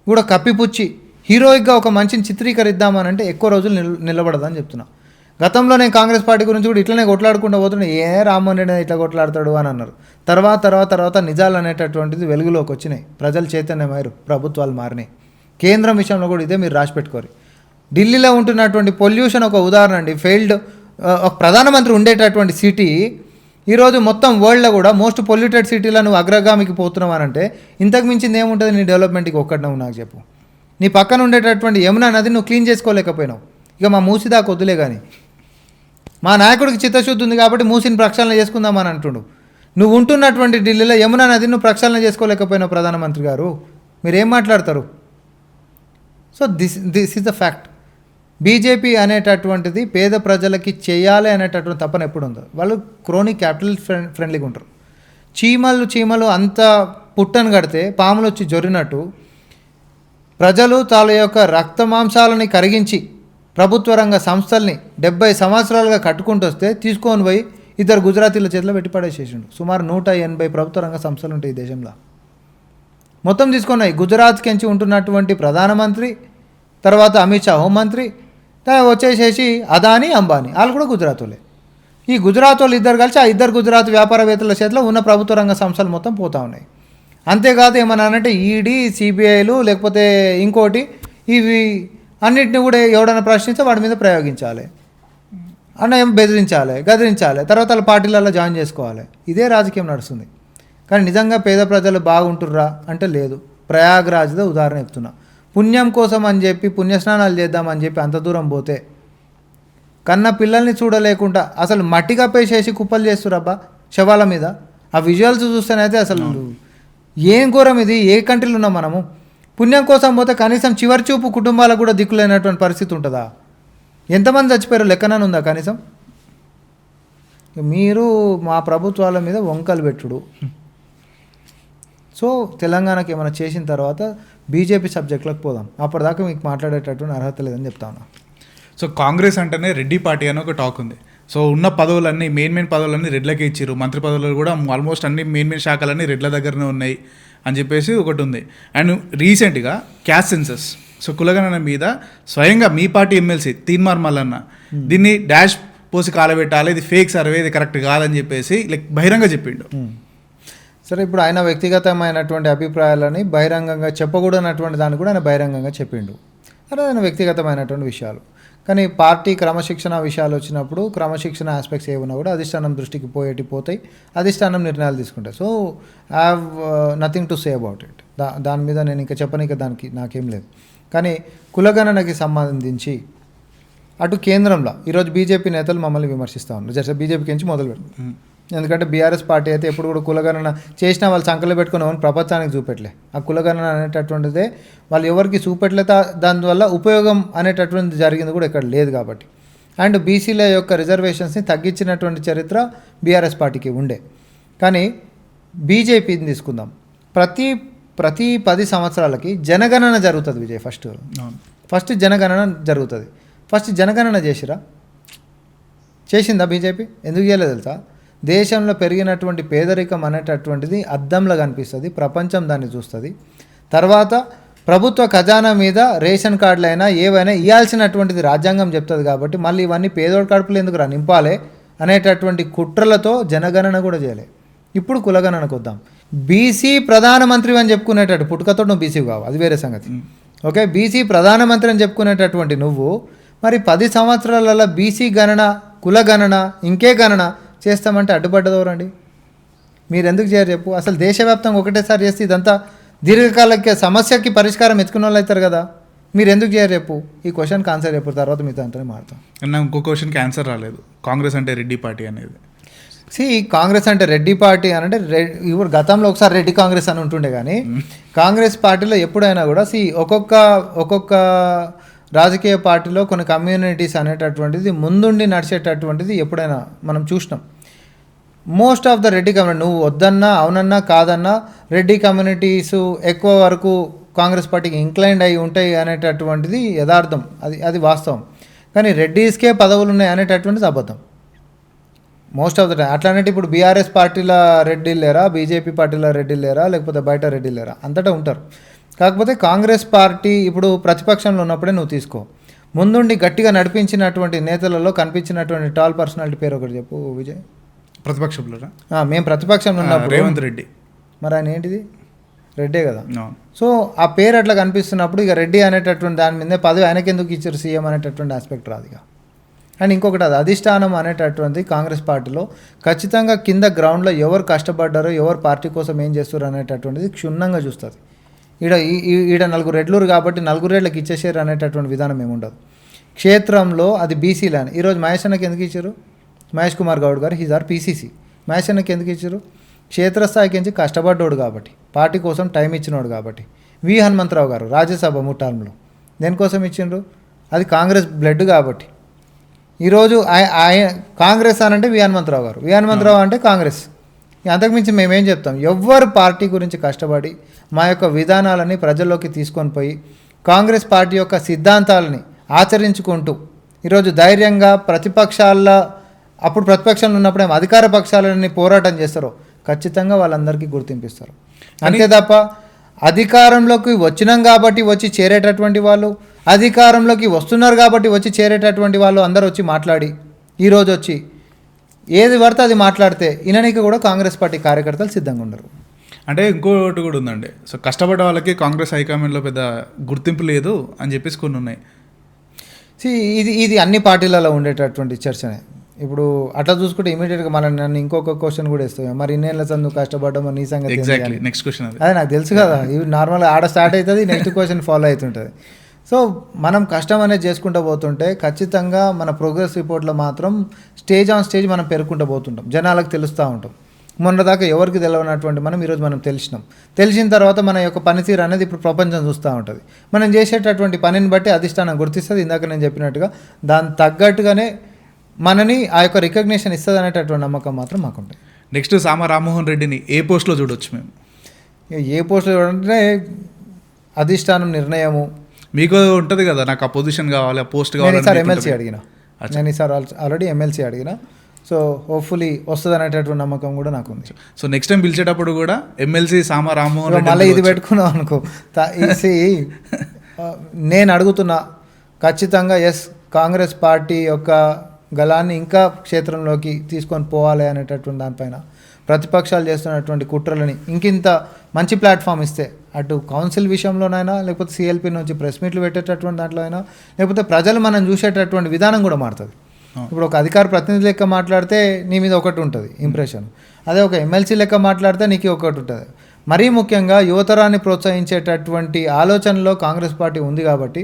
కూడా కప్పిపుచ్చి హీరోయిక్గా ఒక మంచిని చిత్రీకరిద్దామనంటే ఎక్కువ రోజులు నిలబడదని చెప్తున్నా. గతంలో నేను కాంగ్రెస్ పార్టీ గురించి కూడా ఇట్లనే కొట్లాడుకుంటూ పోతున్నా, రామ్మోహన్ రెడ్డి ఇట్లా కొట్లాడతాడు అని అన్నారు. తర్వాత నిజాలు అనేటటువంటిది వెలుగులోకి వచ్చినాయి. ప్రజలు చైతన్యమయ్యారు, ప్రభుత్వాలు మారినాయి. కేంద్రం విషయంలో కూడా ఇదే మీరు రాసి పెట్టుకోరు. ఢిల్లీలో ఉంటున్నటువంటి పొల్యూషన్ ఒక ఉదాహరణ అండి. ఒక ప్రధానమంత్రి ఉండేటటువంటి సిటీ ఈరోజు మొత్తం వరల్డ్లో కూడా మోస్ట్ పొల్యూటెడ్ సిటీలో నువ్వు అగ్రగామికి పోతున్నావు అని అంటే ఇంతకు మించింది ఏముంటుంది నీ డెవలప్మెంట్కి? ఒక్కటి నువ్వు నాకు చెప్పు. నీ పక్కన ఉండేటటువంటి యమునా నది నువ్వు క్లీన్ చేసుకోలేకపోయినావు. ఇక మా మూసిదాకా వద్దులే కానీ, మా నాయకుడికి చిత్తశుద్ధి ఉంది కాబట్టి మూసిని ప్రక్షాళన చేసుకుందామని అంటుండు. నువ్వు ఉంటున్నటువంటి ఢిల్లీలో యమునా నది నువ్వు ప్రక్షాళన చేసుకోలేకపోయినావు ప్రధానమంత్రి గారు. మీరేం మాట్లాడతారు? So this is the fact. BJP అనేటటువంటిది పేద ప్రజలకి చేయాలి అనేటటువంటి తపన ఎప్పుడు ఉందో. వాళ్ళు క్రోనిక్ క్యాపిటల్ ఫ్రెండ్లీగా ఉంటారు. చీమలు అంత పుట్టను కడితే పాములు వచ్చి జొరినట్టు ప్రజలు తాళ్ళ యొక్క రక్త మాంసాలని కరిగించి ప్రభుత్వ రంగ సంస్థల్ని 70 సంవత్సరాలుగా కట్టుకుంటూ వస్తే తీసుకొని పోయి 2 గుజరాతీల చేతిలో పెట్టి పడేసేసిండు. సుమారు 180 ప్రభుత్వ రంగ సంస్థలు ఉంటాయి ఈ దేశంలో. మొత్తం తీసుకున్నాయి. గుజరాత్కి ఉంటున్నటువంటి ప్రధానమంత్రి, తర్వాత అమిత్ షా హోంమంత్రి, వచ్చేసేసి అదానీ అంబానీ వాళ్ళు కూడా గుజరాత్ వాళ్ళే. ఈ గుజరాత్ వాళ్ళు ఇద్దరు కలిసి ఆ 2 గుజరాత్ వ్యాపారవేత్తల చేతిలో ఉన్న ప్రభుత్వ రంగ సంస్థలు మొత్తం పోతూ ఉన్నాయి. అంతేకాదు ఏమన్నా అంటే ఈడీ, సిబిఐలు లేకపోతే ఇంకోటి ఇవి అన్నిటిని కూడా ఎవడైనా ప్రశ్నిస్తే వాడి మీద ప్రయోగించాలి, ఏం బెదిరించాలి, గదిరించాలి, తర్వాత వాళ్ళ పార్టీలలో జాయిన్ చేసుకోవాలి. ఇదే రాజకీయం నడుస్తుంది. కానీ నిజంగా పేద ప్రజలు బాగుంటుర్రా అంటే లేదు. ప్రయాగ్రాజ్దే ఉదాహరణ చెప్తున్నా. పుణ్యం కోసం అని చెప్పి పుణ్యస్నానాలు చేద్దామని చెప్పి అంత దూరం పోతే కన్న పిల్లల్ని చూడలేకుండా అసలు మట్టి కప్పేసేసి కుప్పలు చేస్తురబ్బా శవాల మీద. ఆ విజువల్స్ చూస్తేనైతే అసలు ఏం ఘోరం ఇది. ఏ కంట్రీలో ఉన్నాం మనము? పుణ్యం కోసం పోతే కనీసం చివరి చూపు కుటుంబాలకు కూడా దిక్కులేనటువంటి పరిస్థితి ఉంటుందా? ఎంతమంది చచ్చిపోయారో లెక్కనని ఉందా కనీసం? మీరు మా ప్రభుత్వాల మీద వంకలు పెట్టుడు. సో తెలంగాణకి ఏమైనా చేసిన తర్వాత బీజేపీ సబ్జెక్టులకు పోదాం. అప్పటిదాకా మీకు మాట్లాడేటటువంటి అర్హత లేదని చెప్తా ఉన్నా. సో కాంగ్రెస్ అంటేనే రెడ్డి పార్టీ అని ఒక టాక్ ఉంది. సో ఉన్న పదవులన్నీ మెయిన్ పదవులన్నీ రెడ్లకే ఇచ్చారు. మంత్రి పదవులు కూడా ఆల్మోస్ట్ అన్ని మెయిన్ శాఖలన్నీ రెడ్ల దగ్గరనే ఉన్నాయి అని చెప్పేసి ఒకటి ఉంది. అండ్ రీసెంట్గా క్యాస్ట్ సెన్సస్, సో కులగణన మీద స్వయంగా మీ పార్టీ ఎమ్మెల్సీ తీన్మార్ మల్లన్న దీన్ని డాష్ పోసి కాలబెట్టాలి, ఇది ఫేక్ సర్వే, ఇది కరెక్ట్ కాదని చెప్పేసి బహిరంగ చెప్పిండు. సరే, ఇప్పుడు ఆయన వ్యక్తిగతమైనటువంటి అభిప్రాయాలని బహిరంగంగా చెప్పకూడనటువంటి దాన్ని కూడా ఆయన బహిరంగంగా చెప్పిండు. అదే ఆయన వ్యక్తిగతమైనటువంటి విషయాలు. కానీ పార్టీ క్రమశిక్షణ విషయాలు వచ్చినప్పుడు క్రమశిక్షణ ఆస్పెక్ట్స్ ఏమన్నా కూడా అధిష్టానం దృష్టికి పోతాయి, అధిష్టానం నిర్ణయాలు తీసుకుంటాయి. So I have nothing to say about it. దాని మీద నేను ఇంకా చెప్పనిక దానికి నాకేం లేదు. కానీ కులగణనకి సంబంధించి అటు కేంద్రంలో ఈరోజు బీజేపీ నేతలు మమ్మల్ని విమర్శిస్తూ ఉన్నారు. జస్ట్ బీజేపీకి నుంచి మొదలు పెడతాం. ఎందుకంటే బీఆర్ఎస్ పార్టీ అయితే ఎప్పుడు కూడా కులగణన చేసినా వాళ్ళు సంకలు పెట్టుకుని ఎవరిని ప్రపంచానికి చూపెట్టలే. ఆ కులగణన అనేటటువంటిదే వాళ్ళు ఎవరికి చూపెట్టలే, దానివల్ల ఉపయోగం అనేటటువంటిది జరిగింది కూడా ఇక్కడ లేదు కాబట్టి. అండ్ బీసీల యొక్క రిజర్వేషన్స్ని తగ్గించినటువంటి చరిత్ర బీఆర్ఎస్ పార్టీకి ఉండే. కానీ బీజేపీని తీసుకుందాం. ప్రతి ప్రతి 10 సంవత్సరాలకి జనగణన జరుగుతుంది విజయ్. ఫస్ట్ జనగణన జరుగుతుంది. ఫస్ట్ జనగణన చేసిందా బీజేపీ? ఎందుకు చేయలేదు తెలుసా? దేశంలో పెరిగినటువంటి పేదరికం అనేటటువంటిది అద్దంలో కనిపిస్తుంది, ప్రపంచం దాన్ని చూస్తుంది. తర్వాత ప్రభుత్వ ఖజానా మీద రేషన్ కార్డులైనా ఏవైనా ఇవ్వాల్సినటువంటిది రాజ్యాంగం చెప్తుంది. కాబట్టి మళ్ళీ ఇవన్నీ పేదోడి కడుపులు ఎందుకు నింపాలి అనేటటువంటి కుట్రలతో జనగణన కూడా చేయలే. ఇప్పుడు కులగణనకు వద్దాం. బీసీ ప్రధానమంత్రి అని చెప్పుకునేటట్టు పుట్టుకతో నువ్వు బీసీ కావు, అది వేరే సంగతి. ఓకే, బీసీ ప్రధానమంత్రి అని చెప్పుకునేటటువంటి నువ్వు మరి 10 సంవత్సరాలలో బీసీ గణన, కులగణన, ఇంకే గణన చేస్తామంటే అడ్డుపడ్డదవరండి. మీరు ఎందుకు చేయరు చెప్పు? అసలు దేశవ్యాప్తంగా ఒకటేసారి చేస్తే ఇదంతా దీర్ఘకాలిక సమస్యకి పరిష్కారం ఎత్తుకునే వాళ్ళు అవుతారు కదా. మీరు ఎందుకు చేయరు చెప్పు? ఈ క్వశ్చన్కి ఆన్సర్ చెప్పిన తర్వాత మీతో అంటేనే మారుతాం. నాకు ఇంకో క్వశ్చన్కి ఆన్సర్ రాలేదు. కాంగ్రెస్ అంటే రెడ్డి పార్టీ అనేది. కాంగ్రెస్ అంటే రెడ్డి పార్టీ అని అంటే ఇప్పుడు గతంలో ఒకసారి రెడ్డి కాంగ్రెస్ అని ఉంటుండే, కానీ కాంగ్రెస్ పార్టీలో ఎప్పుడైనా కూడా ఒక్కొక్క రాజకీయ పార్టీలో కొన్ని కమ్యూనిటీస్ అనేటటువంటిది ముందుండి నడిచేటటువంటిది ఎప్పుడైనా మనం చూసినాం. Most of the Reddy community, నువ్వు వద్దన్నా అవునన్నా కాదన్నా రెడ్డి కమ్యూనిటీస్ ఎక్కువ వరకు కాంగ్రెస్ పార్టీకి ఇంక్లైన్డ్ అయి ఉంటాయి అనేటటువంటిది యథార్థం, అది వాస్తవం. కానీ రెడ్డీస్కే పదవులు ఉన్నాయి అనేటటువంటిది అబద్ధం మోస్ట్ ఆఫ్ ద టైం. అట్లాంటి ఇప్పుడు బీఆర్ఎస్ పార్టీల రెడ్డిలు లేరా, బీజేపీ పార్టీల రెడ్డిలు లేరా, లేకపోతే బయట రెడ్డిలు లేరా, అంతటా ఉంటారు. కాకపోతే కాంగ్రెస్ పార్టీ ఇప్పుడు ప్రతిపక్షంలో ఉన్నప్పుడే నువ్వు తీసుకో. ముందుండి గట్టిగా నడిపించినటువంటి నేతలలో కనిపించినటువంటి టాల్ పర్సనాలిటీ పేరు ఒకటి చెప్పు విజయ్. ప్రతిపక్షంలో మేము ప్రతిపక్షంలో ఉన్నప్పుడు రేవంత్ రెడ్డి. మరి ఆయన ఏంటిది? రెడ్డే కదా. సో ఆ పేరు అట్లా కనిపిస్తున్నప్పుడు ఇక రెడ్డి అనేటటువంటి దాని మీదే పదవి ఆయనకి ఎందుకు ఇచ్చారు సీఎం అనేటటువంటి ఆస్పెక్ట్ రాదు ఇక. అండ్ ఇంకొకటి, అది అధిష్టానం అనేటటువంటి కాంగ్రెస్ పార్టీలో ఖచ్చితంగా కింద గ్రౌండ్లో ఎవరు కష్టపడ్డారో, ఎవరు పార్టీ కోసం ఏం చేస్తారు అనేటటువంటిది క్షుణ్ణంగా చూస్తుంది. ఈడ 4 రెడ్లూరు కాబట్టి 4 రెడ్లకు ఇచ్చేసారు అనేటటువంటి విధానం ఏముండదు. క్షేత్రంలో అది బీసీలని. ఈరోజు మహేష్ అన్నకి ఎందుకు ఇచ్చారు? మహేష్ కుమార్ గౌడ్ గారు హీజ్ ఆర్ పీసీసీ. మహేష్ అన్నకి ఎందుకు ఇచ్చారు? క్షేత్రస్థాయికి నుంచి కష్టపడ్డోడు కాబట్టి, పార్టీ కోసం టైం ఇచ్చినోడు కాబట్టి. వి హనుమంతరావు గారు రాజ్యసభ 3 టర్మ్లో దేనికోసం ఇచ్చిండ్రు? అది కాంగ్రెస్ బ్లడ్ కాబట్టి. ఈరోజు కాంగ్రెస్ అనంటే వి హనుమంతరావు గారు, వి హనుమంతరావు అంటే కాంగ్రెస్. అంతకుమించి మేమేం చెప్తాం? ఎవ్వరు పార్టీ గురించి కష్టపడి మా యొక్క విధానాలని ప్రజల్లోకి తీసుకొని పోయి కాంగ్రెస్ పార్టీ యొక్క సిద్ధాంతాలని ఆచరించుకుంటూ ఈరోజు ధైర్యంగా అప్పుడు ప్రతిపక్షంలో ఉన్నప్పుడు ఏమో అధికార పక్షాలని పోరాటం చేస్తారో ఖచ్చితంగా వాళ్ళందరికీ గుర్తింపిస్తారు. అంతే తప్ప అధికారంలోకి వచ్చినాం కాబట్టి వచ్చి చేరేటటువంటి వాళ్ళు, అధికారంలోకి వస్తున్నారు కాబట్టి వచ్చి చేరేటటువంటి వాళ్ళు అందరూ వచ్చి మాట్లాడి ఈరోజు వచ్చి ఏది పడితే అది మాట్లాడితే ఇననికి కూడా కాంగ్రెస్ పార్టీ కార్యకర్తలు సిద్ధంగా ఉండరు. అంటే ఇంకోటి కూడా ఉందండి. సో కష్టపడ్డ వాళ్ళకి కాంగ్రెస్ హైకమాండ్లో పెద్ద గుర్తింపు లేదు అని చెప్పేసి కొన్ని ఉన్నాయి. ఇది అన్ని పార్టీలలో ఉండేటటువంటి చర్చనే. ఇప్పుడు అట్లా చూసుకుంటే ఇమీడియట్గా నన్ను ఇంకొక క్వశ్చన్ కూడా ఇస్తాయి, మరి ఇన్నేళ్ళ చదువు కష్టపడ్డాం నీ సంగతి. ఎగ్జాక్ట్లీ నెక్స్ట్ క్వశ్చన్ అదే నాకు తెలుసు కదా. ఇవి నార్మల్గా ఆడ స్టార్ట్ అవుతుంది, నెక్స్ట్ క్వశ్చన్ ఫాలో అవుతుంటుంది. సో మనం కష్టం అనేది చేసుకుంటూ పోతుంటే ఖచ్చితంగా మన ప్రోగ్రెస్ రిపోర్ట్లో మాత్రం స్టేజ్ ఆన్ స్టేజ్ మనం పెరుగుకుంటూ పోతుంటాం, జనాలకు తెలుస్తూ ఉంటాం. మొన్నదాకా ఎవరికి తెలియనటువంటి మనం ఈరోజు మనం తెలిసిన తర్వాత మన యొక్క పనితీరు అనేది ఇప్పుడు ప్రపంచం చూస్తూ ఉంటుంది. మనం చేసేటటువంటి పనిని బట్టి అధిష్టానం గుర్తిస్తుంది. ఇందాక నేను చెప్పినట్టుగా దాని తగ్గట్టుగానే మనని ఆ యొక్క రికగ్నిషన్ ఇస్తుంది అనేటటువంటి నమ్మకం మాత్రం మాకుంటుంది. నెక్స్ట్ సామ రామ్మోహన్ రెడ్డిని ఏ పోస్ట్లో చూడొచ్చు మేము? ఏ పోస్ట్లో చూడంటే అధిష్టానం నిర్ణయము. మీకు ఉంటుంది కదా, నాకు ఆ పొజిషన్ కావాలి, ఆ పోస్ట్ కావాలి. నేను ఈసారి ఎమ్మెల్సీ అడిగిన, నేను ఈసారి ఆల్రెడీ ఎమ్మెల్సీ అడిగిన. సో హోప్ఫుల్లీ వస్తుంది అనేటటువంటి నమ్మకం కూడా నాకు ఉంది. సో నెక్స్ట్ టైం పిలిచేటప్పుడు కూడా ఎమ్మెల్సీ సామ రామ్మోహన్ రెడ్డి మళ్ళీ ఇది పెట్టుకున్నాం అనుకో. నేను అడుగుతున్నా ఖచ్చితంగా కాంగ్రెస్ పార్టీ యొక్క గలాన్ని ఇంకా క్షేత్రంలోకి తీసుకొని పోవాలి అనేటటువంటి దానిపైన ప్రతిపక్షాలు చేస్తున్నటువంటి కుట్రలని ఇంకింత మంచి ప్లాట్ఫామ్ ఇస్తే, అటు కౌన్సిల్ విషయంలోనైనా లేకపోతే సిఎల్పి నుంచి ప్రెస్ మీట్లు పెట్టేటటువంటి దాంట్లో అయినా, లేకపోతే ప్రజలు మనం చూసేటటువంటి విధానం కూడా మారుతుంది. ఇప్పుడు ఒక అధికార ప్రతినిధి లెక్క మాట్లాడితే నీ మీద ఒకటి ఉంటుంది ఇంప్రెషన్, అదే ఒక ఎమ్మెల్సీ లెక్క మాట్లాడితే నీకు ఒకటి ఉంటుంది. మరీ ముఖ్యంగా యువతరాన్ని ప్రోత్సహించేటటువంటి ఆలోచనలో కాంగ్రెస్ పార్టీ ఉంది కాబట్టి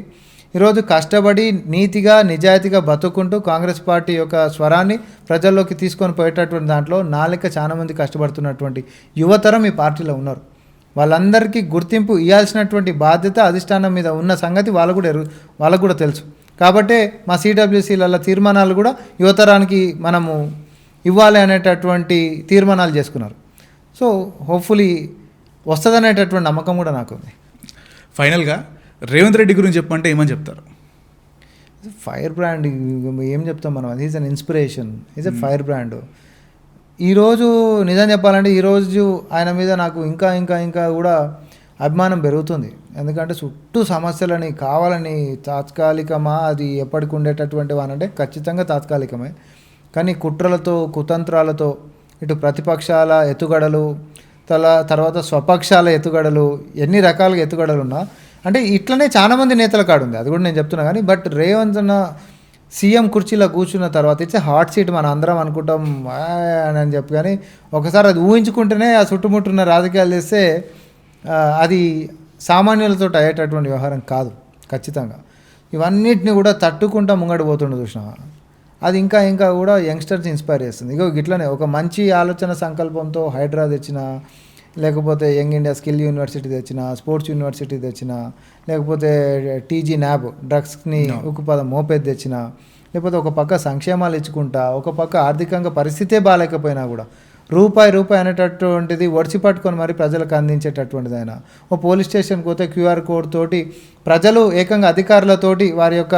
ఈరోజు కష్టపడి నీతిగా నిజాయితీగా బతుకుంటూ కాంగ్రెస్ పార్టీ యొక్క స్వరాన్ని ప్రజల్లోకి తీసుకొని పోయేటటువంటి దాంట్లో నాలుక చాలా మంది కష్టపడుతున్నటువంటి యువతరం ఈ పార్టీలో ఉన్నారు. వాళ్ళందరికీ గుర్తింపు ఇవ్వాల్సినటువంటి బాధ్యత అధిష్టానం మీద ఉన్న సంగతి వాళ్ళకు కూడా తెలుసు. కాబట్టే మా సిడబ్ల్యూసీల తీర్మానాలు కూడా యువతరానికి మనము ఇవ్వాలి అనేటటువంటి తీర్మానాలు చేసుకున్నారు. సో హోప్ఫుల్లీ వస్తుంది అనేటటువంటి నమ్మకం కూడా నాకు ఉంది. ఫైనల్గా రేవంత్ రెడ్డి గురించి చెప్పమంటే ఏమని చెప్తారు? ఫైర్ బ్రాండ్ ఏం చెప్తాం మనం, అది is an inspiration, is a fire brand. ఈరోజు నిజం చెప్పాలంటే ఈరోజు ఆయన మీద నాకు ఇంకా ఇంకా ఇంకా కూడా అభిమానం పెరుగుతుంది. ఎందుకంటే చుట్టూ సమస్యలని కావాలని తాత్కాలికమా అది ఎప్పటికి ఉండేటటువంటి వానంటే ఖచ్చితంగా తాత్కాలికమే, కానీ కుట్రలతో కుతంత్రాలతో ఇటు ప్రతిపక్షాల ఎత్తుగడలు తర్వాత స్వపక్షాల ఎత్తుగడలు ఎన్ని రకాలుగా ఎత్తుగడలు ఉన్నా అంటే ఇట్లనే చాలామంది నేతల కాడు ఉంది, అది కూడా నేను చెప్తున్నా. కానీ బట్ రేవంత్ అన్న సీఎం కుర్చీలో కూర్చున్న తర్వాత ఇట్స్ హాట్ సీట్ మనం అందరం అనుకుంటాం అని చెప్పి, కానీ ఒకసారి అది ఊహించుకుంటేనే ఆ చుట్టుముట్టున్న రాజకీయాలు చేస్తే అది సామాన్యులతో అయ్యేటటువంటి వ్యవహారం కాదు. ఖచ్చితంగా ఇవన్నిటిని కూడా తట్టుకుంటా ముంగడి పోతుండే చూసినా అది ఇంకా ఇంకా కూడా యంగ్స్టర్స్ ఇన్స్పైర్ చేస్తుంది. ఇగో ఇట్లనే ఒక మంచి ఆలోచన సంకల్పంతో హైడ్రా తెచ్చిన, లేకపోతే యంగ్ ఇండియా స్కిల్ యూనివర్సిటీ తెచ్చిన, స్పోర్ట్స్ యూనివర్సిటీ తెచ్చిన, లేకపోతే టీజీ న్యాబ్ డ్రగ్స్ని ఉక్కుపదం మోపేది తెచ్చిన, లేకపోతే ఒక పక్క సంక్షేమాలు ఇచ్చుకుంటా ఒక పక్క ఆర్థికంగా పరిస్థితే బాగాలేకపోయినా కూడా రూపాయి అనేటటువంటిది ఒడిచి పట్టుకొని మరి ప్రజలకు అందించేటటువంటిది. ఆయన ఓ పోలీస్ స్టేషన్కి పోతే క్యూఆర్ కోడ్ తోటి ప్రజలు ఏకంగా అధికారులతోటి వారి యొక్క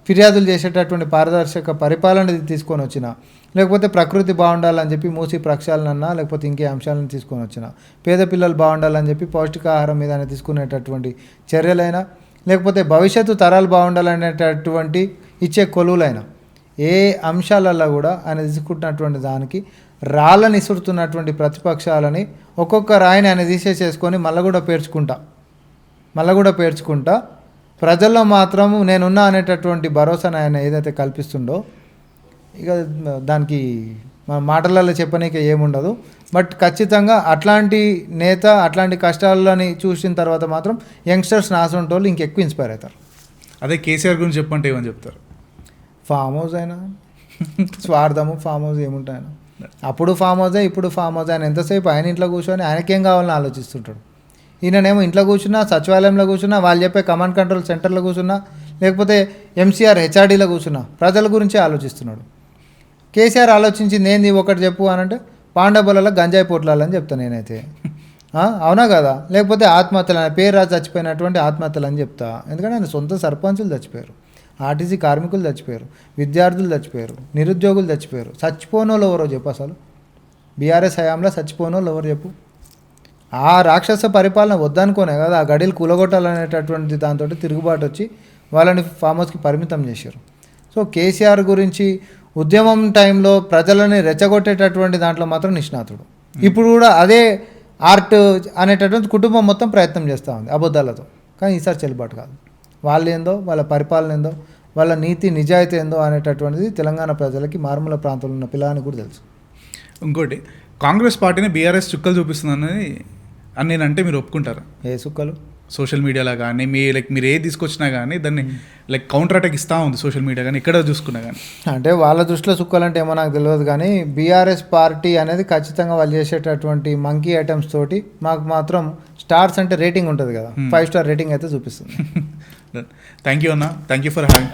ఫిర్యాదులు చేసేటటువంటి పారదర్శక పరిపాలన తీసుకొని వచ్చిన, లేకపోతే ప్రకృతి బాగుండాలని చెప్పి మూసి ప్రక్షాళనన్నా లేకపోతే ఇంకే అంశాలను తీసుకొని వచ్చిన, పేద పిల్లలు బాగుండాలని చెప్పి పౌష్టికాహారం మీద తీసుకునేటటువంటి చర్యలైనా, లేకపోతే భవిష్యత్తు తరాలు బాగుండాలనేటటువంటి ఇచ్చే కొలువులైనా ఏ అంశాలలో కూడా ఆయన తీసుకుంటున్నటువంటి దానికి రాళ్ళని ఇసురుతున్నటువంటి ప్రతిపక్షాలని ఒక్కొక్క రాయిని ఆయన తీసేసేసుకొని మళ్ళీ కూడా పేర్చుకుంటా ప్రజల్లో మాత్రం నేనున్నా అనేటటువంటి భరోసాను ఆయన ఏదైతే కల్పిస్తుండో ఇక దానికి మన మాటలలో చెప్పనీకి ఏముండదు. బట్ ఖచ్చితంగా అట్లాంటి నేత అట్లాంటి కష్టాలని చూసిన తర్వాత మాత్రం యంగ్స్టర్స్ నాసంటి వాళ్ళు ఇంకెక్కువ ఇన్స్పైర్ అవుతారు. అదే కేసీఆర్ గురించి చెప్పంటే ఏమని చెప్తారు? ఫామ్ హౌస్ అయినా స్వార్థము, ఫామ్ హౌస్ ఏముంటాయి ఆయన, అప్పుడు ఫామ్ హౌసే ఇప్పుడు ఫామ్ హౌస్. ఆయన ఎంతసేపు ఆయన ఇంట్లో కూర్చొని ఆయనకేం కావాలని ఆలోచిస్తుంటాడు. ఈయననేమో ఇంట్లో కూర్చున్నా, సచివాలయంలో కూర్చున్నా, వాళ్ళు చెప్పే కమాండ్ కంట్రోల్ సెంటర్లో కూర్చున్నా, లేకపోతే ఎంసీఆర్ హెచ్ఆర్డీలో కూర్చున్నా ప్రజల గురించే ఆలోచిస్తున్నాడు. కేసీఆర్ ఆలోచించింది ఏంది ఒకటి చెప్పు అనంటే పాండవులలో గంజాయి పోట్లాలని చెప్తాను నేనైతే. అవునా కదా? లేకపోతే ఆత్మహత్యలు, ఆయన పేరు రాసి చచ్చిపోయినటువంటి ఆత్మహత్యలు అని చెప్తా. ఎందుకంటే ఆయన సొంత సర్పంచులు చచ్చిపోయారు, ఆర్టీసీ కార్మికులు చచ్చిపోయారు, విద్యార్థులు చచ్చిపోయారు, నిరుద్యోగులు చచ్చిపోయారు. చచ్చిపోనోళ్ళు ఎవరో చెప్పు, అసలు బీఆర్ఎస్ హయాంలో చచ్చిపోనోళ్ళు ఎవరు చెప్పు? ఆ రాక్షస పరిపాలన వద్దనుకోనే కదా ఆ గడిలు కూలగొట్టాలనేటటువంటి దాంతో తిరుగుబాటు వచ్చి వాళ్ళని ఫామ్ హౌస్కి పరిమితం చేశారు. సో కేసీఆర్ గురించి ఉద్యమం టైంలో ప్రజలని రెచ్చగొట్టేటటువంటి దాంట్లో మాత్రం నిష్ణాతుడు. ఇప్పుడు కూడా అదే ఆర్ట్ అనేటటువంటి కుటుంబం మొత్తం ప్రయత్నం చేస్తూ ఉంది అబద్ధాలతో. కానీ ఈసారి చెల్లుబాటు కాదు. వాళ్ళు ఏందో, వాళ్ళ పరిపాలన ఏందో, వాళ్ళ నీతి నిజాయితీ ఏందో అనేటటువంటిది తెలంగాణ ప్రజలకి మారుమూల ప్రాంతంలో ఉన్న పిల్లలని కూడా తెలుసు. ఇంకోటి, కాంగ్రెస్ పార్టీని బీఆర్ఎస్ చుక్కలు చూపిస్తుందని అని నేనంటే మీరు ఒప్పుకుంటారా? ఏ సుక్కలు? సోషల్ మీడియాలో కానీ మీరు ఏది తీసుకొచ్చినా కానీ దాన్ని కౌంటర్ అటాక్ ఇస్తూ ఉంది సోషల్ మీడియా కానీ ఎక్కడ చూసుకున్నా కానీ. అంటే వాళ్ళ దృష్టిలో సుక్కలు అంటే ఏమో నాకు తెలియదు, కానీ బీఆర్ఎస్ పార్టీ అనేది ఖచ్చితంగా వాళ్ళు చేసేటటువంటి మంకీ ఐటమ్స్ తోటి మాకు మాత్రం స్టార్స్ అంటే రేటింగ్ ఉంటుంది కదా, 5 స్టార్ రేటింగ్ అయితే చూపిస్తుంది. థ్యాంక్ యూ అన్న, థ్యాంక్ యూ ఫర్ హ్యావింగ్.